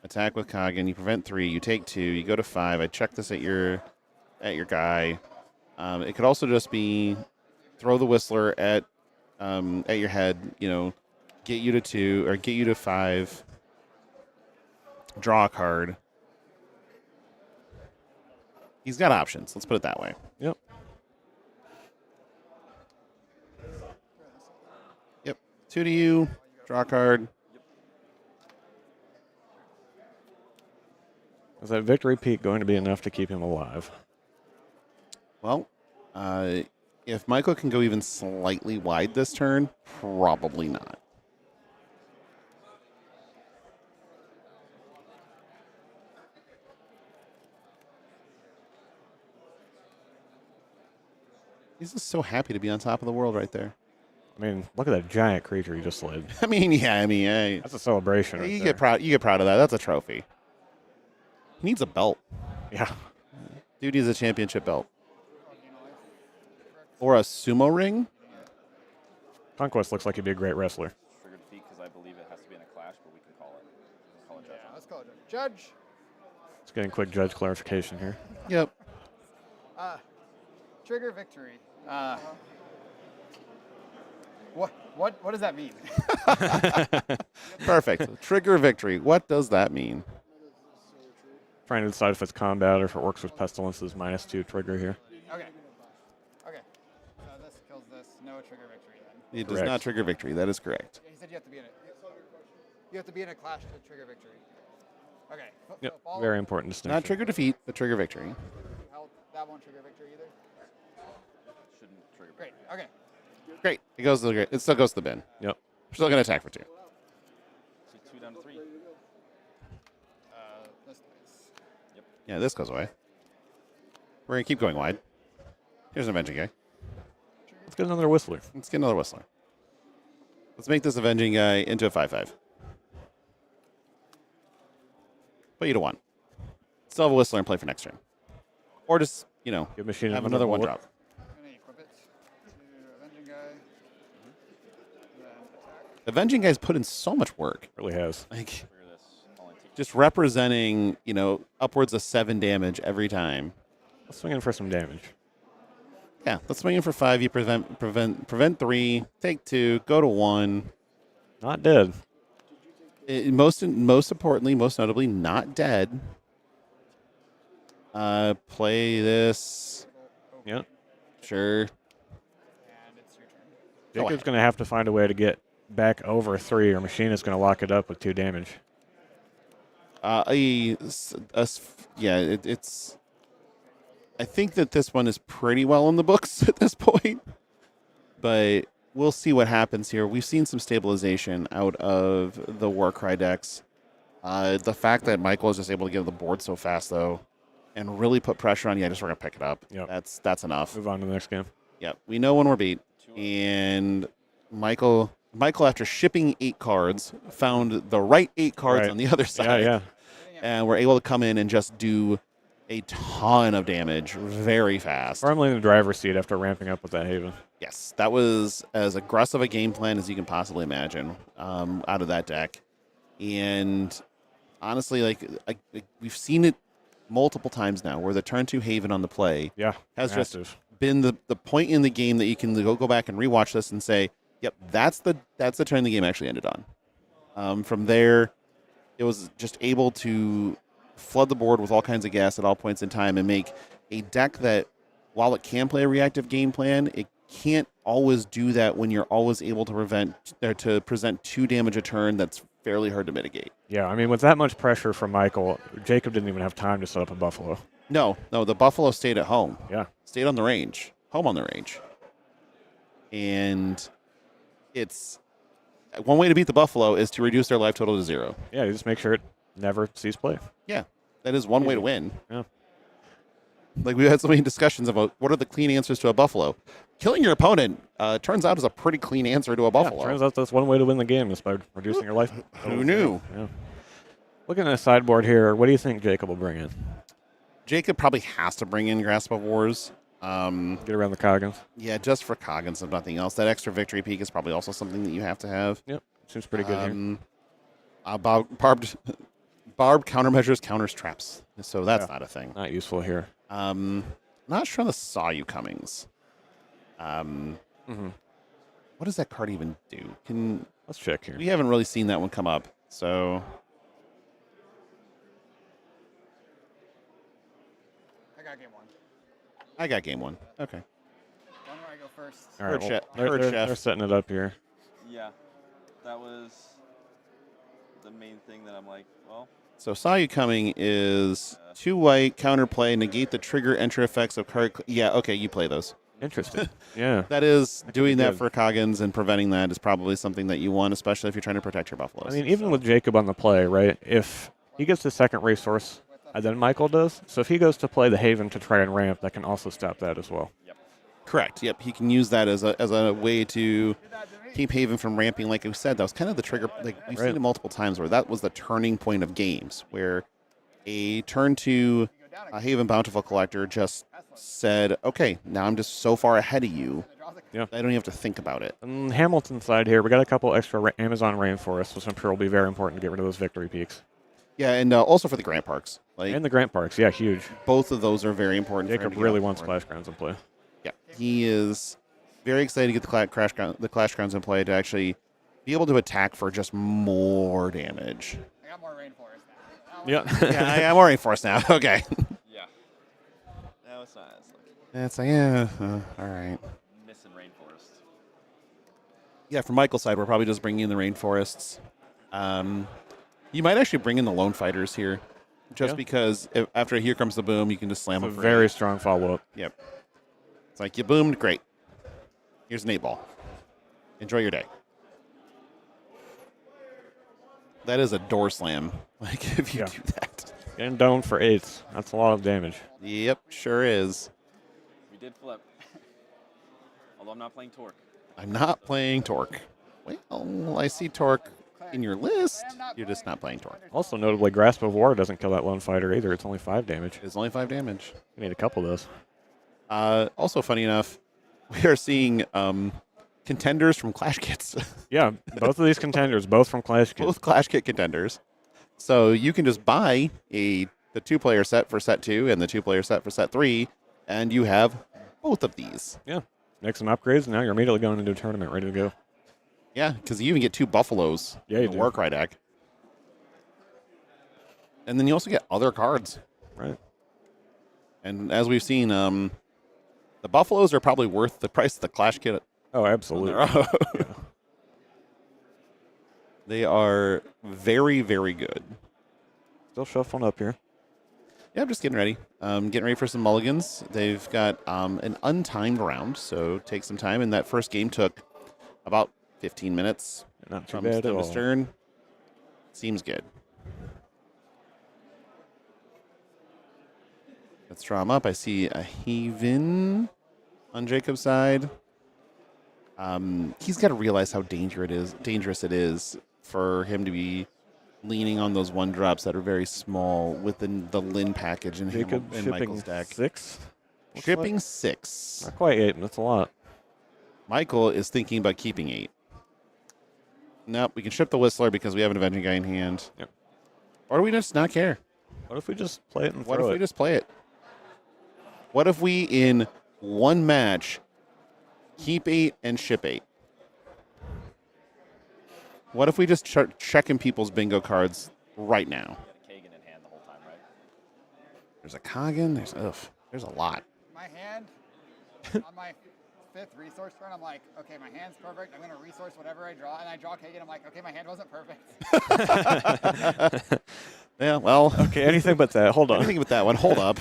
Attack with Coggin. You prevent 3. You take 2. You go to 5. I check this at your guy. It could also just be throw the Whistler at your head. Get you to 2 or get you to 5. Draw a card. He's got options. Let's put it that way. Yep. Yep. 2 to you. Draw a card. Is that victory peak going to be enough to keep him alive? Well, if Michael can go even slightly wide this turn, probably not. He's just so happy to be on top of the world right there. I mean, look at that giant creature you just slid. Hey, That's a celebration. Right you there. get proud. You get proud of that. That's a trophy. He needs a belt. Yeah. Dude needs a championship belt. Or a sumo ring. Conquest looks like he'd be a great wrestler. Trigger defeat because I believe it has to be in a clash, but we can call it. We can call it judge. Yeah, let's call it judge. Let's get a quick judge clarification here. Yep. Trigger victory. What does that mean? Perfect. Trigger victory. What does that mean? Trying to decide if it's combat or if it works with Pestilence's -2 trigger here. Okay. So this kills this. No trigger victory then. It does Correct. not trigger victory. That is correct. He said you have to be in it. You have to be in a clash to trigger victory. Okay. Yep. So follow- Very important distinction. Not trigger defeat, but trigger victory. That won't trigger victory either. Shouldn't trigger. Great. Okay. Great. It still goes to the bin. Yep. We're still going to attack for 2. See 2 down to 3. This place. Yeah, this goes away. We're going to keep going wide. Here's an Avenging guy. Let's get another Whistler. Let's get another Whistler. Let's make this Avenging guy into a 5/5. Put you to 1. Still have a Whistler and play for next turn. Or just, Give Machine have another 1 drop. I'm gonna equip it to Avenging Guy. Then attack. Avenging guy's put in so much work. Really has. Like, Trigger this. Only take just representing, upwards of 7 damage every time. Let's swing in for some damage. Yeah, let's swing in for 5. You prevent 3, take 2, go to 1. Not dead. Most importantly, most notably, not dead. Play this. Yep. Sure. And it's your turn. Go Jacob's ahead. going to have to find a way to get back over 3, or Machine is going to lock it up with 2 damage. It's. I think that this one is pretty well in the books at this point, but we'll see what happens here. We've seen some stabilization out of the Warcry decks. The fact that Michael is just able to get to the board so fast, though, and really put pressure on, just we're gonna pick it up. Yep. That's enough. Move on to the next game. Yep, we know when we're beat, and Michael, after shipping 8 cards, found the right 8 cards Right. on the other side. Yeah. And we're able to come in and just do a ton of damage very fast. Firmly in the driver's seat after ramping up with that Haven. Yes, that was as aggressive a game plan as you can possibly imagine out of that deck. And honestly, we've seen it multiple times now where the turn 2 Haven on the play Yeah. has just massive. been the point in the game that you can go back and rewatch this and say, yep, that's the turn the game actually ended on. From there, it was just able to flood the board with all kinds of gas at all points in time and make a deck that, while it can play a reactive game plan, it can't always do that when you're always able to present 2 damage a turn. That's fairly hard to mitigate. Yeah, I mean, with that much pressure from Michael, Jacob didn't even have time to set up a Buffalo. No, the Buffalo stayed at home. Yeah. Stayed on the range. Home on the range. And it's one way to beat the Buffalo is to reduce their life total to 0. Yeah, you just make sure it never sees play. Yeah, that is one way to win. Yeah. Like, we had so many discussions about what are the clean answers to a Buffalo. Killing your opponent turns out is a pretty clean answer to a Buffalo. Yeah, turns out that's one way to win the game is by reducing your life. Who knew? Yeah. Looking at the sideboard here, what do you think Jacob will bring in? Jacob probably has to bring in Grasp of Wars. Get around the Coggins. Yeah, just for Coggins and nothing else. That extra victory peak is probably also something that you have to have. Yep, seems pretty good here. Barbed countermeasures counters traps, so that's not a thing. Not useful here. Not sure on the Saw You Comings. What does that card even do? Let's check here. We haven't really seen that one come up, so. I got game 1. I got game 1. Okay. When do I go first? All right, Heard Chef. they're setting it up here. Yeah, that was the main thing that I'm like, well, So Saw You Coming is 2 white, counterplay, negate the trigger entry effects of card. Yeah, okay, you play those. Interesting. Yeah. That is, doing that good. for Coggins and preventing that is probably something that you want, especially if you're trying to protect your buffaloes. I mean, even with Jacob on the play, right? If he gets the second resource, and then Michael does, so if he goes to play the Haven to try and ramp, that can also stop that as well. Correct. Yep. He can use that as a way to keep Haven from ramping. Like we said, that was kind of the trigger. Like we've seen it multiple times where that was the turning point of games, where a turn 2 Haven Bountiful Collector just said, "Okay, now I'm just so far ahead of you. Yeah. I don't even have to think about it." On Hamilton's side here, we got a couple extra Amazon Rainforests, which I'm sure will be very important to get rid of those victory peaks. Yeah, and also for the Grant Parks. And the Grant Parks, yeah, huge. Both of those are very important. Jacob really wants Clashgrounds in play. Yeah, he is very excited to get the Clashgrounds in play to actually be able to attack for just more damage. I got more rainforest now. Yeah. Yeah, I am already forced now. Okay. yeah. No, it's not. It's like That's yeah. All right. missing rainforest. Yeah, from Michael's side, we're probably just bringing in the rainforests. You might actually bring in the lone fighters here, just because after Here Comes the Boom, you can just slam It's a them. very strong follow-up. Yep. It's like you boomed, great. Here's an 8-ball. Enjoy your day. That is a door slam. Like if you do that. Getting domed for 8s. That's a lot of damage. Yep, sure is. We did flip. Although I'm not playing Torque. I'm not playing Torque. Well, I see Torque in your list. You're just not playing Torque. Also, notably, Grasp of War doesn't kill that lone fighter either. It's only 5 damage. It's only 5 damage. You need a couple of those. Also, funny enough, we are seeing contenders from Clash Kits. Yeah, both of these contenders, both from Clash Kits. Both Clash Kit contenders. So you can just buy the 2-player set for set 2 and the 2-player set for set 3, and you have both of these. Yeah. Make some upgrades, and now you're immediately going into a tournament ready to go. Yeah, because you even get 2 Buffaloes Yeah, you in the do. Warcry deck. And then you also get other cards. Right. And as we've seen, the Buffaloes are probably worth the price of the Clash Kit. Oh, absolutely. Yeah. They are very, very good. Still shuffling up here. Yeah, I'm just getting ready. Getting ready for some mulligans. They've got an untimed round, so take some time. And that first game took about 15 minutes. Not too From bad at stem to all. stern. Seems good. Let's draw him up. I see a Haven on Jacob's side. He's got to realize how dangerous it is for him to be leaning on those 1-drops that are very small within the Lin package in Jacob shipping Michael's deck. 6? Shipping 6. Not quite 8, that's a lot. Michael is thinking about keeping 8. Nope, we can ship the Whistler because we have an Avenging Guy in hand. Yep. Or do we just not care? What if we just play it and What throw if it? we just play it? What if we, in one match, keep 8 and ship 8? What if we just start checking people's bingo cards right now? Kagan in hand the whole time, right? There's a Coggin. There's a lot. My hand, on my 5th resource turn, I'm like, okay, my hand's perfect. I'm going to resource whatever I draw. And I draw Kagan. I'm like, okay, my hand wasn't perfect. Yeah, well. Okay, anything but that. Hold on. Anything with that one. Hold up.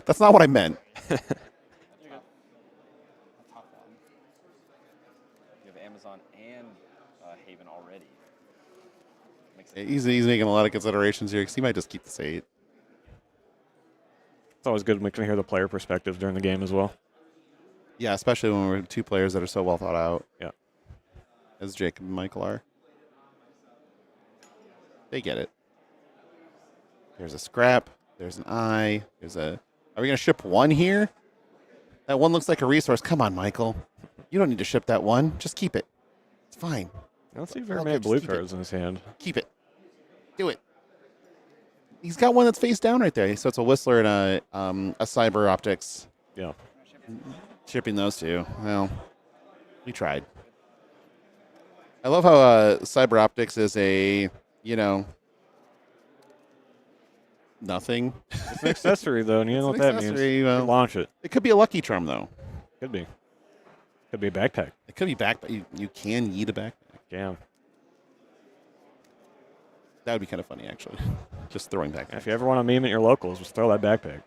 That's not what I meant. You have Amazon and Haven already. Makes it He's making a lot of considerations here because he might just keep this 8. It's always good when we can hear the player perspectives during the game as well. Yeah, especially when we're 2 players that are so well thought out. Yeah. As Jacob and Michael are. They get it. There's a scrap. There's an eye. There's a. Are we gonna ship one here? That one looks like a resource. Come on, Michael. You don't need to ship that one. Just keep it. It's fine. I don't see very All many good, just blue keep it. cards in his hand. Keep it. Do it. He's got one that's face down right there. So it's a Whistler and a Cyber Optics. Yeah. Shipping those two. Well, we tried. I love how Cyber Optics is a, nothing. It's an accessory, though, and you know what It's an that means. accessory, You well. launch it. It could be a Lucky Charm, though. Could be. Could be a backpack. It could be back. You can yeet a backpack. Yeah. That would be kind of funny, actually. Just throwing backpacks. If you ever want to meme at your locals, just throw that backpack.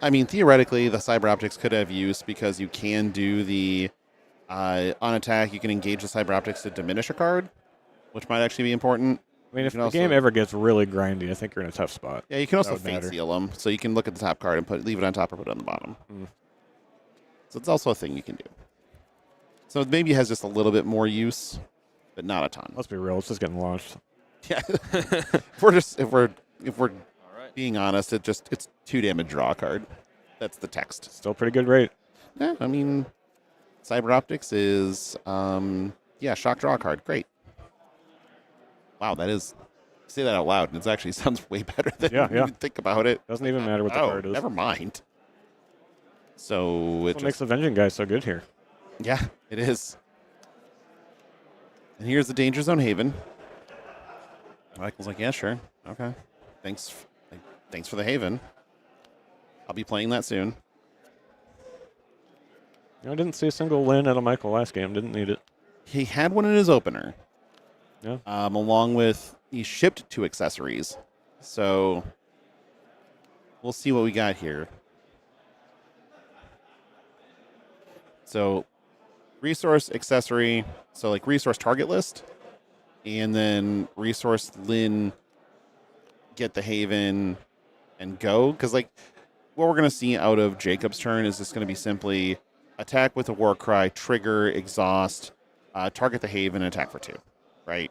I mean, theoretically, the Cyber Optics could have use because you can do the on attack. You can engage the Cyber Optics to diminish a card, which might actually be important. I mean, if can the also- game ever gets really grindy, I think you're in a tough spot. Yeah, you can also would fate matter. seal them, so you can look at the top card and leave it on top or put it on the bottom. Mm. So it's also a thing you can do. So maybe it has just a little bit more use, but not a ton. Let's be real, it's just getting launched. Yeah. if we're All right. being honest, it's 2 damage draw card. That's the text. Still pretty good rate. Yeah, I mean, Cyber Optics is shock draw card. Great. Wow, that is. Say that out loud, and it actually sounds way better than Yeah, you yeah. even think about it. Doesn't even matter what the card is. Never mind. So What makes the Vengeance guy so good here? yeah, it is. And here's the Danger Zone Haven. Michael's like, yeah, sure, okay. Thanks for the Haven. I'll be playing that soon. I didn't see a single win out of Michael last game. Didn't need it. He had one in his opener. Yeah. Along with he shipped 2 accessories. So we'll see what we got here. So resource accessory, so like resource target list, and then resource Lin, get the Haven, and go. Because like what we're gonna see out of Jacob's turn is just gonna be simply attack with a war cry, trigger, exhaust, target the Haven, and attack for 2. Right?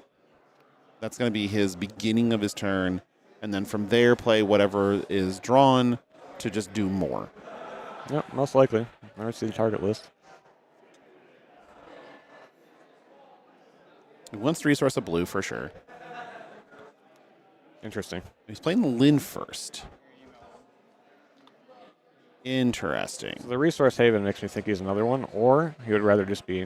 That's gonna be his beginning of his turn, and then from there play whatever is drawn to just do more. Yeah, most likely. I already see the target list. He wants to resource a blue for sure. Interesting. He's playing the Lin first. Interesting. So the Resource Haven makes me think he's another one, or he would rather just be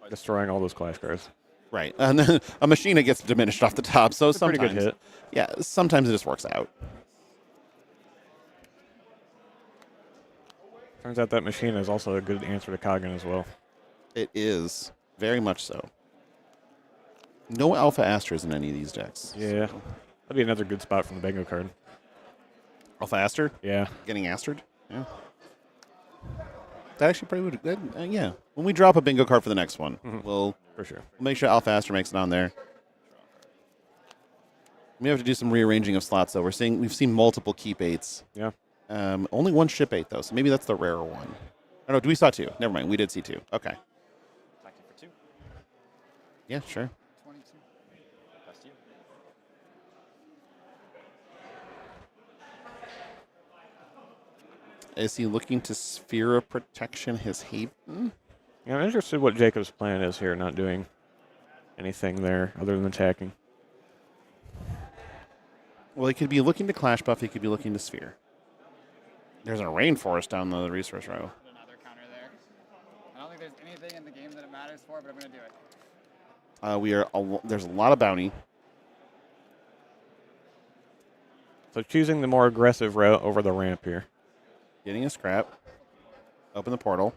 destroying all those Clash cards. Right. And then a machine that gets diminished off the top. So It's a pretty sometimes, good hit. yeah, sometimes it just works out. Turns out that machine is also a good answer to Kagan as well. It is. Very much so. No Alpha Astras in any of these decks. Yeah. That'd be another good spot from the bingo card. Alpha Aster? Yeah. Getting Astered? Yeah. That actually probably would. Yeah. When we drop a bingo card for the next one, we'll For sure. make sure Alpha Aster makes it on there. We have to do some rearranging of slots, though. We've seen multiple keep 8s. Yeah. Only one ship 8, though, so maybe that's the rarer one. Oh, no, we saw 2. Never mind. We did see 2. Okay. Attacking for 2. Yeah, sure. 22. Pass to you. Is he looking to Sphere of Protection his Haven? Yeah, I'm interested what Jacob's plan is here, not doing anything there other than attacking. Well, he could be looking to Clash buff. He could be looking to Sphere. There's a Rainforest down the resource row. Put another counter there. I don't think there's anything in the game that it matters for, but I'm going to do it. There's a lot of bounty. So choosing the more aggressive route over the ramp here. Getting a scrap. Open the portal.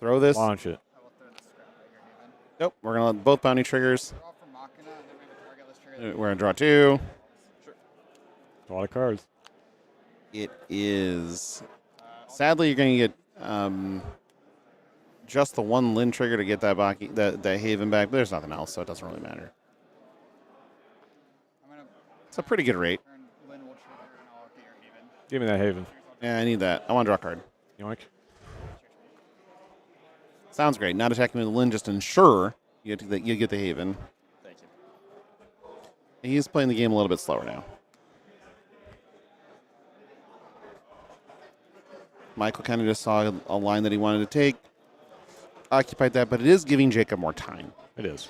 Throw this. Launch it. I will throw the scrap right here, even. Nope. We're going to let both bounty triggers. Draw for Machina, and then we have a target. Let's trigger We're going to draw 2. A lot of cards. It is. Sadly, you're going to get just the one Lin trigger to get that Haven back, but there's nothing else, so it doesn't really matter. I'm going to It's a pretty good rate. turn Lin will trigger, and I'll get your Haven. Give me that Haven. Yeah, I need that. I want to draw a card. Yoink. Sounds great. Not attacking with Lin, just ensure you get the Haven. Thank you. He's playing the game a little bit slower now. Michael kind of just saw a line that he wanted to take, occupied that, but it is giving Jacob more time. It is.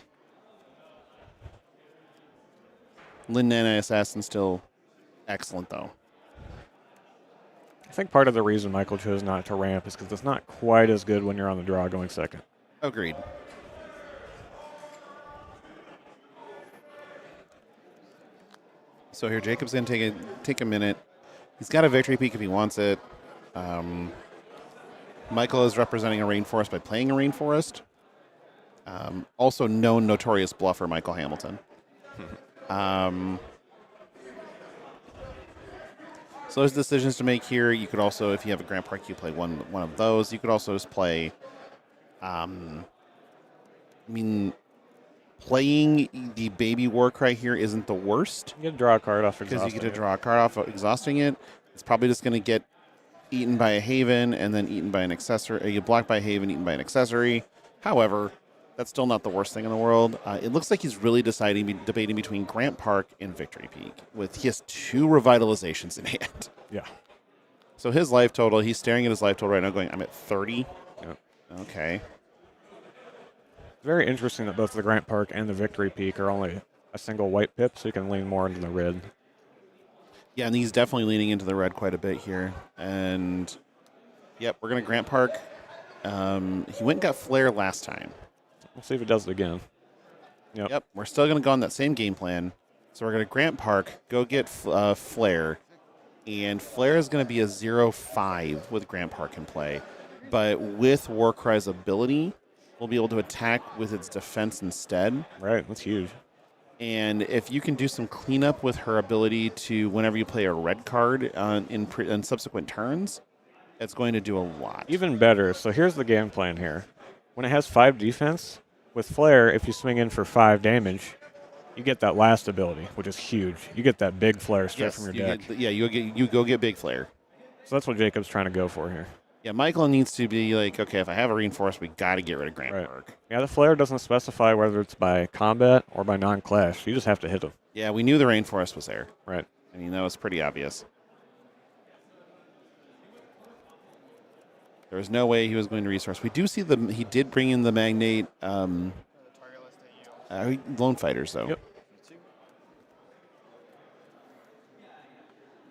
Lin Nana Assassin still excellent, though. I think part of the reason Michael chose not to ramp is because it's not quite as good when you're on the draw going second. Agreed. So here, Jacob's going to take a minute. He's got a victory peak if he wants it. Michael is representing a rainforest by playing a rainforest. Also known notorious bluffer, Michael Hamilton. So there's decisions to make here. You could also, if you have a Grand Park, you play one of those. You could also just play. Playing the baby Warcry here isn't the worst. You get to draw a card off because you get to draw a card off exhausting it. It's probably just going to get eaten by a Haven and then eaten by an accessory. You block by a Haven, eaten by an accessory. However, that's still not the worst thing in the world. It looks like he's really debating between Grant Park and Victory Peak. He has 2 revitalizations in hand. Yeah. So his life total, he's staring at his life total right now going, I'm at 30. Yep. Okay. It's very interesting that both the Grant Park and the Victory Peak are only a single white pip, so you can lean more into the red. Yeah, and he's definitely leaning into the red quite a bit here. And, yep, we're going to Grant Park. He went and got Flare last time. We'll see if it does it again. Yep, we're still going to go on that same game plan. So we're going to Grant Park, go get Flare. And Flare is going to be a 0-5 with Grant Park in play. But with Warcry's ability, we'll be able to attack with its defense instead. Right, that's huge. And if you can do some cleanup with her ability to, whenever you play a red card in subsequent turns, it's going to do a lot. Even better. So here's the game plan here. When it has 5 defense, with Flare, if you swing in for 5 damage, you get that last ability, which is huge. You get that big Flare straight from your deck. You go get big Flare. So that's what Jacob's trying to go for here. Yeah, Michael needs to be like, okay, if I have a reinforce, we got to get rid of Grant Park. Yeah, the Flare doesn't specify whether it's by combat or by non-clash. You just have to hit them. Yeah, we knew the rainforest was there. Right. I mean, that was pretty obvious. There was no way he was going to resource. We do see he did bring in the Magnate Lone Fighters, though. Yep.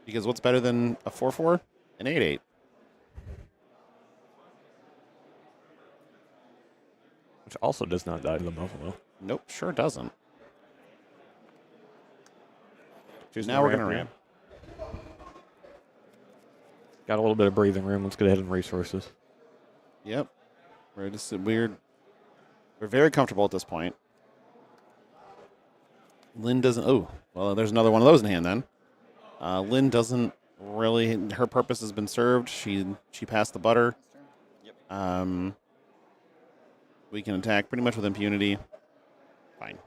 Because what's better than a 4-4? An 8-8. Which also does not die to the Buffalo. Nope, sure doesn't. Now we're going to ramp. Got a little bit of breathing room. Let's get ahead and resources. Yep. We're very comfortable at this point. Lynn doesn't. Oh, well, there's another one of those in hand then. Lynn doesn't really. Her purpose has been served. She passed the butter. Yep. We can attack pretty much with impunity. Fine.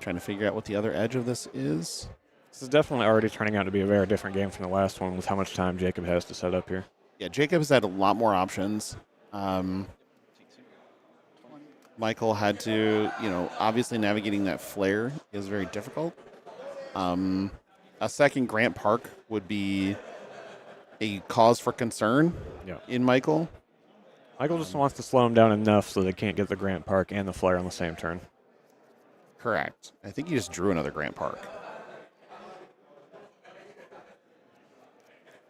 Trying to figure out what the other edge of this is. This is definitely already turning out to be a very different game from the last one with how much time Jacob has to set up here. Yeah, Jacob's had a lot more options. Michael had to, obviously navigating that flare is very difficult. A second Grant Park would be a cause for concern in Michael. Michael just wants to slow him down enough so they can't get the Grant Park and the flare on the same turn. Correct. I think he just drew another Grant Park.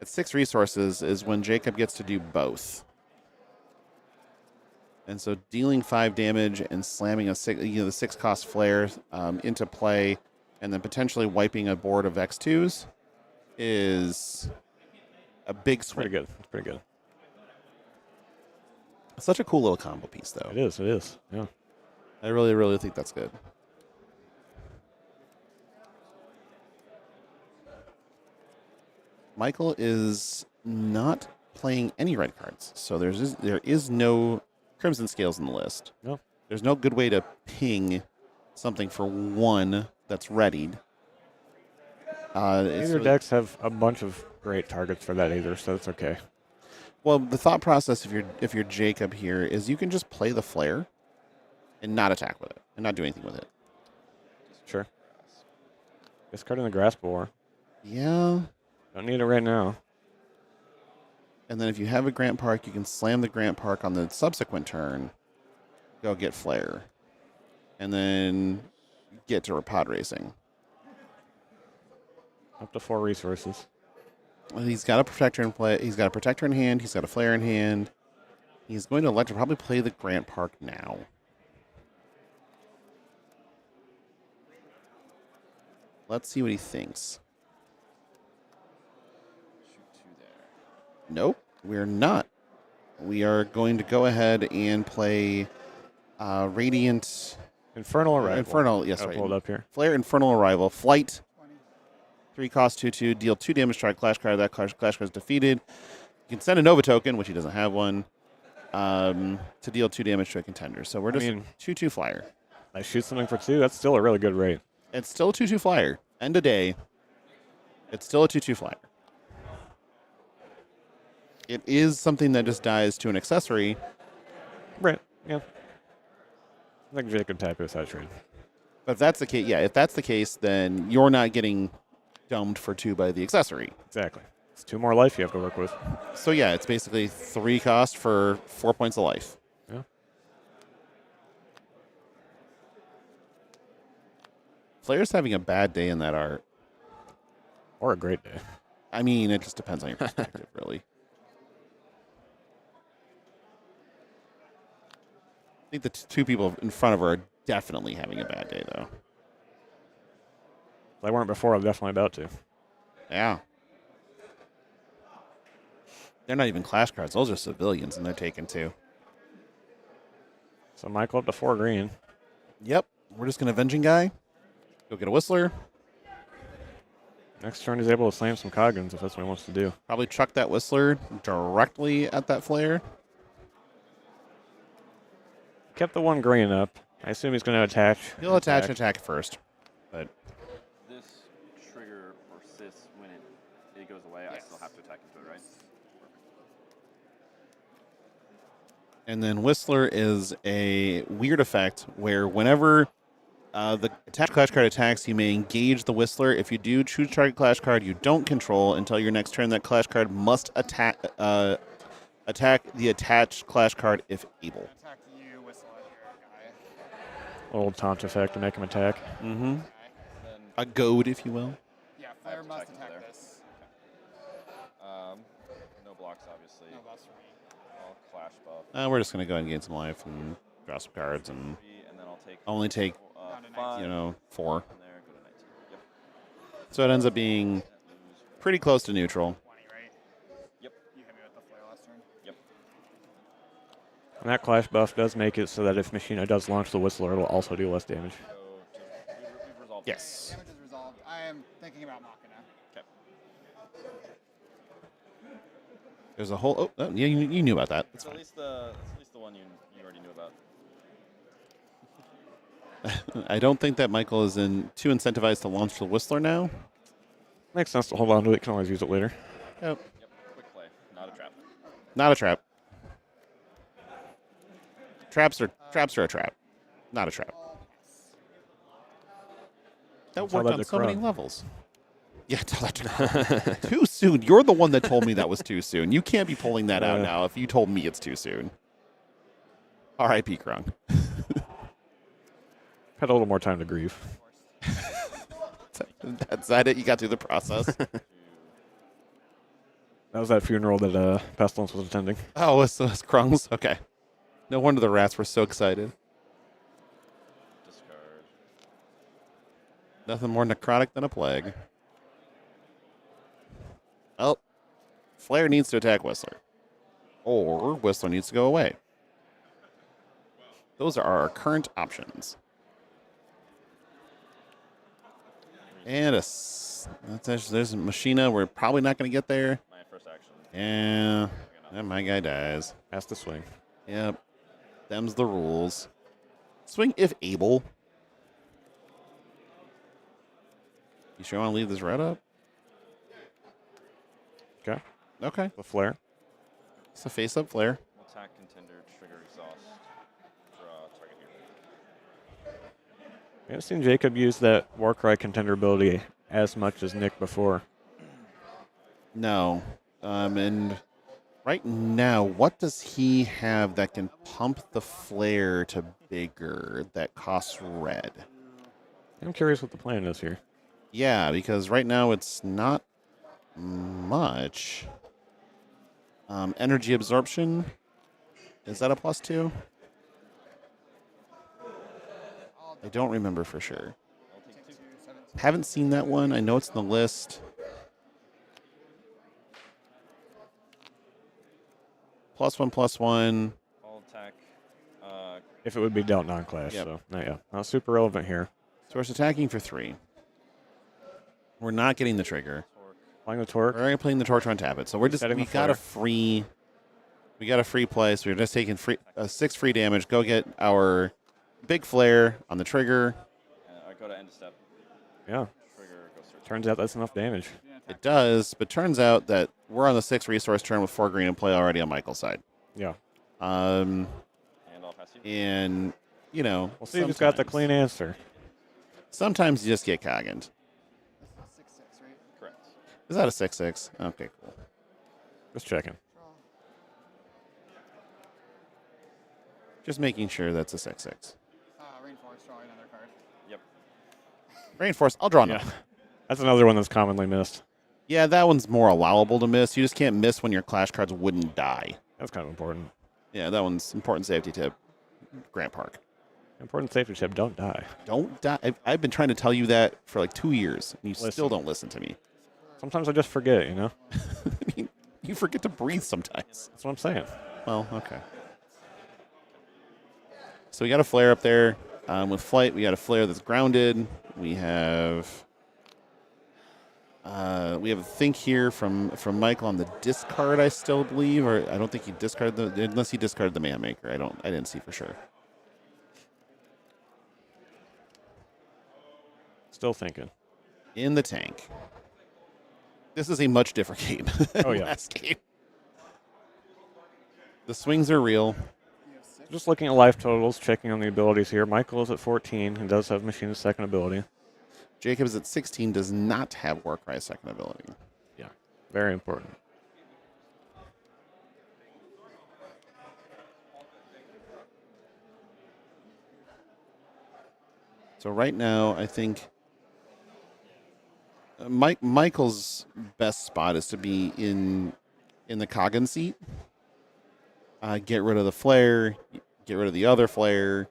At 6 resources is when Jacob gets to do both. And so dealing 5 damage and slamming the 6-cost flare into play and then potentially wiping a board of X2s is a big swing. Pretty good. It's pretty good. Such a cool little combo piece, though. It is. Yeah. I really, really think that's good. Michael is not playing any red cards, so there is no Crimson Scales in the list. No. There's no good way to ping something for 1 that's readied. Neither decks have a bunch of great targets for that either, so it's okay. Well, the thought process if you're Jacob here is you can just play the flare and not attack with it and not do anything with it. Sure. Discarding the grass boar. Yeah. Don't need it right now. And then if you have a Grant Park, you can slam the Grant Park on the subsequent turn. Go get flare. And then get to pod racing. Up to 4 resources. Well, he's got a protector in play. He's got a protector in hand. He's got a flare in hand. He's going to elect to probably play the Grant Park now. Let's see what he thinks. Nope, we're not. We are going to go ahead and play Radiant Infernal Arrival. Infernal, yes, I'll right. pull it up here. Flare Infernal Arrival. Flight. 3 cost 2/2. Deal 2 damage to a Clash card. That Clash card is defeated. You can send a Nova token, which he doesn't have one, to deal 2 damage to a contender. So we're just 2/2 flyer. I shoot something for 2. That's still a really good rate. It's still a 2/2 flyer. End of day. It's still a 2/2 flyer. It is something that just dies to an accessory. Right. Yeah. I think Jacob type is that trade. But if that's the case, if that's the case, then you're not getting domed for 2 by the accessory. Exactly. It's 2 more life you have to work with. So yeah, it's basically 3 cost for 4 points of life. Yeah. Flair's having a bad day in that art. Or a great day. I mean, it just depends on your perspective, really. I think the 2 people in front of her are definitely having a bad day, though. If they weren't before, I'm definitely about to. Yeah. They're not even Clash cards. Those are civilians, and they're taken 2. So Michael up to 4 green. Yep. We're just going to Avenging Guy. Go get a Whistler. Next turn, he's able to slam some Coggins if that's what he wants to do. Probably chuck that Whistler directly at that flare. Kept the 1 green up. I assume he's going to attach. He'll attach and attack first. But This trigger persists when it goes away. I still have to attack into it, right? and then Whistler is a weird effect where whenever the attached Clash card attacks, you may engage the Whistler. If you do, choose target Clash card you don't control until your next turn. That Clash card must attack the attached Clash card if able. Attack you, Whistle at your guy. Little taunt effect to make him attack. Mm-hmm. Then A goad, if you will. Yeah, I have Flare to must attack into attack there. this. No blocks, obviously. No buffs for me. I'll Clash buff. We're just going to go ahead and gain some life and draw some cards and 3, and then I'll take only take, Down to 5. 4. And there, go to 19. Yep. So it ends up being pretty close to neutral. 20, right? Yep. You hit me with the flare last turn. Yep. And that Clash buff does make it so that if Machina does launch the Whistler, it'll also do less damage. So we've resolved. Yes. Damage is resolved. I am thinking about Machina. Okay. There's a whole... Oh, yeah, you knew about that. That's It's at fine. least the one you already knew about. I don't think that Michael is too incentivized to launch the Whistler now. Makes sense to hold on to it. Can always use it later. Yep. Yep. Quick play, not a trap. Not a trap. Traps are a trap. Not a trap. That Tell worked that on to so many Crow. levels. Yeah, tell that to Crow. Too soon. You're the one that told me that was too soon. You can't be pulling that out now if you told me it's too soon. R.I.P. Krung. Had a little more time to grieve. That's that it? You got through the process? That was that funeral that Pestilence was attending. Oh, it's Krung's? Okay. No wonder the rats were so excited. Discard. Nothing more necrotic than a plague. Well, Flare needs to attack Whistler. Or Whistler needs to go away. Those are our current options. And there's Machina. We're probably not going to get there. My first action. Yeah, and my guy dies. Has to swing. Yep. Them's the rules. Swing if able. You sure want to leave this red up? Okay. Okay. The flare. It's a face-up flare. Attack contender, trigger exhaust, draw target here. I haven't seen Jacob use that Warcry contender ability as much as Nick before. No. And right now, what does he have that can pump the flare to bigger that costs red? I'm curious what the plan is here. Yeah, because right now it's not much. Energy absorption. Is that a +2? I don't remember for sure. Haven't seen that one. I know it's in the list. +1/+1. All attack. If it would be dealt non-clash, Yep. so yeah, not super relevant here. So it's attacking for 3. We're not getting the trigger. Playing the torque. We're already playing the torch on tap it. So we're just Setting we the got a flare. free play. So we're just taking 6 free damage. Go get our big flare on the trigger. I go to end of step. Yeah. Trigger goes through. Turns out that's enough damage. It does, but turns out that we're on the 6 resource turn with 4 green in play already on Michael's side. Yeah. And I'll pass you. And you know, We'll see who's got the sometimes- clean answer. Sometimes you just get coggined. 6/6, right? Correct. Is that a 6/6? Okay, cool. Just checking. Draw. Just making sure that's a 6/6. Reinforce, draw another card. Yep. Reinforce. I'll draw another. Yeah. That's another one that's commonly missed. Yeah, that one's more allowable to miss. You just can't miss when your clash cards wouldn't die. That's kind of important. Yeah, that one's important safety tip. Grant Park. Important safety tip, don't die. Don't die. I've been trying to tell you that for like 2 years, and you still Listen. don't listen to me. Sometimes I just forget, you know? I mean, you forget to breathe sometimes. That's what I'm saying. Well, okay. So we got a flare up there. With flight, we got a flare that's grounded. We have a think here from Michael on the discard, I still believe, or I don't think he discarded unless he discarded the Man Maker. I didn't see for sure. Still thinking. In the tank. This is a much different game than Oh, yeah. last game. The swings are real. You have 6. Just looking at life totals, checking on the abilities here. Michael is at 14 and does have Machine's second ability. Jacobs at 16 does not have Warcry's second ability. Yeah. Very important. So right now, I think Michael's best spot is to be in the Coggin seat. Get rid of the flare. Get rid of the other flare.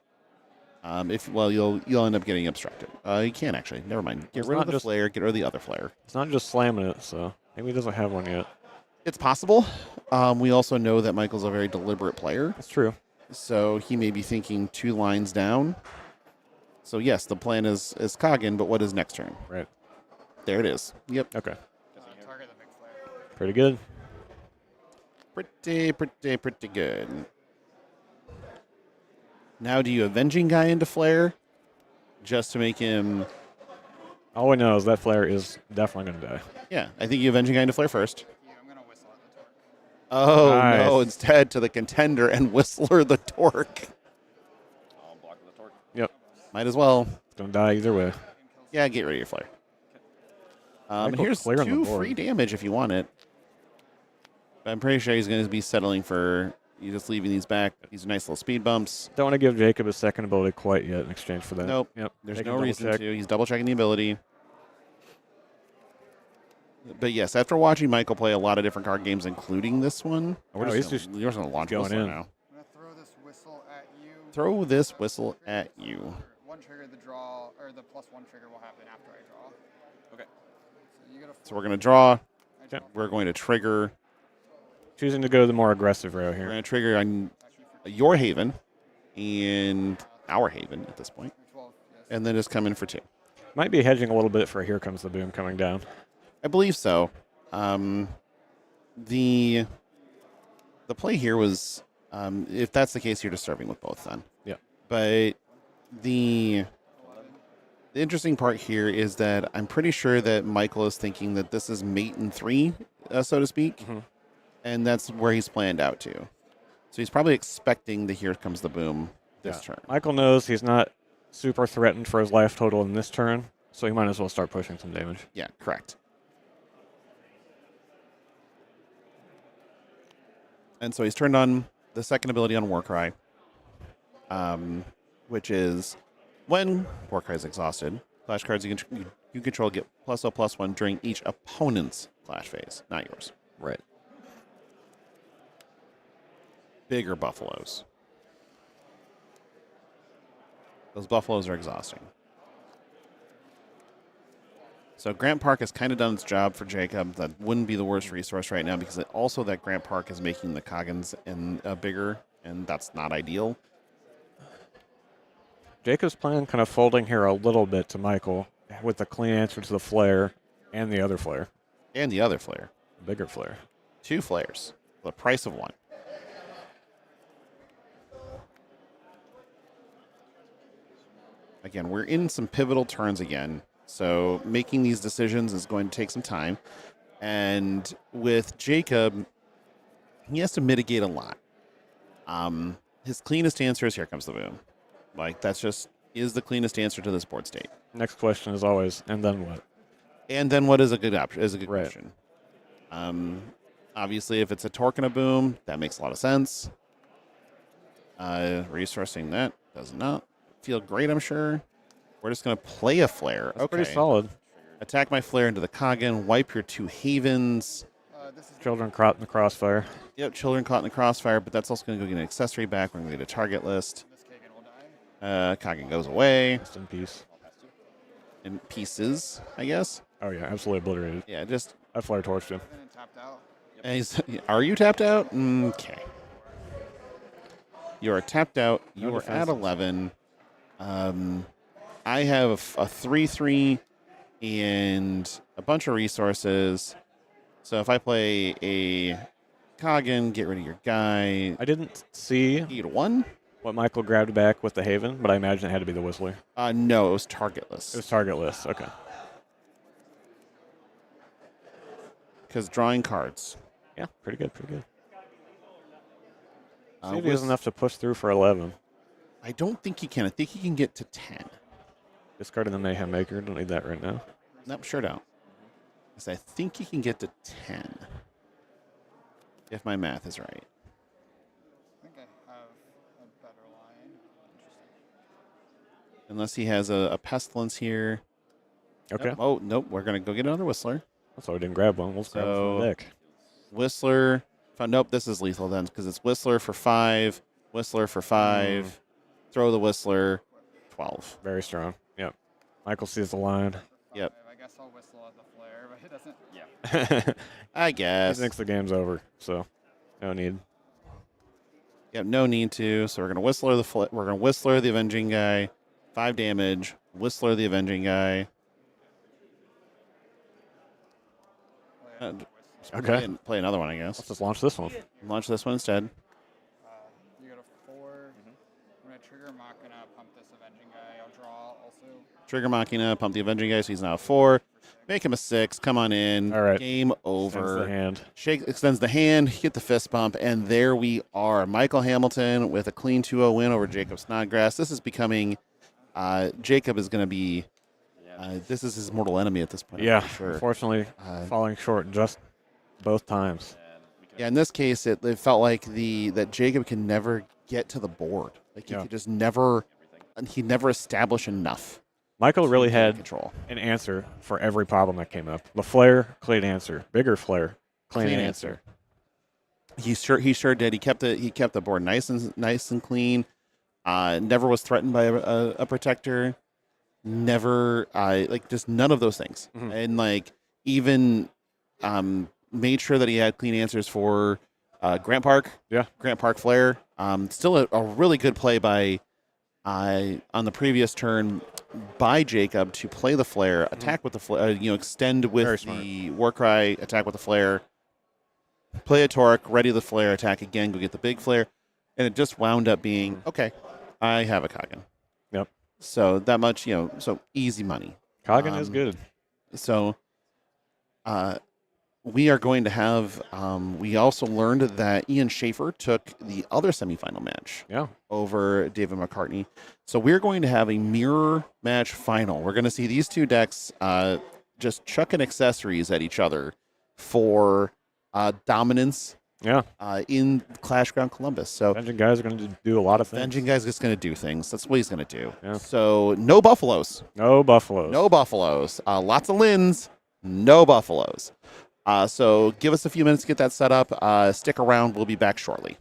You'll end up getting obstructed. You can actually. Never mind. Get It's rid of not the just- flare. Get rid of the other flare. It's not just slamming it, so maybe he doesn't have one yet. It's possible. We also know that Michael's a very deliberate player, That's true. so he may be thinking 2 lines down. So yes, the plan is Coggin, but what is next turn? Right. There it is. Yep. Okay. Target the big flare. Pretty good. Pretty good. Now, do you Avenging Guy into Flare just to make him... All we know is that flare is definitely going to die. Yeah, I think you Avenging Guy into Flare first. Yeah, I'm going to whistle at the torque. Oh, Nice. no, instead to the Contender and Whistler the Torque. I'll block with the torque. Yep. Might as well. It's going to die either way. Yeah, get rid of your Flare. And Michael here's clear on the 2 board. free damage if you want it. But I'm pretty sure he's going to be settling for you just leaving these back. These are nice little speed bumps. Don't want to give Jacob his second ability quite yet in exchange for that. Nope. Yep. There's Take a no double reason check. to. He's double checking the ability. But yes, after watching Michael play a lot of different card games, including this one, Oh, he's just you're just going to launch going Whistler in. now. I'm going to throw this whistle at you. Throw this whistle at you. One trigger, the draw, or the +1 trigger will happen after I draw. Okay. So you get a So we're going to draw. I draw We're going to trigger. Choosing to go the more aggressive route We're here. going to trigger on your Haven and our Haven at this point, 12, yes. and then just come in for 2. Might be hedging a little bit for Here Comes the Boom coming down. I believe so. The play here was, if that's the case, you're disturbing with both then. Yeah. But the interesting part here is that I'm pretty sure that Michael is thinking that this is mate in 3, so to speak. Mhm. and that's where he's planned out to. So he's probably expecting the Here Comes the Boom this turn. Michael knows he's not super threatened for his life total in this turn, so he might as well start pushing some damage. Yeah, correct. And so he's turned on the second ability on Warcry, which is when Warcry is exhausted, Clash cards you control get +0/+1 during each opponent's Clash phase, not yours. Right. Bigger buffaloes. Those buffaloes are exhausting. So Grant Park has kind of done its job for Jacob. That wouldn't be the worst resource right now because also that Grant Park is making the Coggins bigger, and that's not ideal. Jacob's plan kind of folding here a little bit to Michael with the clean answer to the flare and the other flare. And the other flare. Bigger flare. 2 flares. The price of 1. Again, we're in some pivotal turns again. So making these decisions is going to take some time. And with Jacob, he has to mitigate a lot. His cleanest answer is Here Comes the Boom. Like, that's just is the cleanest answer to this board state. Next question is always, and then what? And then what is a good option? Is a good question. Obviously, if it's a Torque and a Boom, that makes a lot of sense. Resourcing that does not feel great, I'm sure. We're just going to play a Flare. That's pretty solid. Attack my Flare into the Coggin. Wipe your 2 Havens. Children caught in the crossfire. Yep, children caught in the crossfire, but that's also going to go get an accessory back. We're going to get a target list. Coggin goes away. Just in peace. In pieces, I guess. Oh, yeah, absolutely obliterated. Yeah, just... I flare torched him. And he's, are you tapped out? Okay. You are tapped out. You are at 11. I have a 3/3 and a bunch of resources. So if I play a Coggin, get rid of your guy. I didn't see Eat 1. what Michael grabbed back with the Haven, but I imagine it had to be the Whistler. No, it was targetless. It was targetless. Okay. Because drawing cards. Yeah, pretty good, pretty good. See if he has enough to push through for 11. I don't think he can. I think he can get to 10. Discarding the Mayhem Maker. Don't need that right now. Nope, sure don't. Because I think he can get to 10. If my math is right. I think I have a better line. Interesting. Unless he has a Pestilence here. Okay. Nope. Oh, nope. We're going to go get another Whistler. That's why we didn't grab one. We'll grab one from the deck. Whistler. Nope, this is lethal then because it's Whistler for 5. Whistler for 5. Throw the Whistler. 12. Very strong. Yep. Michael sees the line. Yep. I guess I'll whistle at the flare, but it doesn't. Yeah. I He guess. thinks the game's over, so no need. Yep, no need to. So we're gonna Whistler we're gonna Whistler the Avenging guy. 5 damage. Whistler the Avenging guy. Okay. Play another one, I guess. Let's just launch this one. Launch this one instead. You go to 4. I'm going to trigger Machina, pump this Avenging guy. I'll draw also. Trigger Machina, pump the Avenging guy, so he's now a 4. Make him a 6. Come on in. All right. Game Extends over. the hand. Extends the hand. Hit the fist bump, and there we are. Michael Hamilton with a clean 2-0 win over Jacob Snodgrass. This is becoming. Jacob is going to be. This is his mortal enemy at this point. Yeah. For sure. Unfortunately, falling short just both times. Yeah, in this case, it felt like that Jacob can never get to the board. Like he could just never, and he never establish enough. Michael really had control. An answer for every problem that came up. The flare, clean answer. Bigger flare, clean answer. He sure did. He kept the board nice and clean. Never was threatened by a protector. Never just none of those things. Mm-hmm. And even made sure that he had clean answers for Grant Park. Yeah. Grant Park Flare. Still a really good play by on the previous turn by Jacob to play the Flare, attack with the Flare, extend with the Warcry, attack with the Flare, play a Torque, ready the Flare, attack again, go get the big Flare. And it just wound up being, okay, I have a Coggin. Yep. So that much, so easy money. Coggin is good. So we are going to have. We also learned that Ian Schaefer took the other semifinal match over David McCartney. So we're going to have a mirror match final. We're going to see these two decks just chucking accessories at each other for dominance. In Clashground Columbus. So Vengeance Guy's going to do a lot of things. Vengeance Guy's just going to do things. That's what he's going to do. Yeah. So no Buffaloes. No Buffaloes. No Buffaloes. Lots of Lins. No Buffaloes. So give us a few minutes to get that set up. Stick around. We'll be back shortly.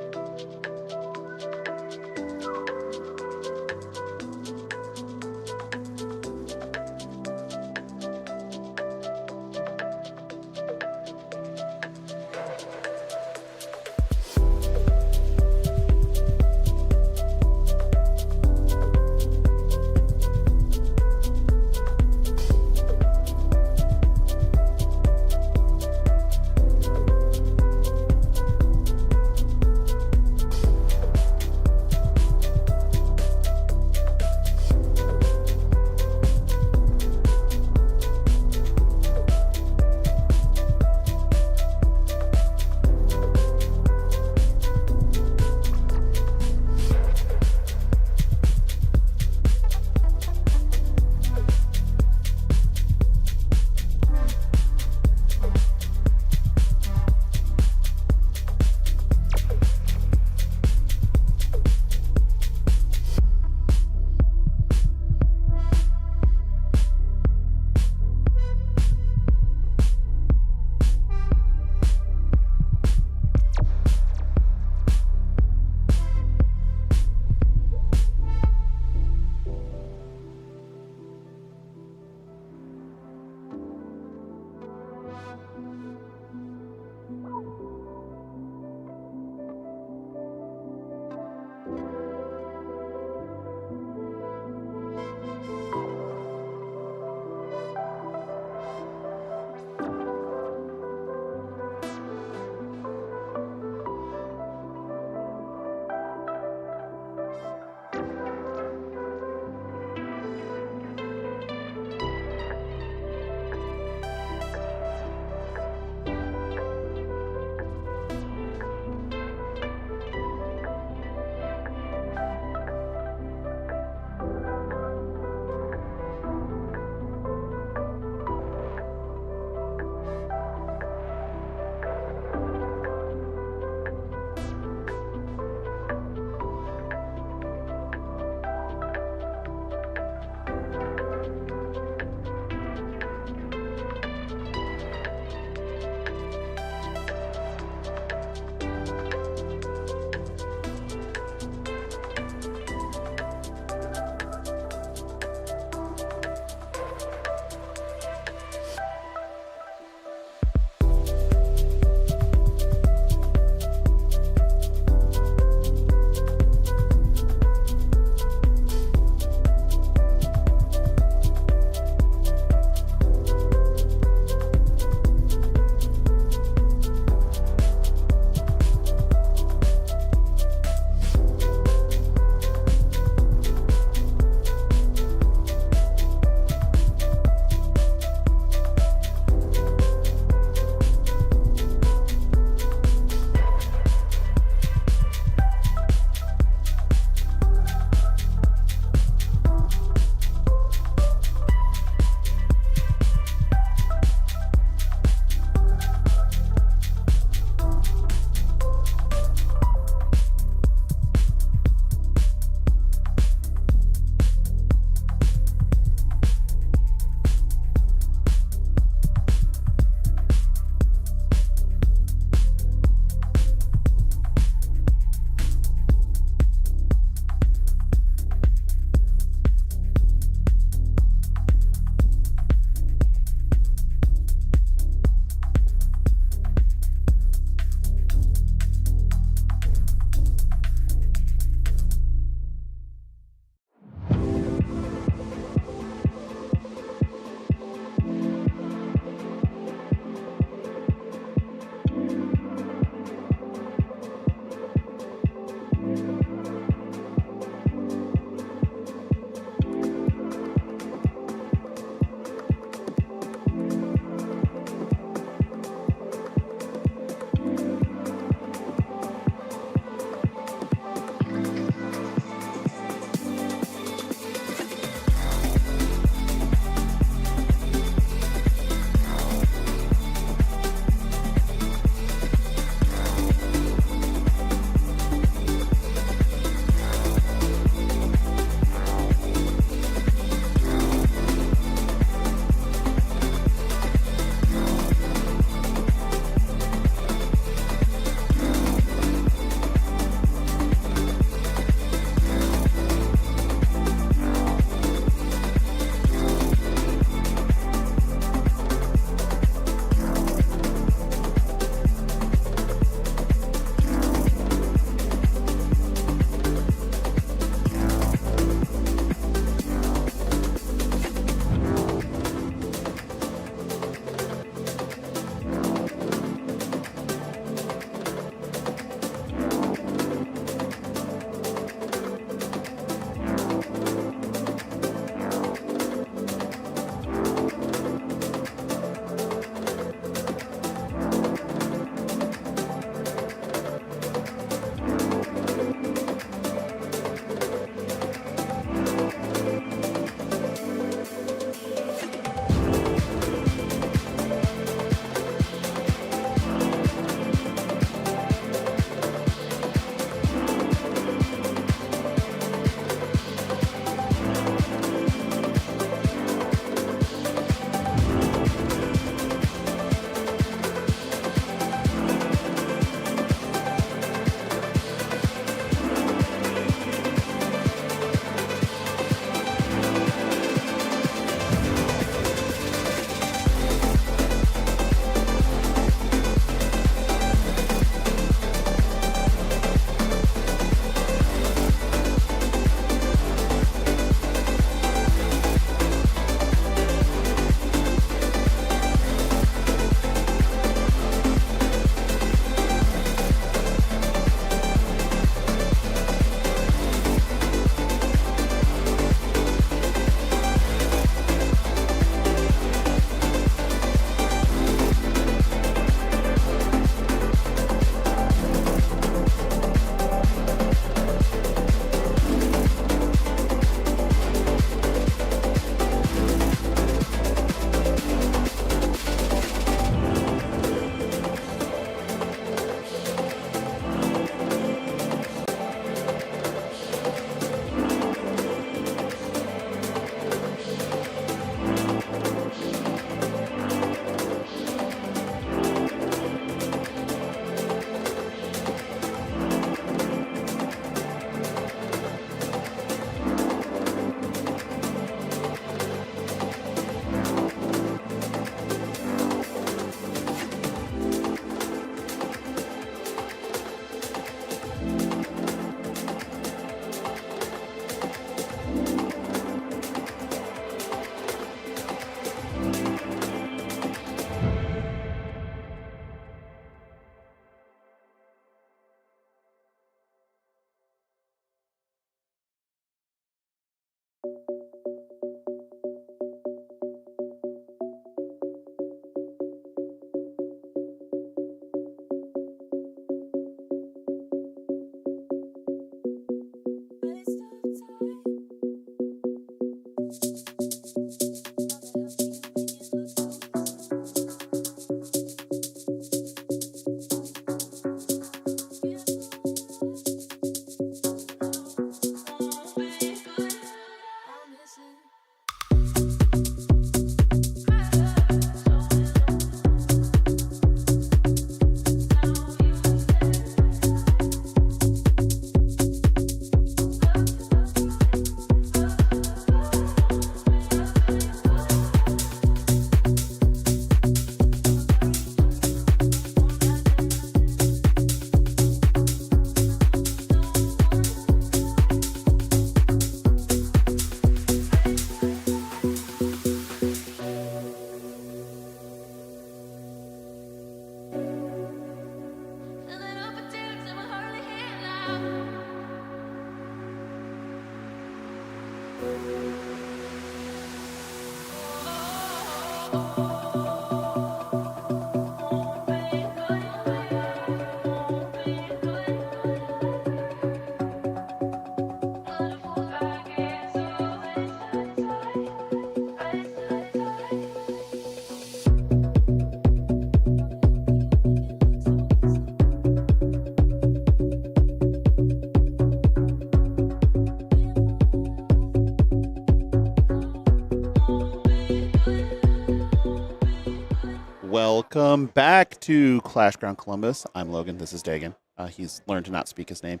Welcome back to Clashground Columbus. I'm Logan. This is Dagan. He's learned to not speak his name.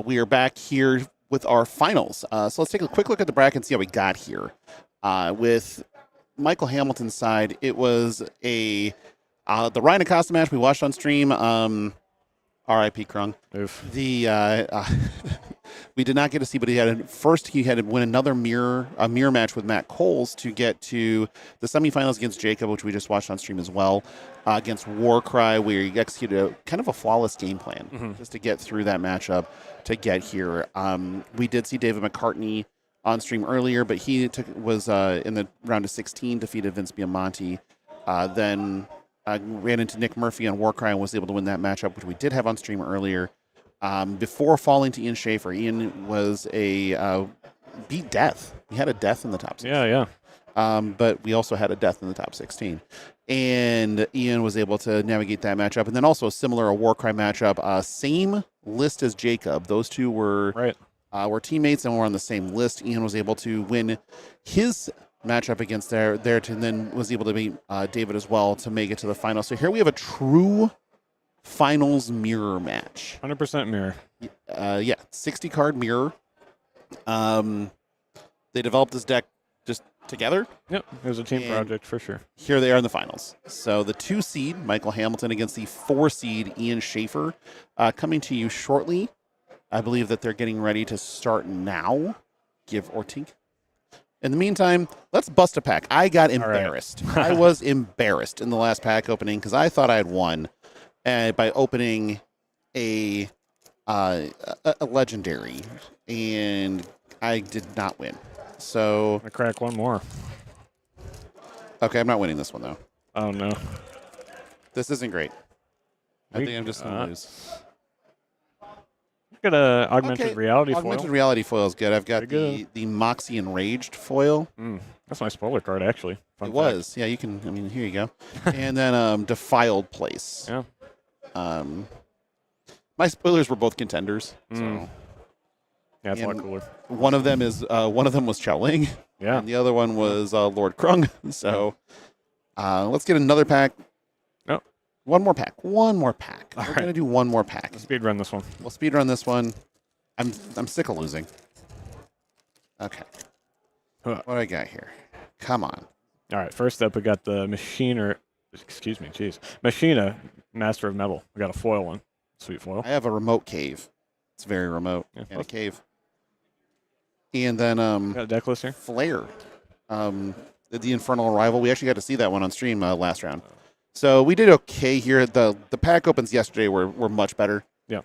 We are back here with our finals. So let's take a quick look at the bracket and see how we got here. With Michael Hamilton's side, it was the Ryan Acosta match we watched on stream. R.I.P. Krung. Oof. We did not get to see, but he had to win another mirror match with Matt Coles to get to the semifinals against Jacob, which we just watched on stream as well, against Warcry, where he executed kind of a flawless game plan just to get through that matchup to get here. We did see David McCartney on stream earlier, but he was in the round of 16, defeated Vince Biamonte. Then ran into Nick Murphy on Warcry and was able to win that matchup, which we did have on stream earlier. Before falling to Ian Schaefer, Ian was beat Death. We had a Death in the top 16. Yeah. But we also had a Death in the top 16. And Ian was able to navigate that matchup. And then also a similar Warcry matchup, same list as Jacob. Those two were teammates and were on the same list. Ian was able to win his matchup against there and then was able to beat David as well to make it to the final. So here we have a true finals mirror match. 100% mirror. 60 card mirror. They developed this deck just together. Yep, it was a team project for sure. Here they are in the finals. So the 2 seed, Michael Hamilton, against the 4 seed, Ian Schaefer, coming to you shortly. I believe that they're getting ready to start now, give or take. In the meantime, let's bust a pack. I got embarrassed. Right. I was embarrassed in the last pack opening because I thought I had won by opening a legendary, and I did not win. So I crack one more. Okay, I'm not winning this one though. Oh no, this isn't great. I think I'm just gonna lose. Got a augmented reality foil. Augmented reality foil is good. I've got the Moxie Enraged foil. That's my spoiler card, actually. Fun fact. Was. Yeah, you can. I mean, here you go. And then Defiled Place. Yeah. My spoilers were both contenders. So. Yeah, it's a lot cooler. One of them was Chao Ling. Yeah. And the other one was Lord Krung. So let's get another pack. Oh. One more pack. We're right. gonna do one more pack. Let's speed run this one. We'll speed run this one. I'm sick of losing. Okay. What do I got here? Come on. All right. First up, we got the Machina Master of Metal. We got a foil one. Sweet foil. I have a remote cave. It's very remote. Yeah, and a cave. And then got a deck list here. Flare. The Infernal Arrival. We actually got to see that one on stream last round. So we did okay here. The pack opens yesterday were much better. Yeah.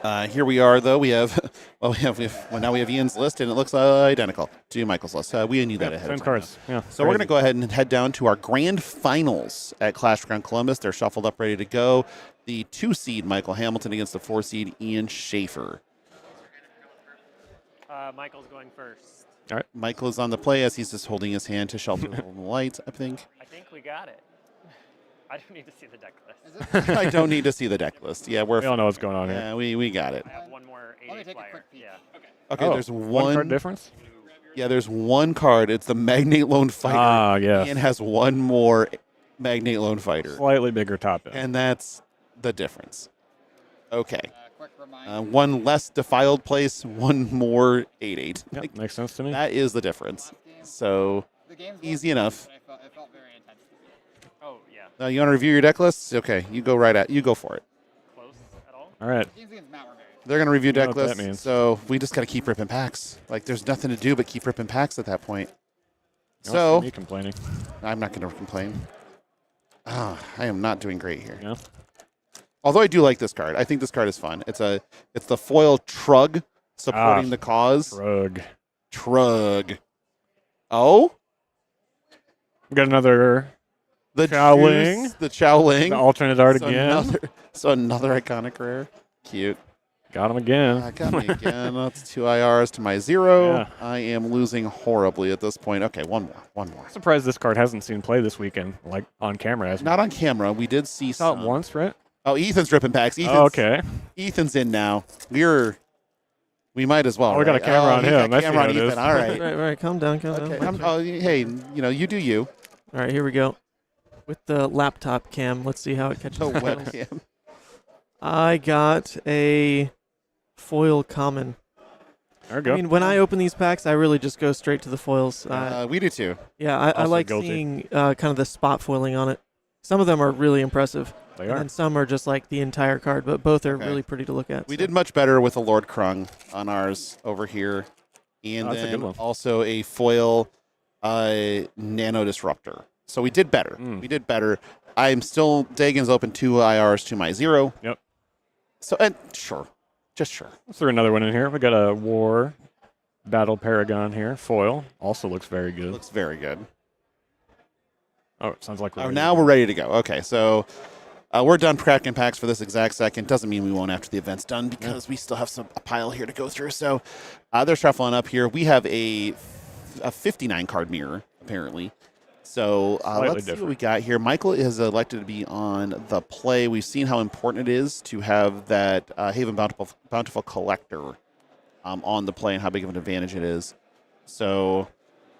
Here we are, though. We have, now we have Ian's list, and it looks identical to Michael's list. We knew that ahead Same of time. cards. Yeah. So we're going to go ahead and head down to our grand finals at Clashground Columbus. They're shuffled up, ready to go. The 2-seed Michael Hamilton against the 4-seed Ian Schaefer. Michael's going first. All right. Michael is on the play as he's just holding his hand to shelter the light, I think. I think we got it. I don't need to see the deck list. I don't need to see the deck list. Yeah, we all know what's going on here. Yeah, we got it. I have one more 8 flyer. Yeah. Okay, there's one card difference? Yeah, there's one card. It's the Magnate Lone Fighter. Ah, yes. Ian has one more Magnate Lone Fighter. Slightly bigger top end. And that's the difference. Okay. Quick reminder. One less defiled place, one more 8/8. Yep, makes sense to me. That is the difference. So The game's easy enough. but it felt very intense. Oh, yeah. You want to review your deck lists? Okay, you go right at. You go for it. Close at all? All right. Games against Matt were very They're going to review You know deck what that lists, means. so we just got to keep ripping packs. Like, there's nothing to do but keep ripping packs at that point. Not So, me complaining. I'm not going to complain. I am not doing great here. Yeah. Although I do like this card. I think this card is fun. It's the foil Trug supporting the cause. Trug. Oh? We got another The Chowling. Juice, the Chowling. The alternate art again. Another iconic rare. Cute. Got him again. Got me again. That's 2 IRs to my 0. Yeah. I am losing horribly at this point. Okay, one more. I'm surprised this card hasn't seen play this weekend, like on camera. Hasn't Not on camera. We did see saw it some. once, right? Oh, Ethan's ripping packs. Okay. Ethan's in now. We might as well. Oh, we got a camera on he's him. got I a see camera how on it is. Ethan. All right. Right, calm down. Okay. Hey, you do you. All right, here we go. With the laptop cam, let's see how it catches The the foils. webcam. I got a foil common. There we go. I mean, when I open these packs, I really just go straight to the foils. We do too. Yeah, I Also like guilty. seeing kind of the spot foiling on it. Some of them are really impressive. They and are. then some are just like the entire card, but both are Okay. really pretty to look at. We did much better with the Lord Krung on ours over here. And That's a then good one. also a foil Nano Disruptor. So we did better. We did better. I'm still, Dagon's open 2 IRs to my 0. Yep. So, and sure. Just sure. Let's throw another one in here. We got a War Battle Paragon here. Foil. Also looks very good. Looks very good. Oh, it sounds like we're Oh, ready now to go. we're ready to go. Okay, so we're done cracking packs for this exact second. Doesn't mean we won't after the event's done because we still have a pile here to go through. So they're shuffling up here. We have a 59 card mirror, apparently. So Slightly let's see what different. we got here. Michael is elected to be on the play. We've seen how important it is to have that Haven Bountiful Collector on the play and how big of an advantage it is. So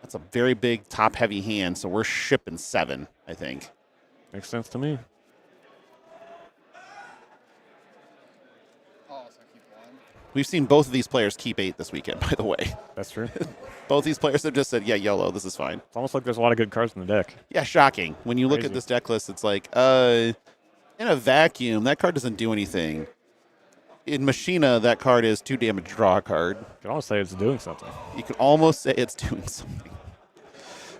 that's a very big top-heavy hand. So we're shipping 7, I think. Makes sense to me. Oh, so keep one. We've seen both of these players keep 8 this weekend, by the way. That's true. Both these players have just said, yeah, YOLO, this is fine. It's almost like there's a lot of good cards in the deck. Yeah, shocking. When you look Crazy. at this deck list, it's like, in a vacuum, that card doesn't do anything. In Machina, that card is 2 damage draw card. You can almost say it's doing something. You can almost say it's doing something.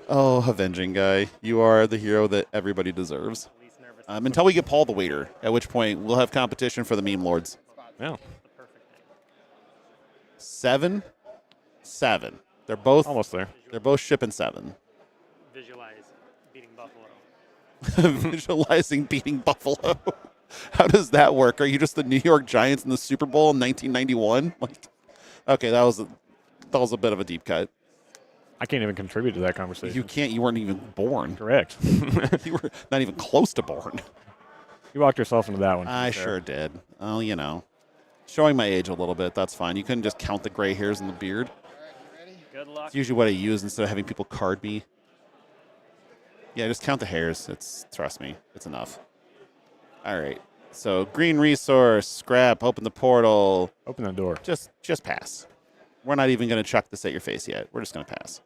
Oh, Avenging Guy, you are the hero that everybody deserves. Least nervous. Until we get Paul the Waiter, at which point we'll have competition for the meme lords. Yeah. The perfect thing. 7. They're both Almost there. shipping 7. Visualize beating Buffalo. Visualizing beating Buffalo. How does that work? Are you just the New York Giants in the Super Bowl in 1991? Like, okay, that was a bit of a deep cut. I can't even contribute to that conversation. You can't. You weren't even born. Correct. You were not even close to born. You walked yourself into that one. I sure did. Oh, showing my age a little bit. That's fine. You couldn't just count the gray hairs in the beard. All right, you ready? Good luck. It's usually what I use instead of having people card me. Yeah, just count the hairs. Trust me, it's enough. All right. So green resource, scrap, open the portal. Open that door. Just pass. We're not even going to chuck this at your face yet. We're just going to pass.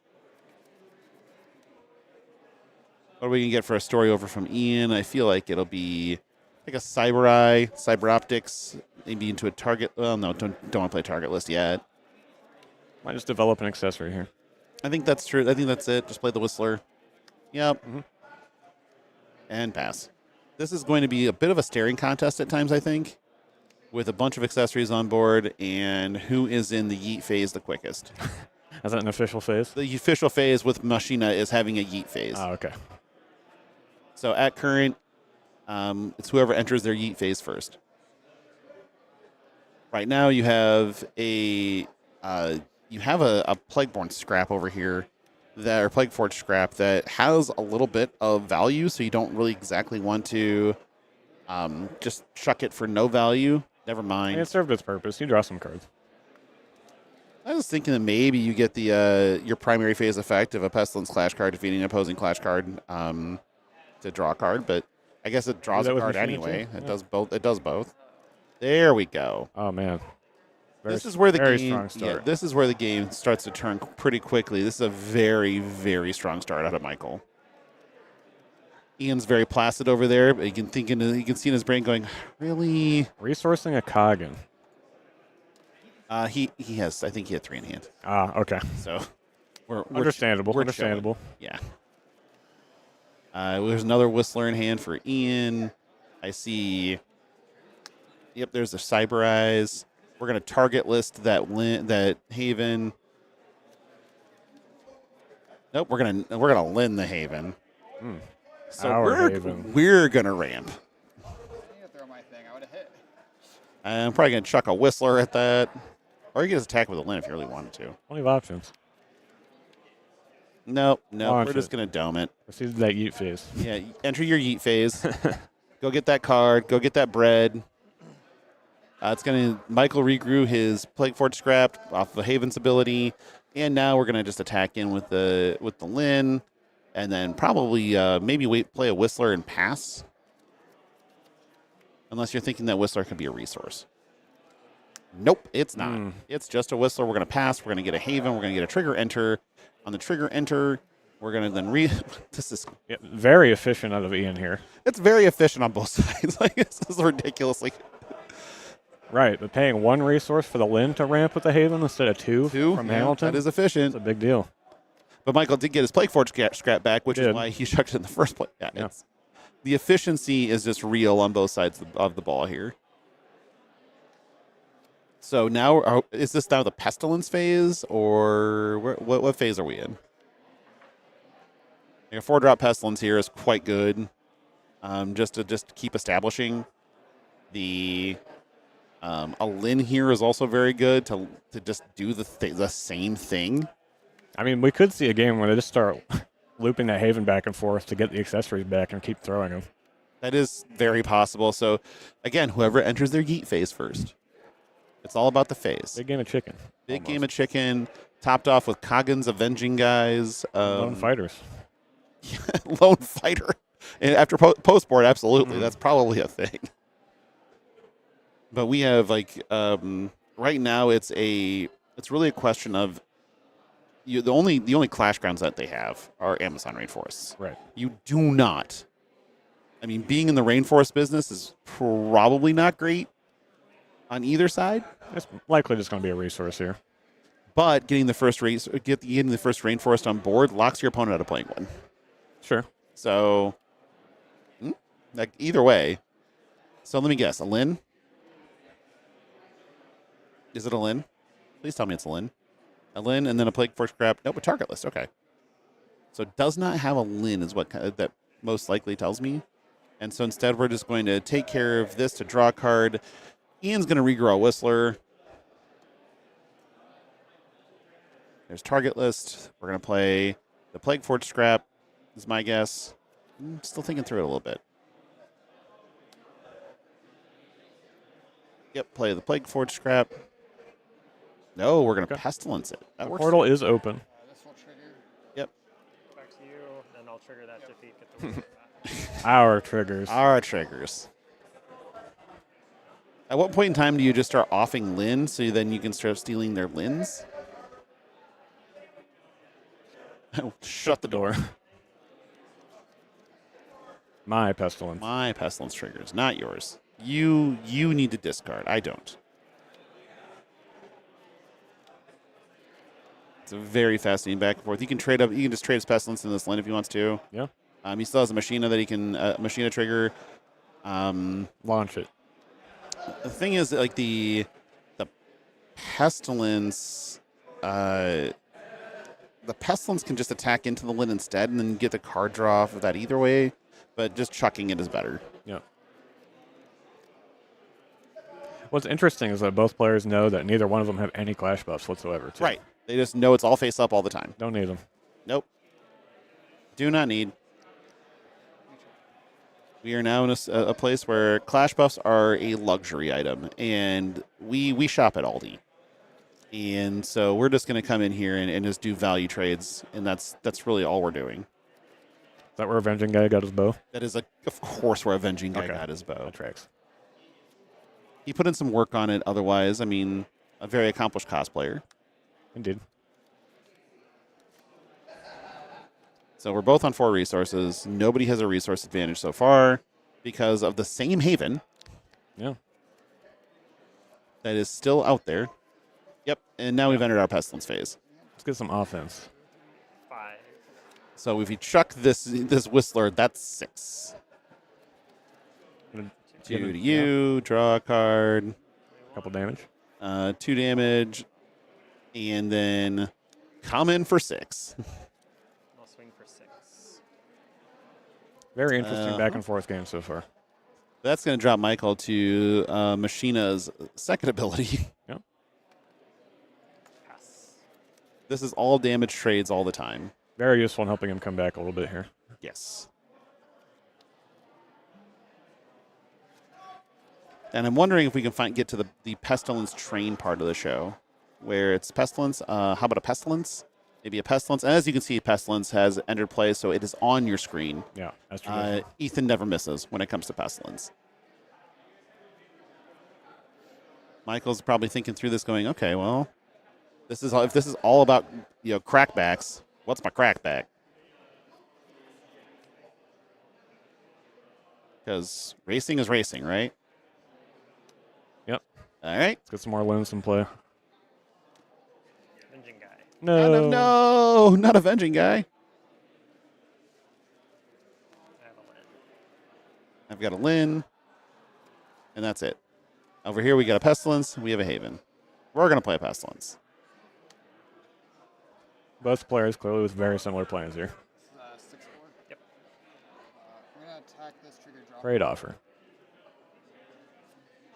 What are we going to get for a story over from Ian? I feel like it'll be like a Cyber Eye, Cyber Optics, maybe into a target. Well, no, don't want to play target list yet. Might just develop an accessory here. I think that's true. I think that's it. Just play the Whistler. Yep. Mhm. And pass. This is going to be a bit of a staring contest at times, I think. with a bunch of accessories on board, and who is in the yeet phase the quickest. Is that an official phase? The official phase with Machina is having a yeet phase. Oh, okay. So at current, it's whoever enters their yeet phase first. Right now, you have a Plagueborn scrap over here, or Plagueforge scrap that has a little bit of value, so you don't really exactly want to just chuck it for no value. Never mind. It served its purpose. You draw some cards. I was thinking that maybe you get the your primary phase effect of a Pestilence Clash card defeating an opposing Clash card to draw a card, but I guess it draws a card anyway. It does both. It does both. There we go. Oh man, this is where the very game. strong start. Yeah, this is where the game starts to turn pretty quickly. This is a very, very strong start out of Michael. Ian's very placid over there, but you can see in his brain going, really? Resourcing a Kagan. He has. I think he had 3 in hand. Ah, okay. So we're understandable. We're understandable. Chilling. Yeah. There's another Whistler in hand for Ian. I see. Yep, there's a Cyber Eyes. We're gonna target list that Haven. Nope, we're gonna Lin the Haven. So we're gonna ramp. I need to throw my thing. I would have hit. I'm probably gonna chuck a Whistler at that, or you can just attack with a Lin if you really wanted to. Plenty of options. Nope, Launch we're just gonna dome it. Proceed to that yeet phase. Yeah, enter your yeet phase. Go get that card. Go get that bread. Michael regrew his Plagueforge scrap off of Haven's ability, and now we're gonna just attack in with the Lin, and then probably maybe play a Whistler and pass. Unless you're thinking that Whistler could be a resource. Nope, it's not. It's just a Whistler. We're gonna pass. We're gonna get a Haven. We're gonna get a trigger enter. On the trigger enter, we're gonna then this is very efficient out of Ian here. It's very efficient on both sides. Like, this is ridiculously. Right, but paying 1 resource for the Lin to ramp with the Haven instead of 2 from Hamilton. That is efficient. It's a big deal. But Michael did get his Plagueforge scrap back, which is why he chucked it in the first place. Yeah. The efficiency is just real on both sides of the ball here. So now, is this now the Pestilence phase, or what phase are we in? A 4-drop Pestilence here is quite good, just to keep establishing. The a Lin here is also very good to just do the same thing. I mean, we could see a game where they just start looping that Haven back and forth to get the accessories back and keep throwing them. That is very possible. So, again, whoever enters their yeet phase first. It's all about the phase. Big game of chicken. Big game of chicken, topped off with Kagan's Avenging Guys. Lone fighters. Lone fighter. And after post-board, absolutely. That's probably a thing. But we have, right now it's really a question of the only Clashgrounds that they have are Amazon rainforests. Right. You do not. I mean, being in the rainforest business is probably not great on either side. It's likely just going to be a resource here. But getting the first rainforest on board locks your opponent out of playing one. Sure. So, either way. So let me guess, a Lin? Is it a Lin? Please tell me it's a Lin. A Lin and then a Plagueforge scrap. Nope, a target list. Okay. So it does not have a Lin is what that most likely tells me. And so instead we're just going to take care of this to draw a card. Ian's going to regrow a Whistler. There's target list. We're going to play the Plagueforge scrap is my guess. I'm still thinking through it a little bit. Yep, play the Plagueforge scrap. No, we're going to Pestilence it. The portal is open. This will trigger. Yep. Back to you, and I'll trigger that defeat. Get the wizard back. Our triggers. Our triggers. At what point in time do you just start offing Lin so then you can start stealing their Lins? Shut the door. My Pestilence. My Pestilence triggers, not yours. You need to discard. I don't. It's a very fascinating back and forth. You can trade up. You can just trade his Pestilence in this Lin if he wants to. Yeah. He still has a Machina that he can Machina trigger. Launch it. The thing is, like the pestilence, the pestilence can just attack into the Lin instead, and then get the card draw off of that either way. But just chucking it is better. Yeah. What's interesting is that both players know that neither one of them have any clash buffs whatsoever. Too. Right. They just know it's all face up all the time. Don't need them. Nope. Do not need. We are now in a place where clash buffs are a luxury item, and we shop at Aldi. And so we're just going to come in here and just do value trades, and that's really all we're doing. Is that where Avenging Guy got his bow? That is, of course, where Avenging Guy got his bow. That tracks. He put in some work on it. Otherwise, I mean, a very accomplished cosplayer. Indeed. So we're both on 4 resources. Nobody has a resource advantage so far because of the same Haven. Yeah. That is still out there. Yep. And now we've entered our Pestilence phase. Let's get some offense. 5. So if you chuck this Whistler, that's 6. 2 to you, draw a card. Couple damage. 2 damage. And then come in for 6. I'll swing for 6. Very interesting back and forth game so far. That's going to drop Michael to Machina's second ability. Yep. Pass. This is all damage trades all the time. Very useful in helping him come back a little bit here. Yes. And I'm wondering if we can get to the Pestilence train part of the show, where it's Pestilence. How about a Pestilence? Maybe a Pestilence. And as you can see, Pestilence has entered play, so it is on your screen. Yeah, that's true. Ethan never misses when it comes to Pestilence. Michael's probably thinking through this, going, "Okay, well, if this is all about crackbacks, what's my crackback?" Because racing is racing, right? Yep. All right. Let's get some more Lins in play. Avenging Guy. No. No, not Avenging Guy. I have a Lin. I've got a Lin, and that's it. Over here, we got a Pestilence. We have a Haven. We're going to play a Pestilence. Both players clearly with very similar plans here. 6-4. Yep. We're gonna attack this trigger drop. Great offer.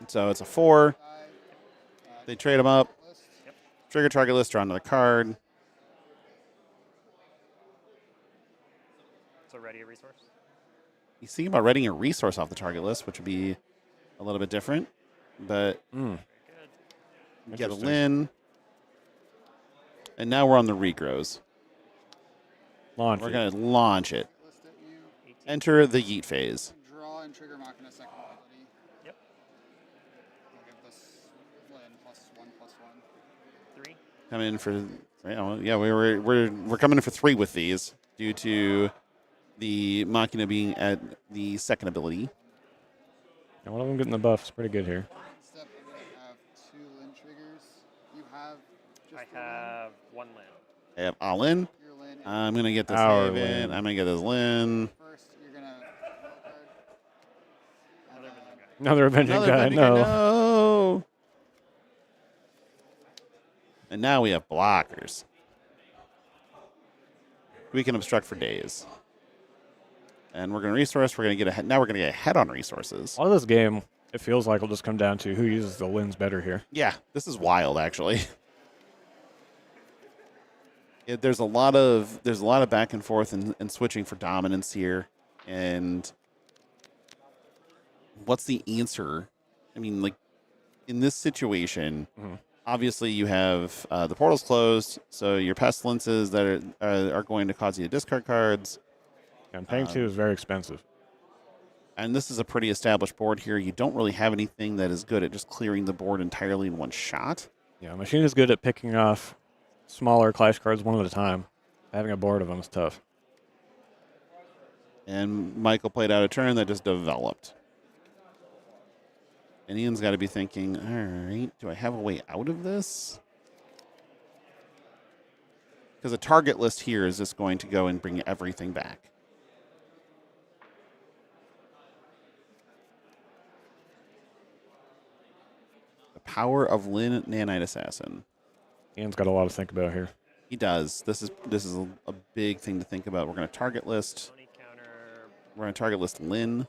So it's a 4. Die. They trade them up. List. Trigger target list, draw another card. So ready a resource. You think about writing a resource off the target list, which would be a little bit different. But Very good. we get a Interesting. Lin. And now we're on the regrows. Launch. We're it. going to launch it. List at you. 18. Enter the Yeet phase. Draw and trigger Machina second ability. Yep. I'll give this Lin +1/+1. 3. Come in for we're coming in for 3 with these due to the Machina being at the second ability. And one of them getting the buff is pretty good here. Step, I have 2 Lin triggers. You have just I the Lin. have 1 Lin. I have all in. Your Lin. I'm going to get this Our Haven. Lin. I'm going to get this Lin. First, you're gonna draw a card. And Another then Avenging Guy. Another Avenging Another Guy. Avenging No. no. And now we have blockers. We can obstruct for days. And we're going to resource. We're going to get ahead. Now we're going to get ahead on resources. All this game, it feels like will just come down to who uses the Lins better here. Yeah, this is wild, actually. There's a lot of back and forth and switching for dominance here. And what's the answer? I mean, like in this situation, obviously you have the portals closed, so your pestilences that are going to cause you to discard cards. And paying 2 is very expensive. And this is a pretty established board here. You don't really have anything that is good at just clearing the board entirely in one shot. Yeah, Machine is good at picking off smaller clash cards one at a time. Having a board of them is tough. And Michael played out a turn that just developed. And Ian's got to be thinking, all right, do I have a way out of this? Because a target list here is just going to go and bring everything back. power of Lin Nanite Assassin. Ian's got a lot to think about here. He does. This is a big thing to think about. We're going to target list. Tony counter. We're going to target list Lin.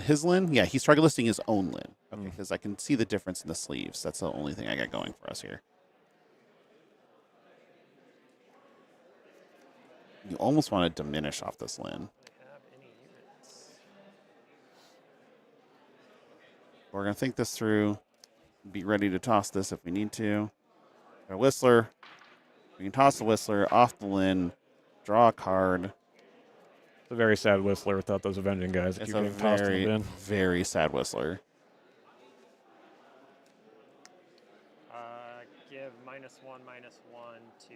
His Lin? Yeah, he's target listing his own Lin. Okay, because I can see the difference in the sleeves. That's the only thing I got going for us here. You almost want to diminish off this Lin. Have any units? We're going to think this through. Be ready to toss this if we need to. A Whistler. We can toss the Whistler off the Lin, draw a card. It's a very sad Whistler without those Avenging guys. It's Keep a getting tossed in the very, bin. very sad Whistler. Give -1/-1 to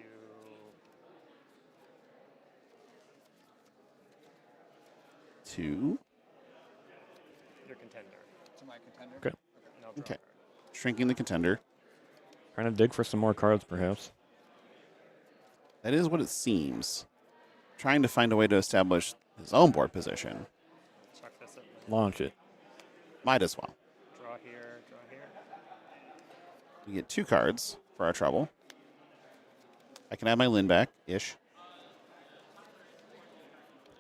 Two. your contender. To my contender. Okay. No, draw Okay. card. Shrinking the contender. Trying to dig for some more cards, perhaps. That is what it seems. Trying to find a way to establish his own board position. Chuck this at Launch it. Might as well. draw here, draw here. We get 2 cards for our trouble. I can have my Lin back, ish.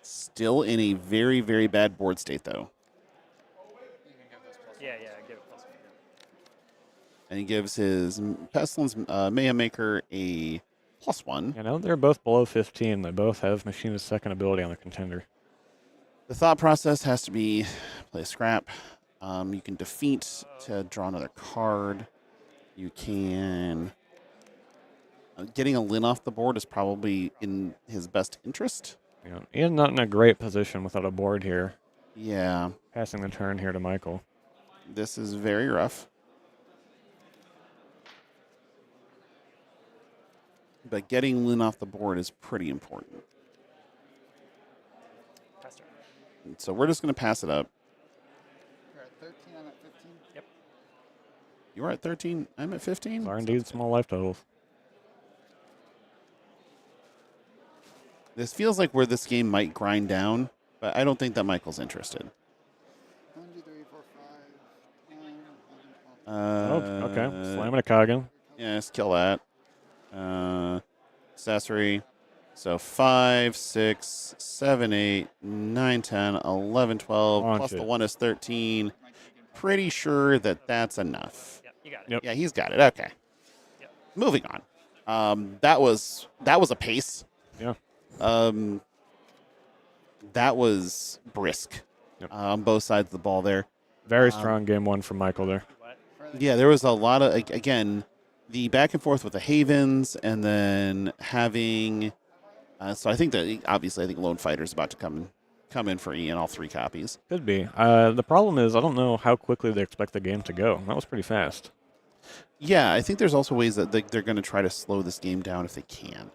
Still in a very, very bad board state, though. You can give this plus Yeah, give it +1. Yeah. And he gives his Pestilence Mayhem Maker a +1. Yeah, now that they're both below 15, they both have Machina's second ability on the contender. The thought process has to be play scrap. You can defeat to draw another card. You can... getting a Lin off the board is probably in his best interest. Yeah, Ian's not in a great position without a board here. Yeah, Passing the turn here to Michael. this is very rough. But getting Lin off the board is pretty important. Pass turn. So we're just going to pass it up. You're at 13, I'm at 15. Yep. You are at 13. I'm at 15. These are indeed small life totals. This feels like where this game might grind down, but I don't think that Michael's interested. 1, 2, 3, 4, 5, 9, 11, 12. Okay. Slamming a Kagan. Yeah, let's kill that. Accessory. So 5, 6, 7, 8, 9, 10, 11, 12. Launch Plus it. the 1 is 13. Pretty sure that that's enough. Yep, you got it. Yep. Yeah, he's got it. Okay. Yep. Moving on. That was a pace. Yeah. That was brisk. Yep. On both sides of the ball there. Very strong game one from Michael there. What? Yeah, there was a lot of, again, the back and forth with the Havens, and then having. So I think that obviously Lone Fighter's about to come in for Ian, all 3 copies. Could be. The problem is I don't know how quickly they expect the game to go. That was pretty fast. Yeah, I think there's also ways that they're going to try to slow this game down if they can.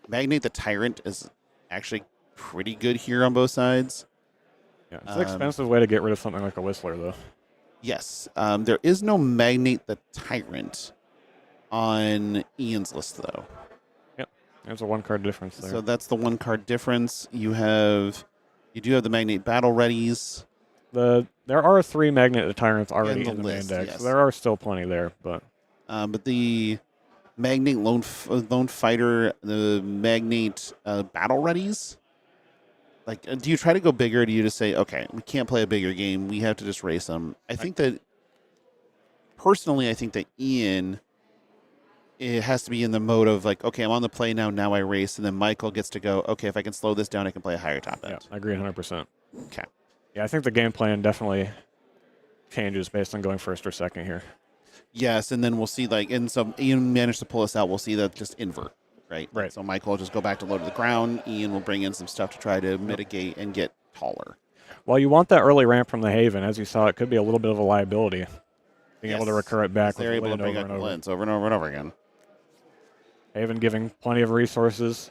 Magnate the Tyrant is actually pretty good here on both sides. Yeah, it's an expensive way to get rid of something like a Whistler, though. Yes. There is no Magnate the Tyrant on Ian's list, though. Yep. There's a 1-card difference there. So that's the 1-card difference. You do have the Magnate Battle Readies. There are 3 Magnet Tyrants already In the in the list, main deck, yes. so there are still plenty there. But The Magnate Lone Fighter, the Magnate Battle Readies. Like, do you try to go bigger? Or do you just say, okay, we can't play a bigger game. We have to just race them. I think that Ian, it has to be in the mode of like, okay, I'm on the play now. Now I race, and then Michael gets to go. Okay, if I can slow this down, I can play a higher top yeah, end. I agree 100%. Okay. Yeah, I think the game plan definitely changes based on going first or second here. Yes, and then we'll see and so Ian managed to pull us out. We'll see that just invert, right? Right. So Michael will just go back to low to the ground. Ian will bring in some stuff to try to mitigate and get taller. While you want that early ramp from the Haven, as you saw, it could be a little bit of a liability. Being able to recur it back with They're able to Lin bring over out and over. Lins over and over and over again. Haven giving plenty of resources,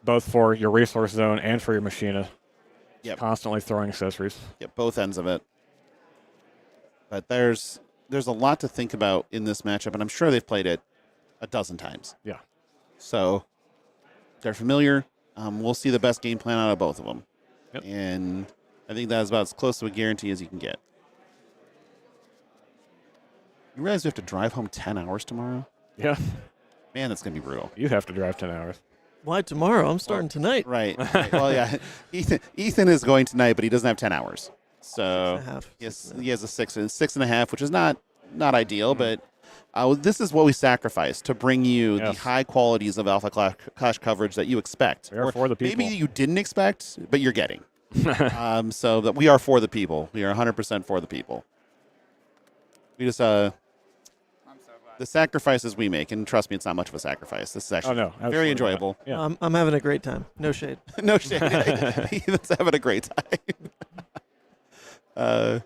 both for your resource zone and for your Machina. Yep. Constantly throwing accessories. Yep, both ends of it. But there's a lot to think about in this matchup, and I'm sure they've played it a dozen times. Yeah. So they're familiar. We'll see the best game plan out of both of them. Yep. And I think that's about as close to a guarantee as you can get. You realize we have to drive home 10 hours tomorrow? Yeah. Man, that's going to be brutal. You have to drive 10 hours. Why tomorrow? I'm starting tonight. Right. Well, yeah. Ethan is going tonight, but he doesn't have 10 hours. So 6.5. he has a 6.5, which is not ideal, but this is what we sacrifice to bring you the high qualities of Alpha Clash coverage that you expect. We are for the people. Maybe you didn't expect, but you're getting. So that we are for the people. We are 100% for the people. We just I'm so glad. the sacrifices we make, and trust me, it's not much of a sacrifice. This is actually absolutely very enjoyable. not. Yeah. I'm having a great time. No shade. No shade. Ethan's having a great time.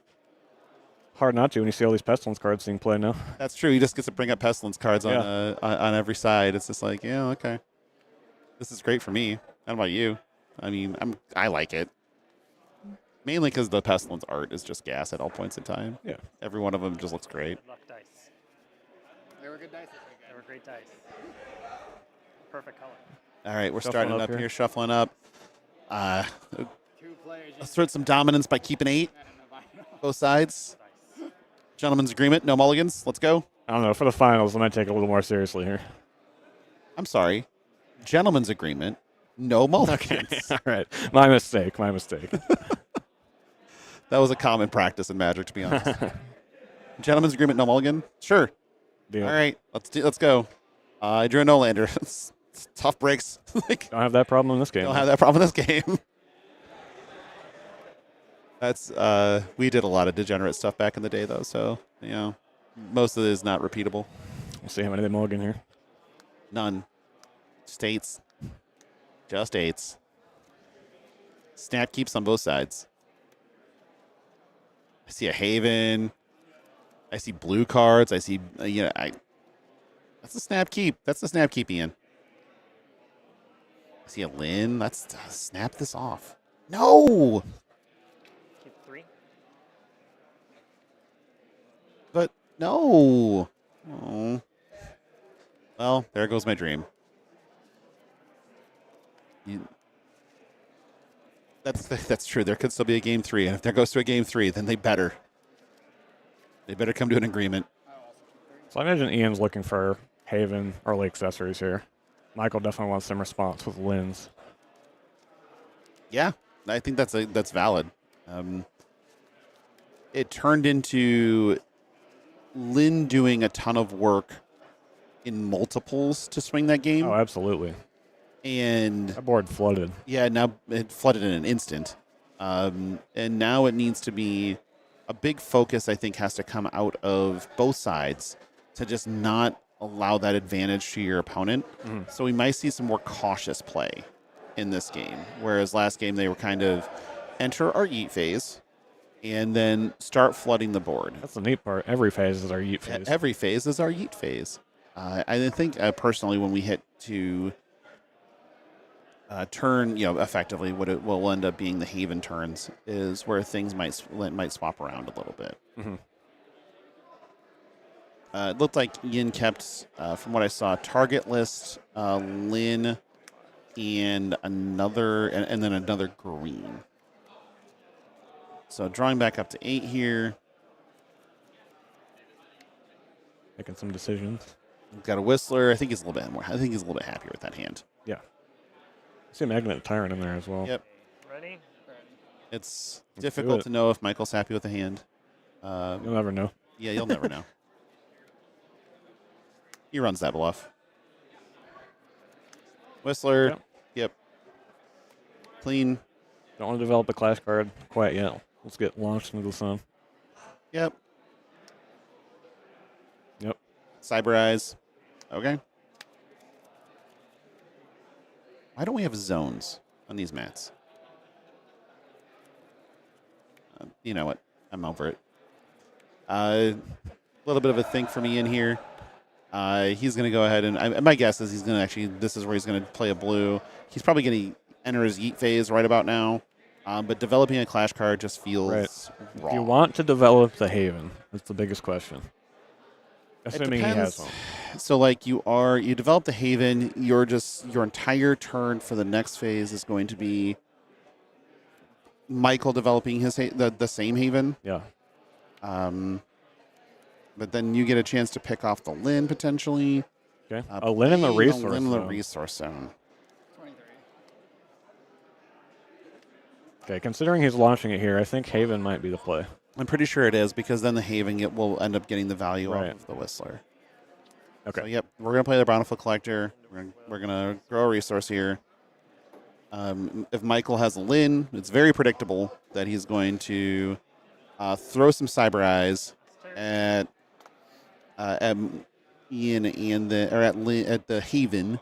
Hard not to when you see all these Pestilence cards being played now. That's true. He just gets to bring up Pestilence cards on every side. It's just like, yeah, okay. This is great for me. How about you? I mean, I like it. Mainly because the Pestilence art is just gas at all points in time. Yeah. Every one of them just looks great. Good luck dice. They were good dice this weekend. They were great dice. Perfect color. All right, we're Shuffling starting up up here. here, shuffling up. 2 players. Let's assert some dominance by keeping 8, I don't know if I know. both sides. Gentlemen's agreement, no mulligans. Let's go. I don't know. For the finals, I might take it a little more seriously here. I'm sorry. Gentlemen's agreement, no mulligans. All right. My mistake. My mistake. That was a common practice in Magic, to be honest. Gentlemen's agreement, no mulligan? Sure. Deal. All right, let's go. I drew a no-lander. It's tough breaks. Like, Don't have that problem in this game. don't have that problem in this game. That's we did a lot of degenerate stuff back in the day, though. So most of it is not repeatable. We'll see how many they mulligan here. None. States. Just 8s. Snap keeps on both sides. I see a Haven. I see blue cards. I see that's the snap keep. That's the snap keep, Ian. I see a Lynn. Let's snap this off. No. Keep 3. But no. Oh. Well, there goes my dream. That's true. There could still be a game 3, and if there goes to a game 3, then they better come to an agreement. So I imagine Ian's looking for Haven early accessories here. Michael definitely wants some response with Lynn's. Yeah, I think that's valid. It turned into Lynn doing a ton of work in multiples to swing that game. Oh, absolutely. And That board flooded. yeah, now it flooded in an instant. And now it needs to be a big focus, I think, has to come out of both sides to just not allow that advantage to your opponent. Mhm. So we might see some more cautious play in this game. Whereas last game they were kind of enter our eat phase and then start flooding the board. That's the neat part. Every phase is our yeet phase. Every phase is our yeet phase. I think personally when we hit to turn, effectively what it will end up being the Haven turns is where things might swap around a little bit. Mhm. It looked like Ian kept, from what I saw, target list, Lynn, and another, and then another green. So drawing back up to 8 here. Making some decisions. Got a Whistler. I think he's a little bit more. I think he's a little bit happier with that hand. Yeah. I see a Magnet Tyrant in there as well. Yep. Ready? It's Let's do difficult it. to know if Michael's happy with the hand. You'll never know. Yeah, you'll never know. He runs that bluff. Whistler. Yep. Yep. Clean. Don't want to develop a Clash card quite yet. Let's get launched into the sun. Yep. Yep. Cyber Eyes. Okay. Why don't we have zones on these mats? You know what? I'm over it. A little bit of a thing for me in here. He's going to go ahead and my guess is he's going to actually, this is where he's going to play a blue. He's probably going to enter his yeet phase right about now. But developing a Clash card just feels wrong. If you want to develop the Haven, that's the biggest question. It Assuming he has depends. one. So like you develop the Haven, your entire turn for the next phase is going to be Michael developing his the same Haven. Yeah. But then you get a chance to pick off the Lin potentially. Okay. A Lin in the resource Lin in the zone. resource zone. 23. Okay, considering he's launching it here, I think Haven might be the play. I'm pretty sure it is because then the Haven will end up getting the value Right. off of the Whistler. Okay. So, yep, we're going to play the Bountiful Collector. We're going to grow a resource here. If Michael has a Lin, it's very predictable that he's going to throw some Cyber Eyes at Ian and at the Haven,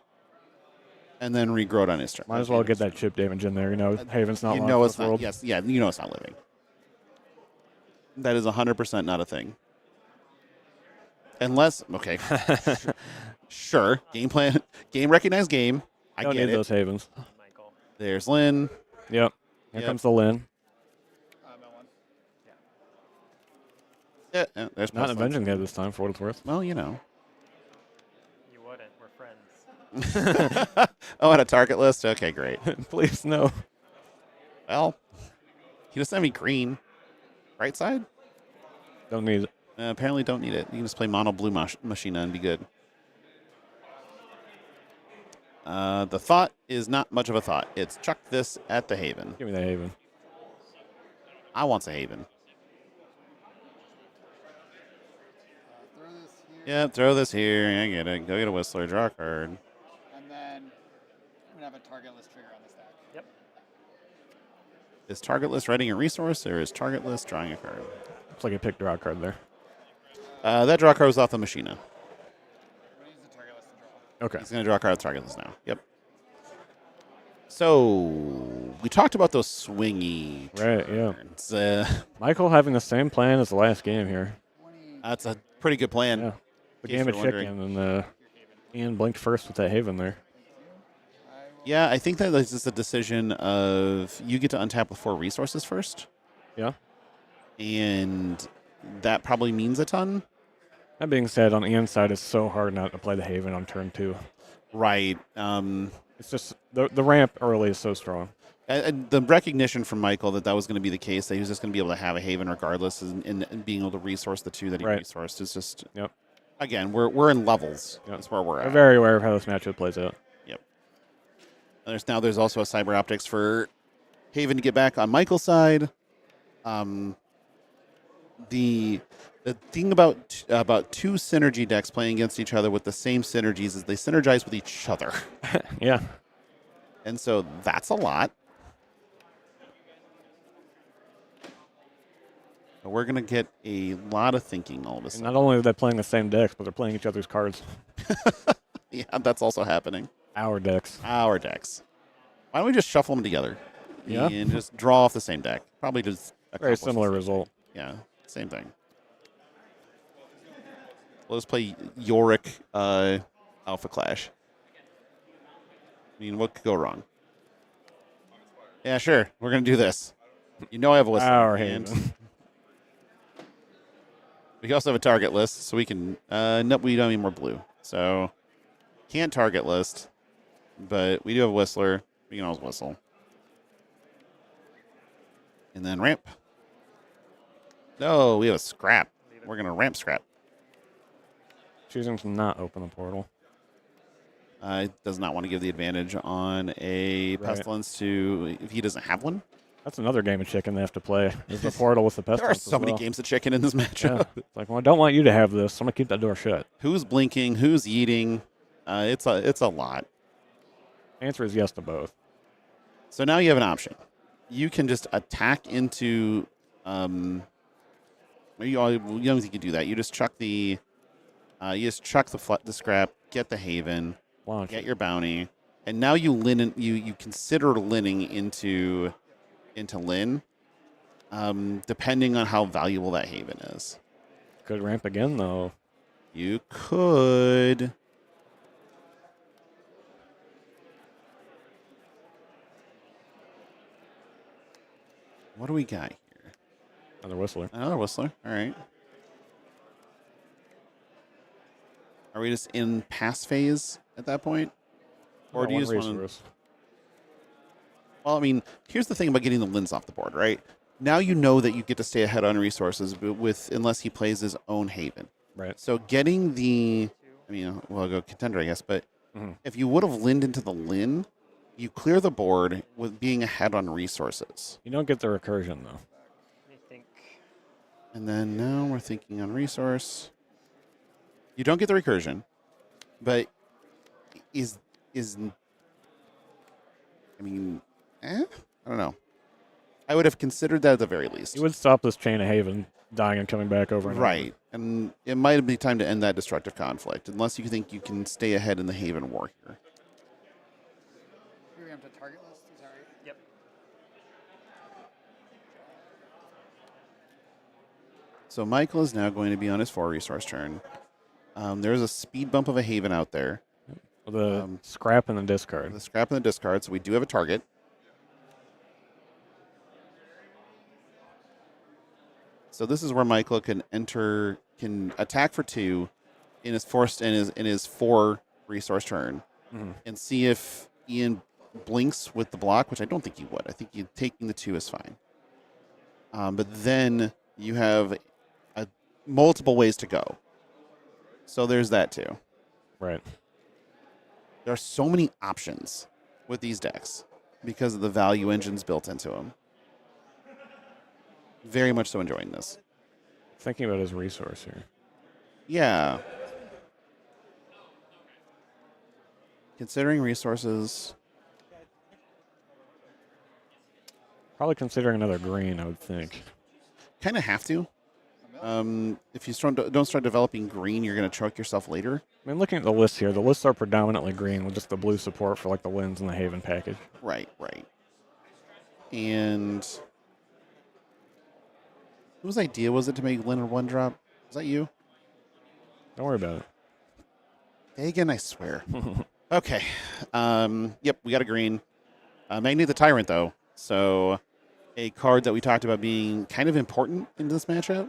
and then regrow it on his turn. Might as well get that chip damage in there. You know, Haven's not You long know for it's this not. world. Yes, yeah, you know it's not living. That is 100% not a thing. Unless, okay, sure, game plan, game recognized game. I Don't get need it. those Havens. Michael. There's Lin. Yep. Here Yep. comes the Lin. Melon. Yeah, there's Not Pestilence. avenging it this time, for what it's worth. Well, you know. You wouldn't. We're friends. Oh, and a target list. Okay, great. Please, no. Well, he doesn't have any green. Right side? Don't need it. Apparently don't need it. You can just play mono blue Machina and be good. The thought is not much of a thought. It's chuck this at the Haven. Give me that Haven. I want a Haven. Throw this here. Yeah, throw this here. I get it. Go get a Whistler. Draw a card. And then I'm going to have a targetless trigger on the stack. Yep. Is targetless writing a resource or is targetless drawing a card? Looks like a pick draw card there. That draw card was off the Machina. I'm going to use the targetless to draw. Okay. He's going to draw a card with targetless now. Yep. So we talked about those swingy Right, yeah. turns. Michael having the same plan as the last game here. 20. That's a pretty good plan. Yeah. The case game of you're wondering. chicken, and Ian blinked first with that Haven there. Yeah, I think that this is a decision of you get to untap with 4 resources first. Yeah. And that probably means a ton. That being said, on Ian's side, it's so hard not to play the Haven on turn 2. Right. It's just the ramp early is so strong. And the recognition from Michael that was going to be the case, that he was just going to be able to have a Haven regardless, and being able to resource the 2 that he Right. resourced is just, Yep. again, we're in levels. Yep. That's where we're I'm at. very aware of how this matchup plays out. There's also a Cyber Optics for Haven to get back on Michael's side. The thing about 2 synergy decks playing against each other with the same synergies is they synergize with each other. Yeah. And so that's a lot. So we're going to get a lot of thinking all of a And sudden. not only are they playing the same decks, but they're playing each other's cards. Yeah, that's also happening. Our decks. Our decks. Why don't we just shuffle them together? Yeah. And just draw off the same deck? Probably just Very accomplish the similar same result. thing. Yeah, same thing. Let's play Yorick Alpha Clash. I mean, what could go wrong? Yeah, sure. We're going to do this. You know I have a list. Our and Haven. we also have a target list, so we can... no, we don't need more blue. So, can't target list, but we do have a Whistler. We can always whistle. And then ramp. No, we have a scrap. We're going to ramp scrap. Choosing to not open the portal. Does not want to give the advantage on a Right. pestilence to if he doesn't have one. That's another game of chicken they have to play. Is the portal with the There are pestilence. so as many well. games of chicken in this Yeah. matchup. It's like, well, I don't want you to have this. I'm gonna keep that door shut. Who's blinking? Who's eating? It's a lot. Answer is yes to both. So now you have an option. You can just attack into. You don't think you do that. You just chuck the. The scrap. Get the Haven. Launch. Get your bounty, and now you you consider linning into Lin, depending on how valuable that Haven is. Could ramp again though. You could. What do we got here? Another Whistler. Another Whistler. All right. Are we just in pass phase at that point? Or Got do you one just want to... resource. Well, I mean, here's the thing about getting the Lins off the board, right? Now you know that you get to stay ahead on resources unless he plays his own Haven. Right. So getting the, I mean, well, I'll go contender, I guess, but if you would have linned into the Lin, you clear the board with being ahead on resources. You don't get the recursion, though. Let me think. And then now we're thinking on resource. You don't get the recursion, but is I mean, I don't know. I would have considered that at the very least. You would stop this chain of Haven dying and coming back over and Right. And it might be time to end that destructive conflict, unless you think you can stay ahead in the Haven war here. You ramp to target list? Is that right? Yep. So Michael is now going to be on his 4 resource turn. There's a speed bump of a Haven out there. The scrap and the discard. The scrap and the discard, so we do have a target. So this is where Michael can attack for 2 in his 4 resource turn, and see if Ian blinks with the block, which I don't think he would. I think taking the 2 is fine. But then you have multiple ways to go. So there's that too. Right. There are so many options with these decks because of the value engines built into them. Very much so enjoying this. Thinking about his resource here. Yeah. Considering resources. Probably considering another green, I would think. Kind of have to. If you don't start developing green, you're going to choke yourself later. I mean, looking at the list here, the lists are predominantly green with just the blue support for like the Lins and the Haven package. Right. And whose idea was it to make Lin a 1-drop? Was that you? Don't worry about it. Again, I swear. Okay. Yep, we got a green. Magnate the Tyrant, though. So a card that we talked about being kind of important in this matchup.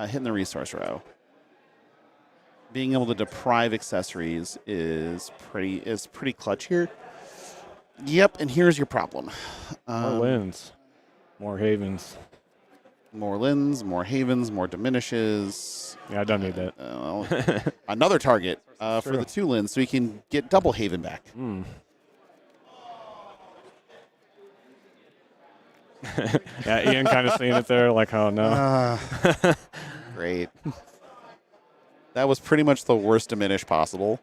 Hitting the resource row. Being able to deprive accessories is pretty clutch here. Yep, and here's your problem. More Lins. More Havens. More Lins, more Havens, more diminishes. Yeah, I don't need that. Another target for the 2 Lins so he can get double Haven back. Yeah, Ian kind of seeing it there, like, oh no. Great. That was pretty much the worst diminish possible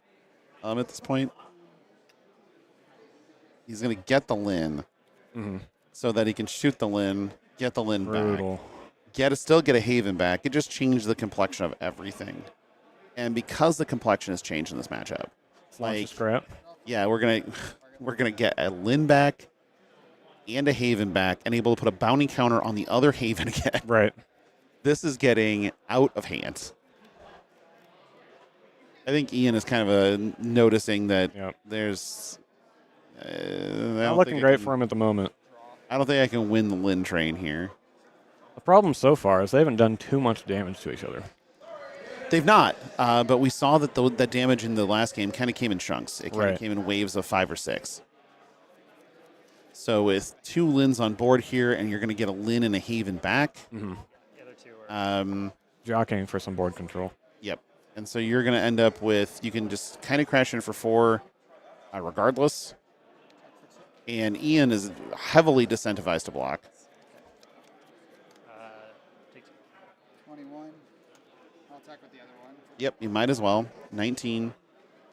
at this point. He's going to get the Lin so that he can shoot the Lin, get the Lin Brutal. back. Still get a Haven back. It just changed the complexion of everything. And because the complexion has changed in this matchup, Like scrap. Yeah, we're gonna get a Lin back and a Haven back, and able to put a bounty counter on the other Haven again. Right. This is getting out of hand. I think Ian is kind of noticing that there's. Not looking great for him at the moment. I don't think I can win the Lin train here. The problem so far is they haven't done too much damage to each other. They've not, but we saw that that damage in the last game kind of came in chunks. It kind of came in waves of 5 or 6. So with 2 Lins on board here, and you're going to get a Lin and a Haven back. The other 2 are jockeying for some board control. Yep. And so you're going to end up with, you can just kind of crash in for 4 regardless. And Ian is heavily disincentivized to block. take 2. 21. I'll attack with the other one. Yep, you might as well. 19.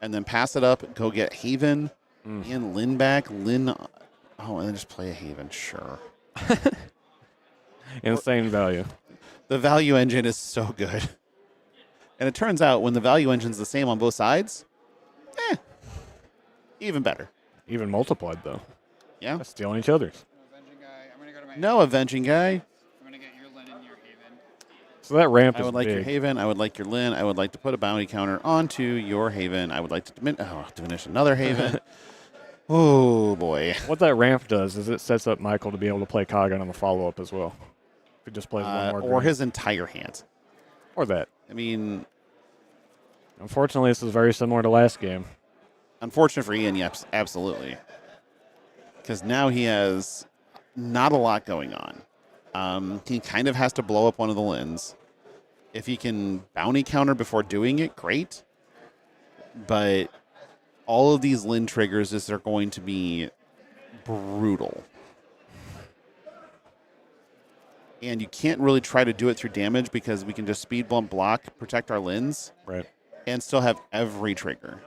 And then pass it up, go get Haven, and Lin back. Lin, and then just play a Haven, sure. Insane value. The value engine is so good. And it turns out when the value engine's the same on both sides, even better. Even multiplied, though. Yeah. Stealing each other's. Avenging guy. I'm going to go to my. No avenging guy. I'm going to get your Lin and your Haven. So that ramp I is would like your big. Haven. I would like your Lin. I would like to put a bounty counter onto your Haven. I would like to diminish another Haven. Oh, boy. What that ramp does is it sets up Michael to be able to play Kagan on the follow-up as well. If he just plays one more Or green. his entire hand. Or that. I mean, Unfortunately, this is very similar to last game. unfortunate for Ian, yes, absolutely. because now he has not a lot going on. He kind of has to blow up one of the Lins. If he can bounty counter before doing it, great. But all of these Lin triggers are going to be brutal. And you can't really try to do it through damage because we can just speed blunt block, protect our Lins, Right. and still have every trigger.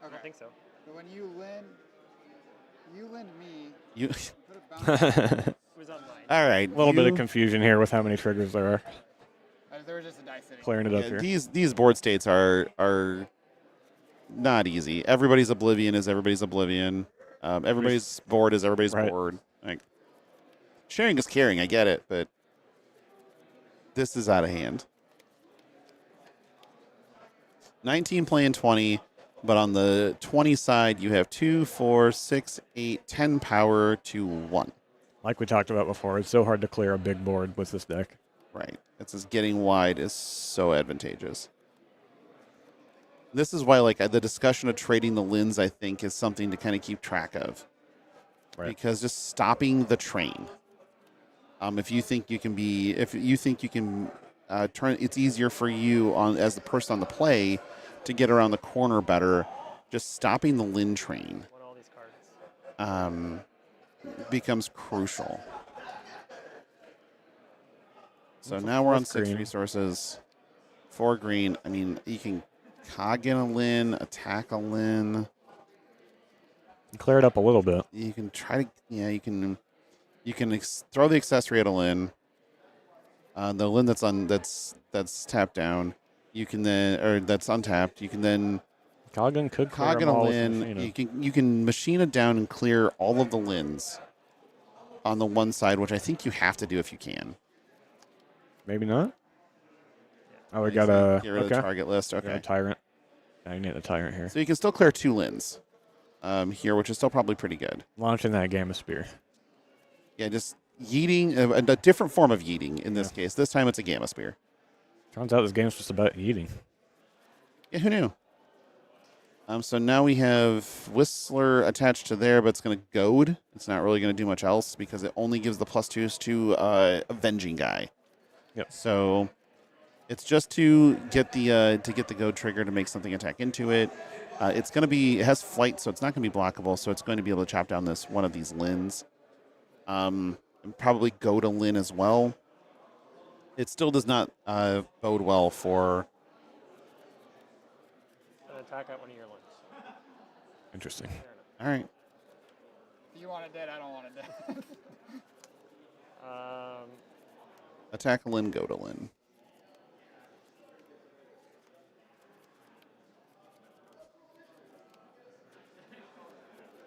I don't think so. But when you lend me, You put a bounty. It was on mine. all right? A little bit of confusion here with how many triggers there are. There was just a dice sitting. Clearing it up Yeah, here. these board states are not easy. Everybody's Oblivion is everybody's Oblivion. Everybody's board is everybody's Right. board. Like sharing is caring. I get it, but this is out of hand. 19 playing 20, but on the 20 side, you have 2, 4, 6, 8, 10 power to 1. Like we talked about before, it's so hard to clear a big board with this deck. Right. It's just getting wide is so advantageous. This is why, like, the discussion of trading the Lins, I think, is something to kind of keep track of. Right. Because just stopping the train. If you think you can turn, it's easier for you as the person on the play to get around the corner better. Just stopping the Lin train Won all these cards. becomes crucial. So That's a now we're on fourth 6 green. resources. 4 green. I mean, you can cog in a Lin, attack a Lin. Clear it up a little bit. You can try to, you can throw the accessory at a Lin. The Lin that's tapped down. You can then, or that's untapped. You can then Coggan could clear cog in them a all with Lin. Machina. You can machine it down and clear all of the Lins on the one side, which I think you have to do if you can. Maybe not. Oh, we You got can a get rid of the target list. We got a Okay, tyrant. I need the tyrant here. so you can still clear 2 Lins here, which is still probably pretty good. Launching that Gamma Spear. Yeah, just yeeting, a different form of yeeting in this case. This time it's a Gamma Spear. Turns out this game's just about eating. Yeah, who knew? So now we have Whistler attached to there, but it's going to goad. It's not really going to do much else because it only gives the +2s to Avenging guy. Yep. So it's just to get the goad trigger to make something attack into it. It has flight, so it's not going to be blockable. So it's going to be able to chop down one of these Lins. And probably goad a Lin as well. It still does not bode well for. An attack at one of your lines. Interesting. All right. If you want it dead, I don't want it dead. Attack a Lin, goad a Lin.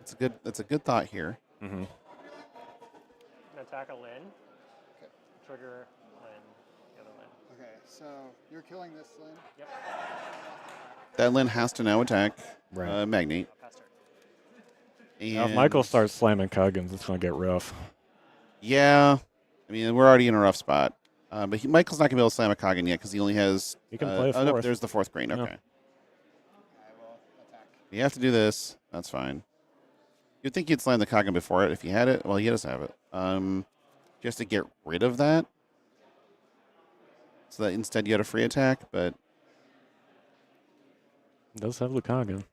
It's a good thought here. Mm-hmm. An attack a Lin. Trigger Lin. The other Lin. Okay, so you're killing this Lin. Yep. That Lin has to now attack Right. Magnate. Past turn. Now, if And Michael starts slamming Coggins, it's going to get rough. yeah, I mean we're already in a rough spot. But Michael's not gonna be able to slam a Coggin yet because he only has. He can play a no, fourth. there's the 4th green. Okay, Yeah. I will attack. you have to do this. That's fine. You'd think you'd slam the Coggin before it if you had it. Well, he does have it. Just to get rid of that, so that instead you had a free attack. But It does have the Coggin.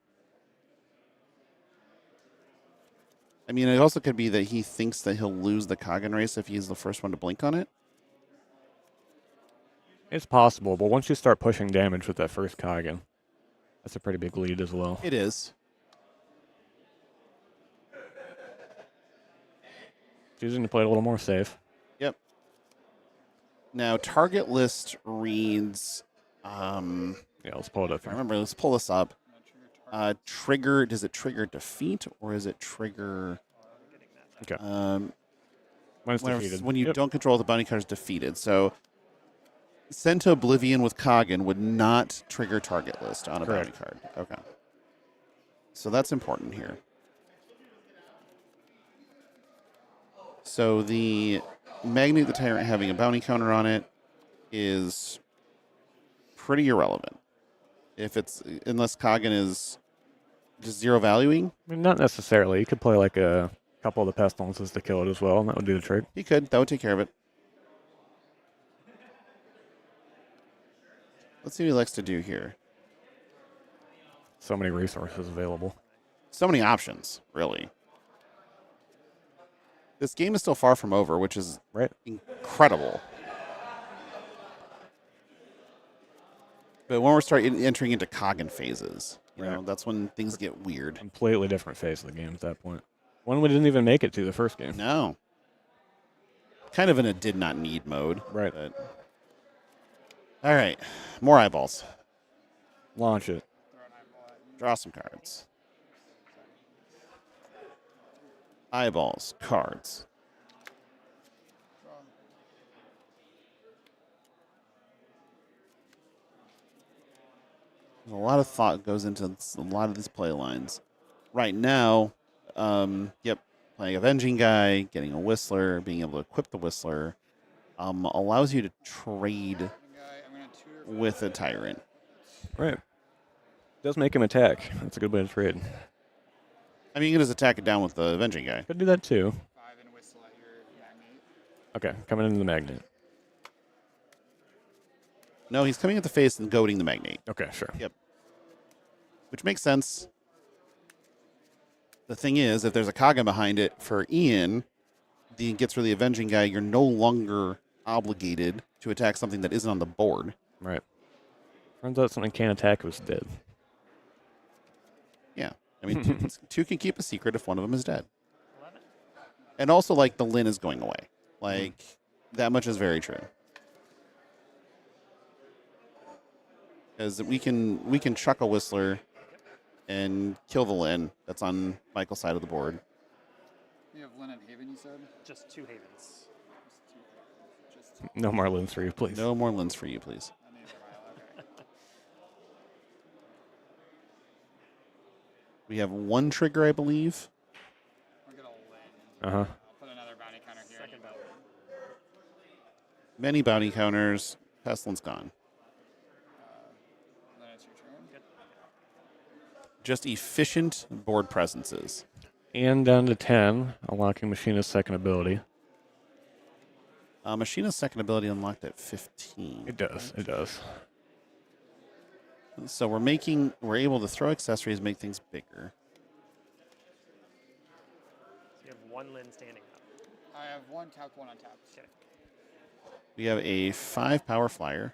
I mean, it also could be that he thinks that he'll lose the Coggin race if he's the first one to blink on it. It's possible, but once you start pushing damage with that first Coggin, that's a pretty big lead as well. It is. Choosing to play it a little more safe. Yep. Now, target list reads. Yeah, let's pull it up I here. remember. Let's pull this up. I'm gonna trigger target. Trigger. Does it trigger defeat or is it trigger? Okay. When it's Whenever- defeated. when you Yep. don't control the bounty card is defeated. So, send to Oblivion with Coggin would not trigger target list on a bounty card. Okay. So that's important here. So the Magnate the Tyrant having a bounty counter on it is pretty irrelevant. Unless Coggin is just zero valuing. I mean, not necessarily. You could play like a couple of the pestilences to kill it as well, and that would do the trick. He could. That would take care of it. Let's see what he likes to do here. So many resources available. So many options, really. This game is still far from over, which is Right. incredible. But when we start entering into Coggin phases, you know, that's when things get weird. Completely different phase of the game at that point. One we didn't even make it to the first game. No. Kind of in a did not need mode. Right. But... All right. More eyeballs. Launch it. Draw some cards. Eyeballs. Cards. A lot of thought goes into a lot of these play lines. Right now, playing Avenging Guy, getting a Whistler, being able to equip the Whistler, allows you to trade with a Tyrant. Right. Does make him attack. That's a good way to trade. I mean, you can just attack it down with the Avenging Guy. Could do that too. 5 and whistle at your magnet. Okay, coming into the magnet. No, he's coming at the face and goading the Magnate. Okay, sure. Yep. Which makes sense. The thing is, if there's a Kaga behind it for Ian, the gets rid of the Avenging Guy, you're no longer obligated to attack something that isn't on the board. Right. Turns out something can't attack was dead. Yeah. I mean, two can keep a secret if one of them is dead. And also, like, the Lin is going away. Like, that much is very true. Because we can chuck a Whistler and kill the Lin that's on Michael's side of the board. You have Lin and Haven, you said? Just 2 havens. No more lens for you, please. No more Lins for you, please. I need a while, okay. We have one trigger, I believe. We'll get a Lin. Uh-huh. I'll put another bounty counter here. Second bounty. Many bounty counters. Pestilence gone. Then it's your turn. Just efficient board presences. And down to 10, unlocking Machina's second ability. Machina's second ability unlocked at 15. It does. It does. So we're able to throw accessories, make things bigger. So you have 1 Lin standing up. I have 1 tapped, 1 untapped. Okay. We have a 5 power flyer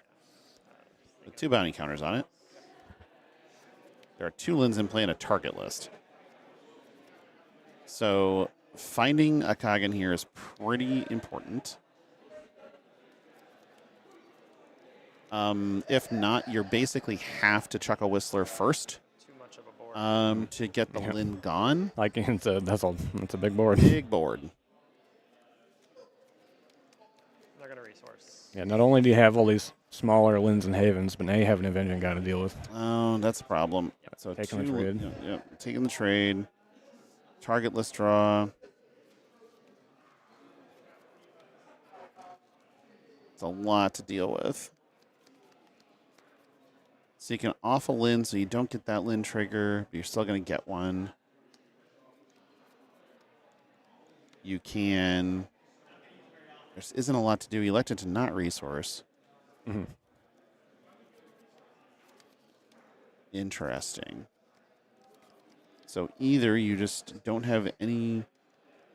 with 2 bounty counters on it. There are 2 Lins in play and a target list. So finding a Kagan here is pretty important. If not, you basically have to chuck a Whistler first Too much of a board. to get the Yeah. Lin gone. Like it's a big board. Big board. They're going to resource. Yeah, not only do you have all these smaller Lins and Havens, but now you have an Avenging Guy to deal with. Oh, that's a problem. So Taking the 2, trade. Yep, taking the trade. Target list draw. It's a lot to deal with. So you can off a Lin so you don't get that Lin trigger, but you're still going to get one. You can... There isn't a lot to do. You elected to not resource. Mm-hmm. Interesting. So either you just don't have any...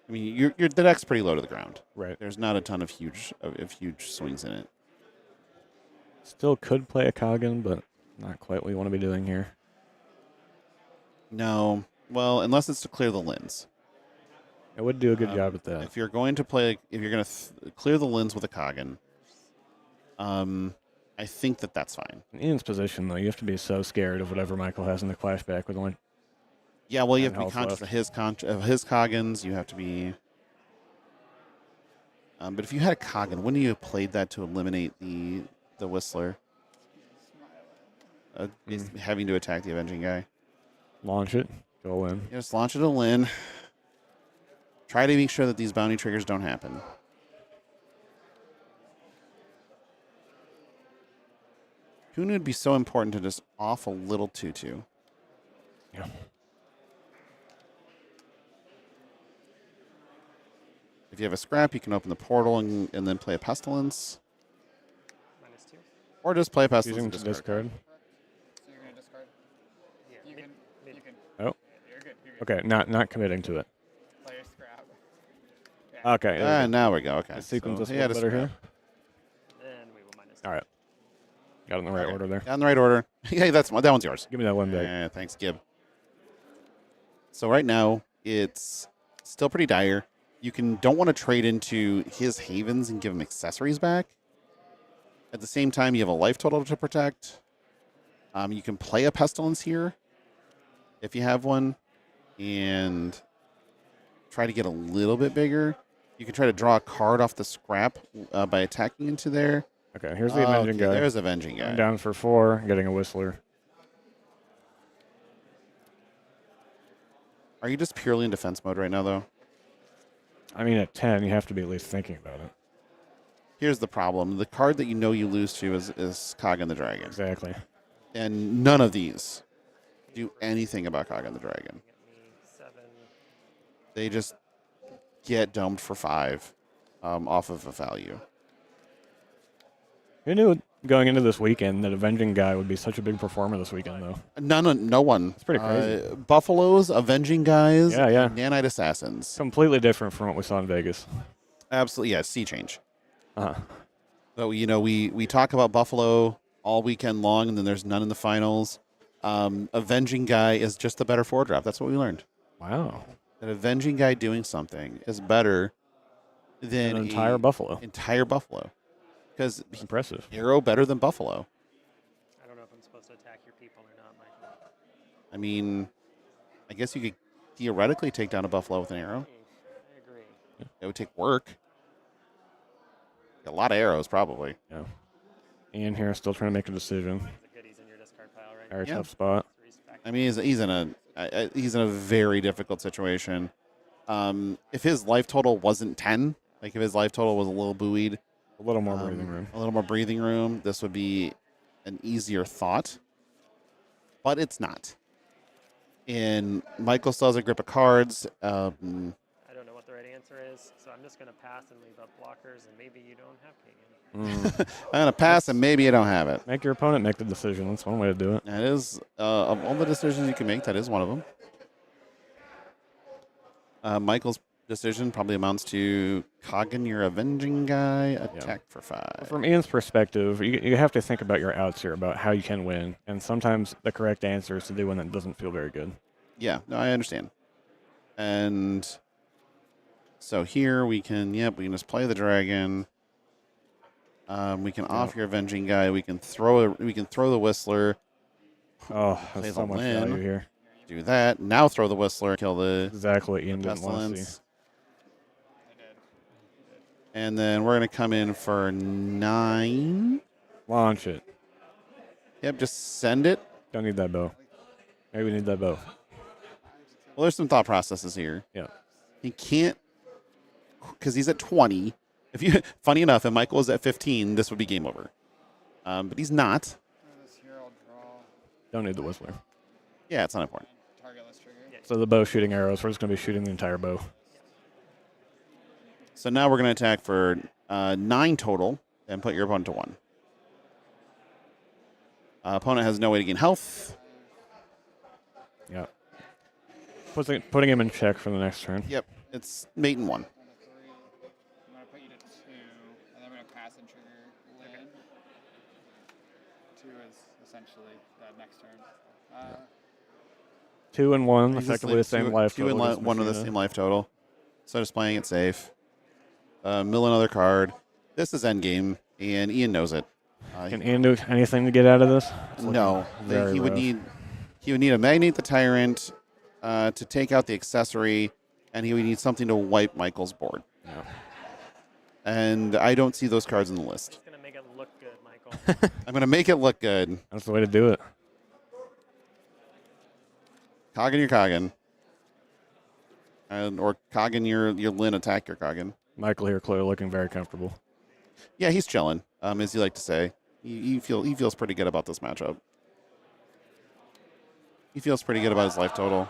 I mean, the deck's pretty low to the ground. Right. There's not a ton of huge swings in it. Still could play a Kagan, but not quite what you want to be doing here. No. Well, unless it's to clear the Lins. It would do a good job at that. If you're going to clear the Lins with a Kagan, I think that's fine. In Ian's position, though, you have to be so scared of whatever Michael has in the clashback with only. Yeah, well, you have And to be health conscious left. of his Kagans. You have to be. But if you had a Kagan, wouldn't you have played that to eliminate the Whistler? Having to attack the Avenging Guy. Launch it, go in. You just launch it a Lin. Try to make sure that these bounty triggers don't happen. Who would be so important to just off a little tutu? Yeah. If you have a scrap, you can open the portal and then play a pestilence, -2. or just play a pestilence Using and to discard. discard. So you're gonna discard. Yeah. You can. mid- You can. Oh. You're good. You're good. Okay, not committing to it. Play your scrap. Yeah. Okay. there we go. Now we go. Okay. The sequence so is he a had little a better scrap. here. Then we will -2. All right. Got it in the right Okay. order there. Got in the right order. Hey, that one's yours. Give me that one back. Yeah, thanks, Gib. So right now it's still pretty dire. You don't want to trade into his havens and give him accessories back. At the same time, you have a life total to protect. You can play a pestilence here if you have one, and try to get a little bit bigger. You can try to draw a card off the scrap by attacking into there. Okay, here's the Avenging guy. There's Avenging guy. I'm down for 4, getting a Whistler. Are you just purely in defense mode right now, though? I mean, at 10, you have to be at least thinking about it. Here's the problem. The card that you know you lose to is Kagan the Dragon. Exactly. And none of these do anything about Kagan the Dragon. Get me 7. They just get domed for 5 off of a value. Who knew going into this weekend that Avenging guy would be such a big performer this weekend, though? No one. It's pretty crazy. Buffaloes, Avenging Guys, Yeah. Nanite Assassins. Completely different from what we saw in Vegas. Absolutely, yeah, sea change. Uh-huh. So, we talk about Buffalo all weekend long, and then there's none in the finals. Avenging Guy is just the better 4-drop. That's what we learned. Wow. That Avenging Guy doing something is better than An entire Buffalo. Entire Buffalo. Because Impressive. Arrow better than Buffalo. I don't know if I'm supposed to attack your people or not, Michael. I mean, I guess you could theoretically take down a Buffalo with an arrow. I agree. It would take work. A lot of arrows, probably. Yeah. Ian here still trying to make a decision. The goodies in your discard pile right Very Yeah. tough spot. I mean, he's in a very difficult situation. If his life total wasn't 10, like if his life total was a little buoyed, A little more breathing room. a little more breathing room, this would be an easier thought. But it's not. And Michael still has a grip of cards. I don't know what the right answer is, so I'm just going to pass and leave up blockers, and maybe you don't have Kagan. I'm going to pass, and maybe you don't have it. Make your opponent make the decision. That's one way to do it. That is, of all the decisions you can make, that is one of them. Michael's decision probably amounts to Kagan, your Avenging Guy, attack for 5. From Ian's perspective, you have to think about your outs here, about how you can win. And sometimes the correct answer is to do one that doesn't feel very good. Yeah, no, I understand. And so here we can just play the dragon. We can off your Avenging Guy. We can throw the Whistler. Oh, Play that's the so much Lin. value here. Do that. Now throw the Whistler. Kill the Exactly what Ian didn't want to see. Pestilence. And then we're going to come in for 9. Launch it. Yep, just send it. Don't need that bow. Maybe we need that bow. Well, there's some thought processes here. Yeah. He can't, because he's at 20. Funny enough, if Michael was at 15, this would be game over. But he's not. This here I'll draw. Don't need the Whistler. Yeah, it's not important. Targetless trigger. So the bow shooting arrows, we're just going to be shooting the entire bow. So now we're going to attack for 9 total and put your opponent to 1. Opponent has no way to gain health. Yeah. Putting him in check for the next turn. Yep, it's mate in 1. 1 to 3. I'm gonna put you to 2, and then we're gonna pass and trigger Lin. 2 is essentially that next turn. 2 and 1, He's just effectively the like same two- life two and total. one of the same life total. So just playing it safe. Mill another card. This is endgame, and Ian knows it. Can Ian do anything to get out of this? It's No, looking very he would rough. need a Magnate the Tyrant to take out the accessory, and he would need something to wipe Michael's board. Yeah. And I don't see those cards in the list. Just going to make it look good, Michael. I'm going to make it look good. That's the way to do it. Kagan your Kagan. Or Kagan your Lin, attack your Kagan. Michael here clearly looking very comfortable. Yeah, he's chilling, as you like to say. He feels pretty good about this matchup. He feels pretty good about his life total.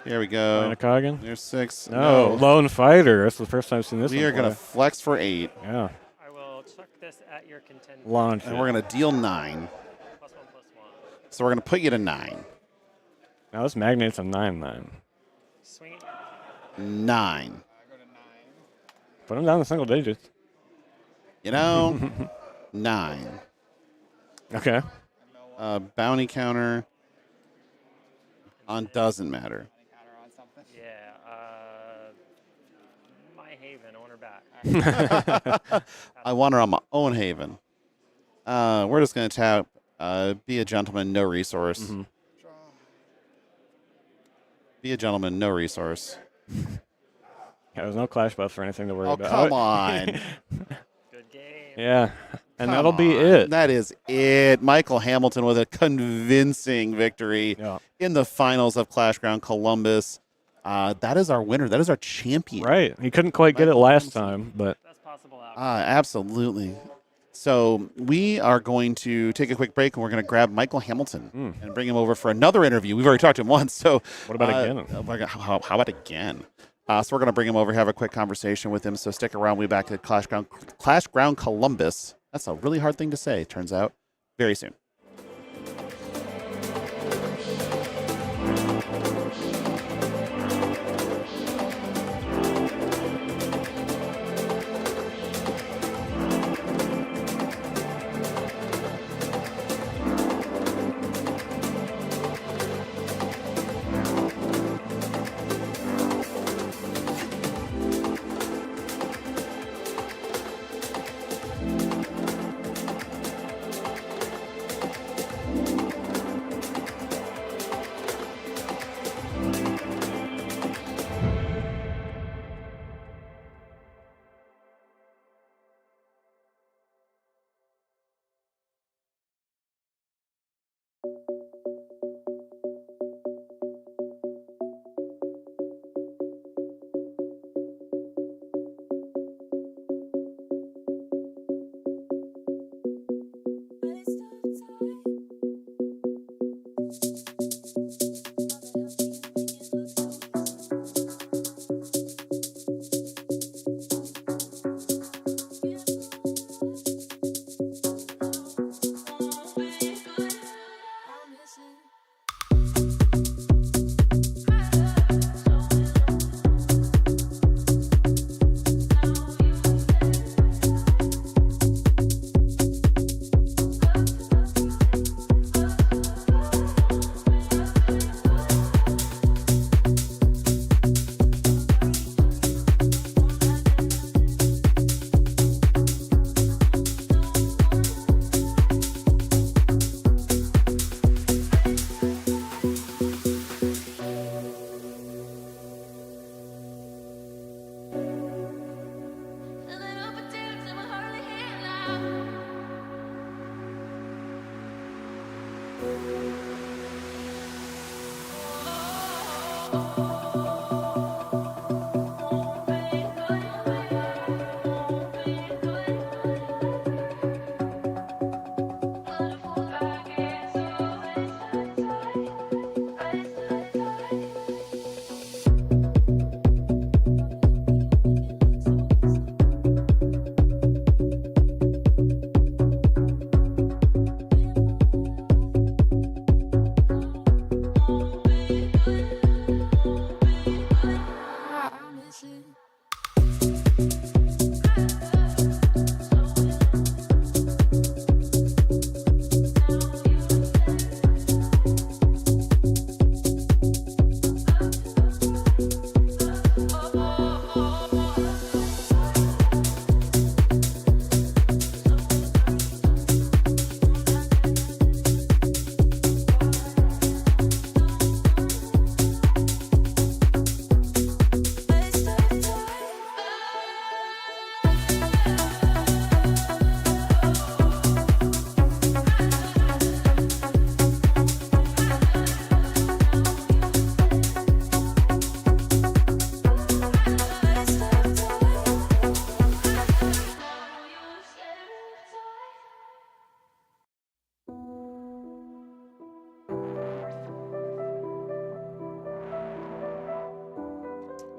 Here we Playing go. a Coggin. There's 6. No, Lone Fighter. That's the first time I've seen this We one are going to play. flex for 8. Yeah. I will chuck this at your contender. Launch And it. we're going to deal 9. +1/+1. So we're going to put you to 9. Now this magnate's a 9/9. Swing it. 9. I go to 9. Put him down to single digits. You know, 9. Okay. And no one Bounty counter on doesn't matter. counter on something. Yeah. My Haven. I want her back. I want her on my own haven. We're just going to tap be a gentleman, no resource. Mhm. Draw. Be a gentleman, no resource. Yeah, there's no clash buffs or anything to worry Oh, about. come on. Good game. Yeah. And Come that'll be on. it. That is it. Michael Hamilton with a convincing victory Yeah. in the finals of Clashground Columbus. That is our winner. That is our champion. Right. He couldn't quite get it Michael last Hamilton. time, but Best possible outcome. Absolutely. So we are going to take a quick break, and we're going to grab Michael Hamilton and bring him over for another interview. We've already talked to him once. So what about again? How about again? So we're going to bring him over, have a quick conversation with him. So stick around. We'll be back at Clashground Columbus. That's a really hard thing to say, turns out, very soon.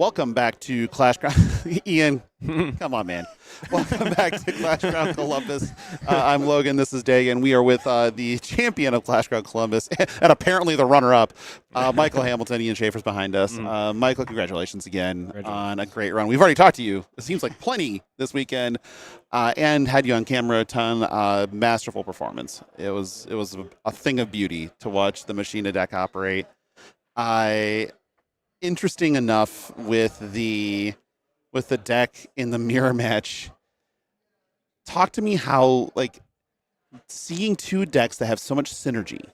Welcome back to Clashground. Ian, come on, man. Welcome back to Clashground Columbus. I'm Logan. This is Dagan. We are with the champion of Clashground Columbus and apparently the runner-up, Michael Hamilton. Ian Schaefer's behind us. Michael, congratulations again on a great run. We've already talked to you. It seems like plenty this weekend, and had you on camera a ton. Masterful performance. It was a thing of beauty to watch the Machina deck operate. Interesting enough with the deck in the mirror match. Talk to me how, like, seeing two decks that have so much synergy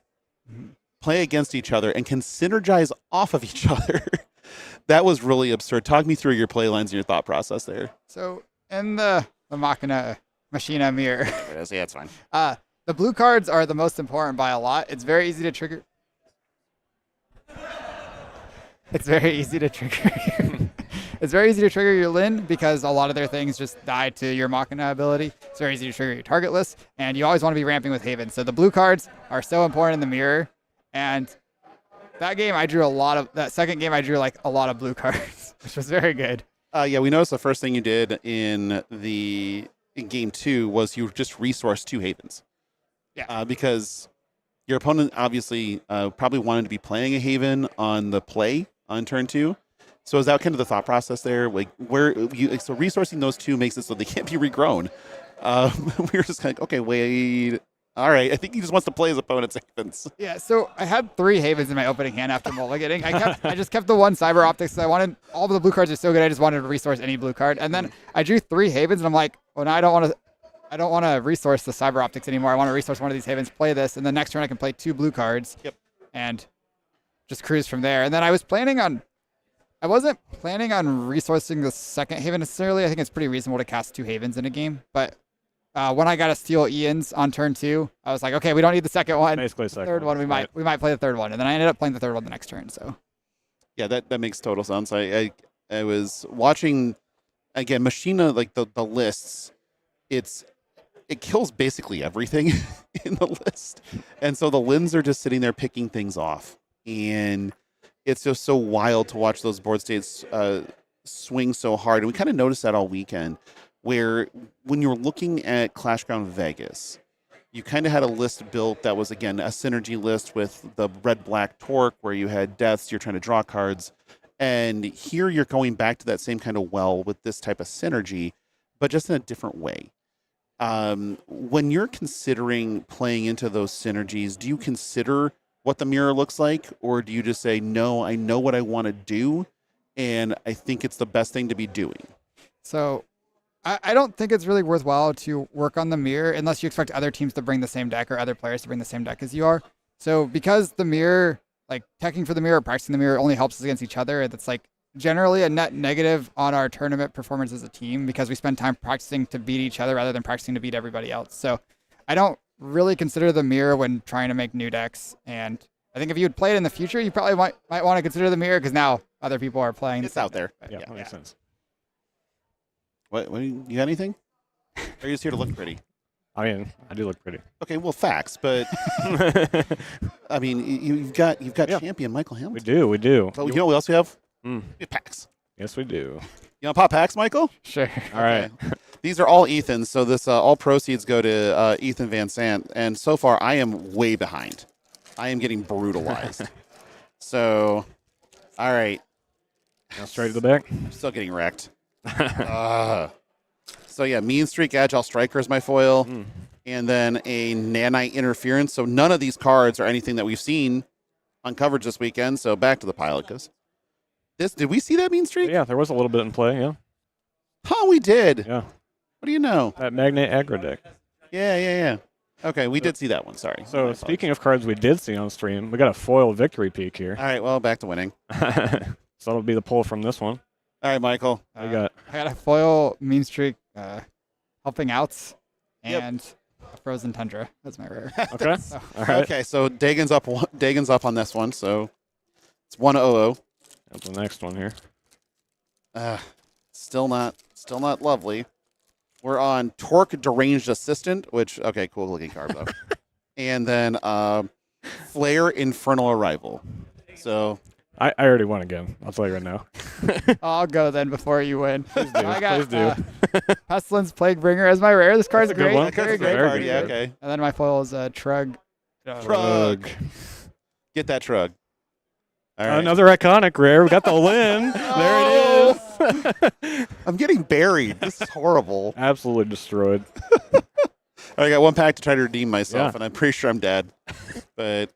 play against each other and can synergize off of each other. That was really absurd. Talk me through your play lines and your thought process there. So in the Machina mirror, Yeah, it's fine. the blue cards are the most important by a lot. It's very easy to trigger. It's very easy to trigger your Lin because a lot of their things just die to your Machina ability. It's very easy to trigger your target list, and you always want to be ramping with Haven. So the blue cards are so important in the mirror, and that game I drew that second game I drew like a lot of blue cards, which was very good. Yeah, we noticed the first thing you did in game 2 was you just resourced 2 Havens. Yeah. Because your opponent obviously probably wanted to be playing a Haven on the play on turn 2. So is that kind of the thought process there? Like, so resourcing those 2 makes it so they can't be regrown. We were just kind of, okay, wait. All right, I think he just wants to play his opponent's Havens. Yeah, so I had 3 Havens in my opening hand after mulliganing. I just kept the 1 Cyber Optics. I wanted, all of the blue cards are so good, I just wanted to resource any blue card. And then I drew 3 Havens, and I'm like, well, now I don't want to resource the Cyber Optics anymore. I want to resource one of these Havens, play this, and the next turn I can play 2 blue cards. Yep. And just cruise from there. And then I wasn't planning on resourcing the second Haven necessarily. I think it's pretty reasonable to cast 2 Havens in a game. But when I got to steal Ian's on turn 2, I was like, okay, we don't need the second one. Basically, Third one, we might play the third one. And then I ended up playing the third one the next turn. So Yeah, that makes total sense. I was watching, again, Machina, like the lists, it kills basically everything in the list. And so the Lins are just sitting there picking things off. And it's just so wild to watch those board states swing so hard. And we kind of noticed that all weekend, where when you were looking at Clashground Vegas, you kind of had a list built that was, again, a synergy list with the red-black torque, where you had deaths, you're trying to draw cards. And here you're going back to that same kind of well with this type of synergy, but just in a different way. When you're considering playing into those synergies, do you consider what the mirror looks like, or do you just say, no, I know what I want to do, and I think it's the best thing to be doing? So I don't think it's really worthwhile to work on the mirror unless you expect other teams to bring the same deck or other players to bring the same deck as you are. So because the mirror, like teching for the mirror, practicing the mirror only helps us against each other, that's like generally a net negative on our tournament performance as a team because we spend time practicing to beat each other rather than practicing to beat everybody else. So I don't really consider the mirror when trying to make new decks. And I think if you would play it in the future, you probably might want to consider the mirror because now other people are playing. It's out there. Yeah, that makes sense. What you got anything? Or are you just here to look pretty? I mean, I do look pretty. Okay, well, facts, but I mean, you've got champion Michael Hamilton. We do. But you know what else we have? Mm. We have packs. Yes, we do. You want to pop packs, Michael? Sure. All right. These are all Ethan's, so this all proceeds go to Ethan Van Sant, and so far I am way behind. I am getting brutalized. So, all right. Now straight to the back. I'm still getting wrecked. So yeah, Mean Streak Agile Striker is my foil, and then a Nanite Interference. So none of these cards are anything that we've seen on coverage this weekend. So back to the pile it goes. Did we see that Mean Streak? Yeah, there was a little bit in play. Yeah. Oh, we did. Yeah. What do you know? That Magnate aggro deck. Yeah. Okay, we did see that one. Sorry. So speaking of cards we did see on stream, we got a foil victory peak here. All right, well, back to winning. So that'll be the pull from this one. All right, Michael. What you got? I got a foil Mean Streak helping outs and a Frozen Tundra. That's my rare. Okay. All right. Okay, so Dagan's up on this one, so it's 1-0. That's the next one here. Still not lovely. We're on Torque Deranged Assistant, which, okay, cool looking card though. And then Flare Infernal Arrival. So I already won again. I'll tell you right now. I'll go then before you win. Please do. I got Please do. Pestilence Plaguebringer as my rare. This card's That's a good great. one. Very That's a good. very card, good yeah, card. okay. And then my foil is Trug. Trug. Get that Trug. All right. Another iconic rare. We got the Lin. There it is. I'm getting buried. This is horrible. Absolutely destroyed. I got one pack to try to redeem myself, Yeah. and I'm pretty sure I'm dead. But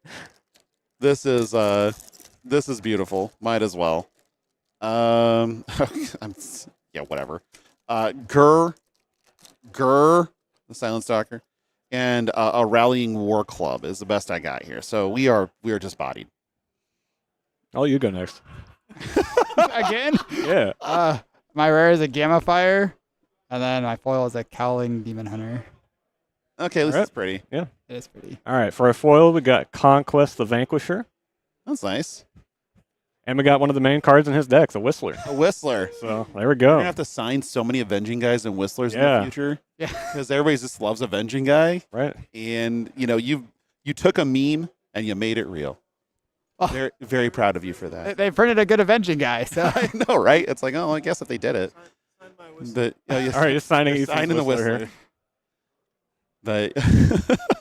this is beautiful. Might as well. I'm yeah, whatever. Gur, the Silent Stalker, and a Rallying War Club is the best I got here. So we are just bodied. Oh, you go next. Again? Yeah. My rare is a Gamma Fire, and then my foil is a Cowling Demon Hunter. Okay, this All right. is pretty. It is pretty. All right. For our foil, we got Conquest the Vanquisher, That's nice. and we got one of the main cards in his deck, the Whistler. A Whistler. So there we We're go. gonna have to sign so many Avenging guys and Whistlers in Yeah. the future. Yeah. Because everybody just loves Avenging guy. Right. And you took a meme and you made it real. Oh. Very, very proud of you for that. They printed a good Avenging guy, so I know, right? It's like, oh, I guess if they did it. But All right. You're signing you're Ethan's signing the Whistler Whistler. here. But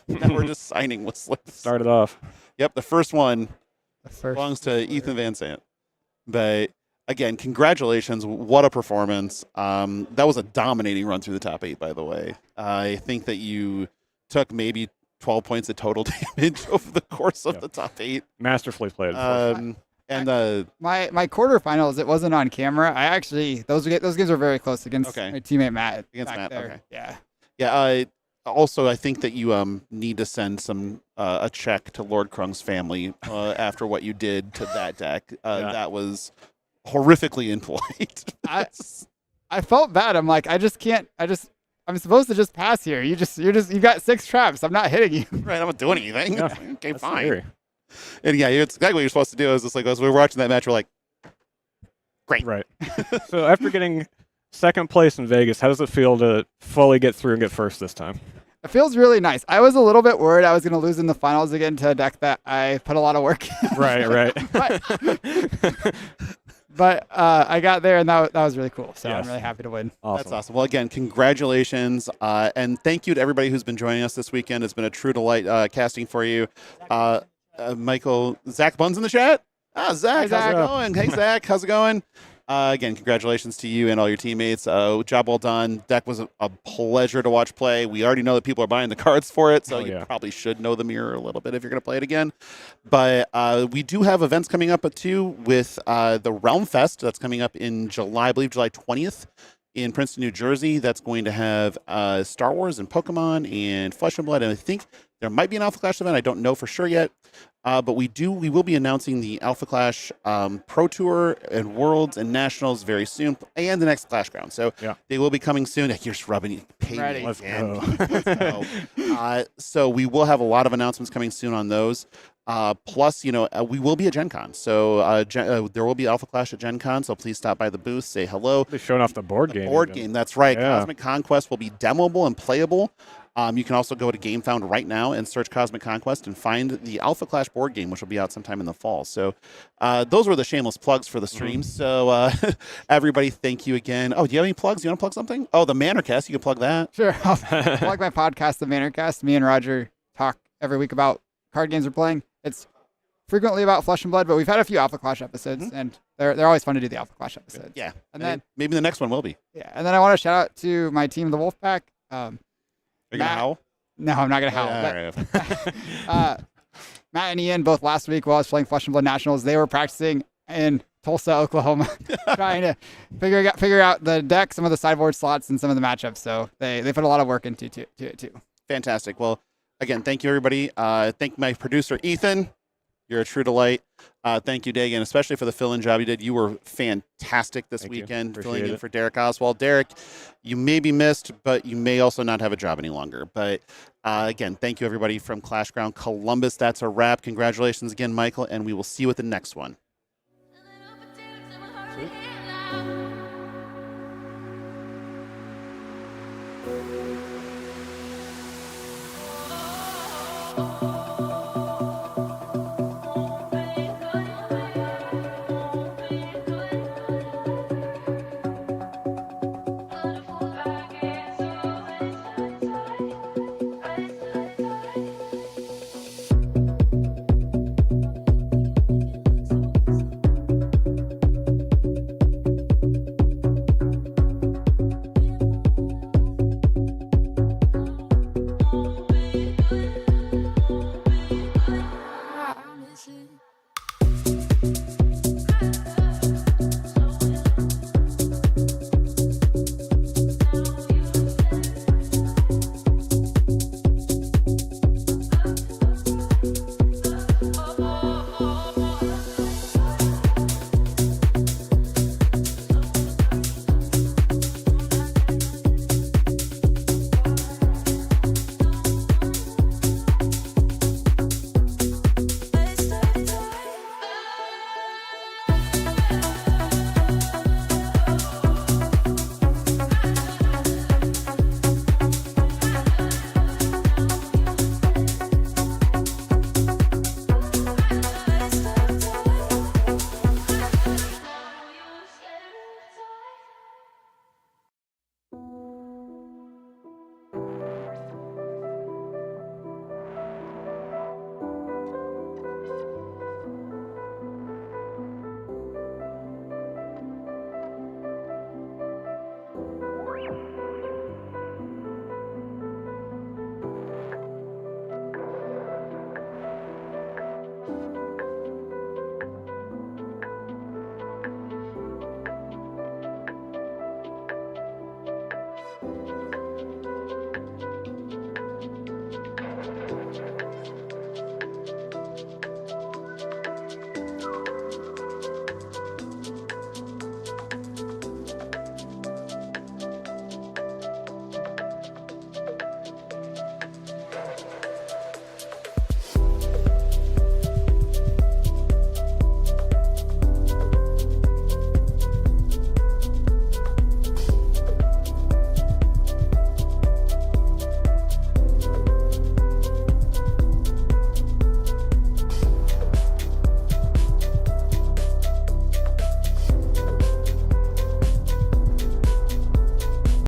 now we're just signing Whistlers. Start it off. Yep, the first one the first. belongs to Ethan Van Sant. But again, congratulations. What a performance. That was a dominating run through the top 8, by the way. I think that you took maybe 12 points of total damage over the course of Yep. the top 8. Masterfully played. And My quarterfinals, it wasn't on camera. I actually those games were very close against Okay. my teammate Matt. Against back Matt, there. okay. Yeah. yeah, also, I think that you need to send some a check to Lord Krung's family after what you did to that deck. Yeah. That was horrifically impolite. I felt bad. I'm like, I'm supposed to just pass here. You got 6 traps. I'm not hitting you. Right, I'm not doing anything. Yeah, Okay, That's fine. scary. And yeah, it's exactly what you're supposed to do. Is just like as we were watching that match, we're like, great. Right. So after getting second place in Vegas, how does it feel to fully get through and get first this time? It feels really nice. I was a little bit worried I was going to lose in the finals again to a deck that I put a lot of work in. Right. But I got there, and that was really cool. So Yes. I'm really happy to win. Awesome. That's awesome. Well, again, congratulations, and thank you to everybody who's been joining us this weekend. It's been a true delight casting for you. Michael, Zach Bunn's in the chat. Zach, Zach. how's it going? Hey, Zach, how's it going? Again, congratulations to you and all your teammates. Job well done. Deck was a pleasure to watch play. We already know that people are buying the cards for it, so Oh, you yeah. probably should know the mirror a little bit if you're going to play it again. But we do have events coming up too with the Realm Fest that's coming up in July, I believe July 20th in Princeton, New Jersey. That's going to have Star Wars and Pokemon and Flesh and Blood, and I think there might be an Alpha Clash event. I don't know for sure yet. But we will be announcing the Alpha Clash Pro Tour and Worlds and Nationals very soon, and the next Clashground. So Yeah. they will be coming soon. You're just rubbing it. Pay me Ready. Let's again. go. Let's go. So we will have a lot of announcements coming soon on those. Plus, we will be at Gen Con. So there will be Alpha Clash at Gen Con. So please stop by the booth, say hello. They're showing off the board game. Board even. game, that's right. Yeah. Cosmic Conquest will be demoable and playable. You can also go to GameFound right now and search Cosmic Conquest and find the Alpha Clash board game, which will be out sometime in the fall. So those were the shameless plugs for the stream. So everybody, thank you again. Oh, do you have any plugs? You want to plug something? Oh, the Manorcast. You can plug that. Sure. I'll plug my podcast, The Manorcast. Me and Roger talk every week about card games we're playing. It's frequently about Flesh and Blood, but we've had a few Alpha Clash episodes, and they're always fun to do the Alpha Clash episodes. Yeah. And then maybe the next one will be. yeah, and then I want to shout out to my team, the Wolfpack. Are you going to Matt- howl? No, I'm not gonna howl. Yeah, but, all right. Matt and Ian, both last week while I was playing Flesh and Blood Nationals, they were practicing in Tulsa, Oklahoma, trying to figure out the deck, some of the sideboard slots, and some of the matchups. So they put a lot of work into it too. Fantastic. Well, again, thank you, everybody. Thank my producer, Ethan. You're a true delight. Thank you, Dagan, especially for the fill-in job you did. You were fantastic this Thank you. weekend, Appreciate filling in it. for Derek Oswald. Derek, you may be missed, but you may also not have a job any longer. But again, thank you, everybody from Clashground Columbus. That's a wrap. Congratulations again, Michael, and we will see you at the next one. Sweet.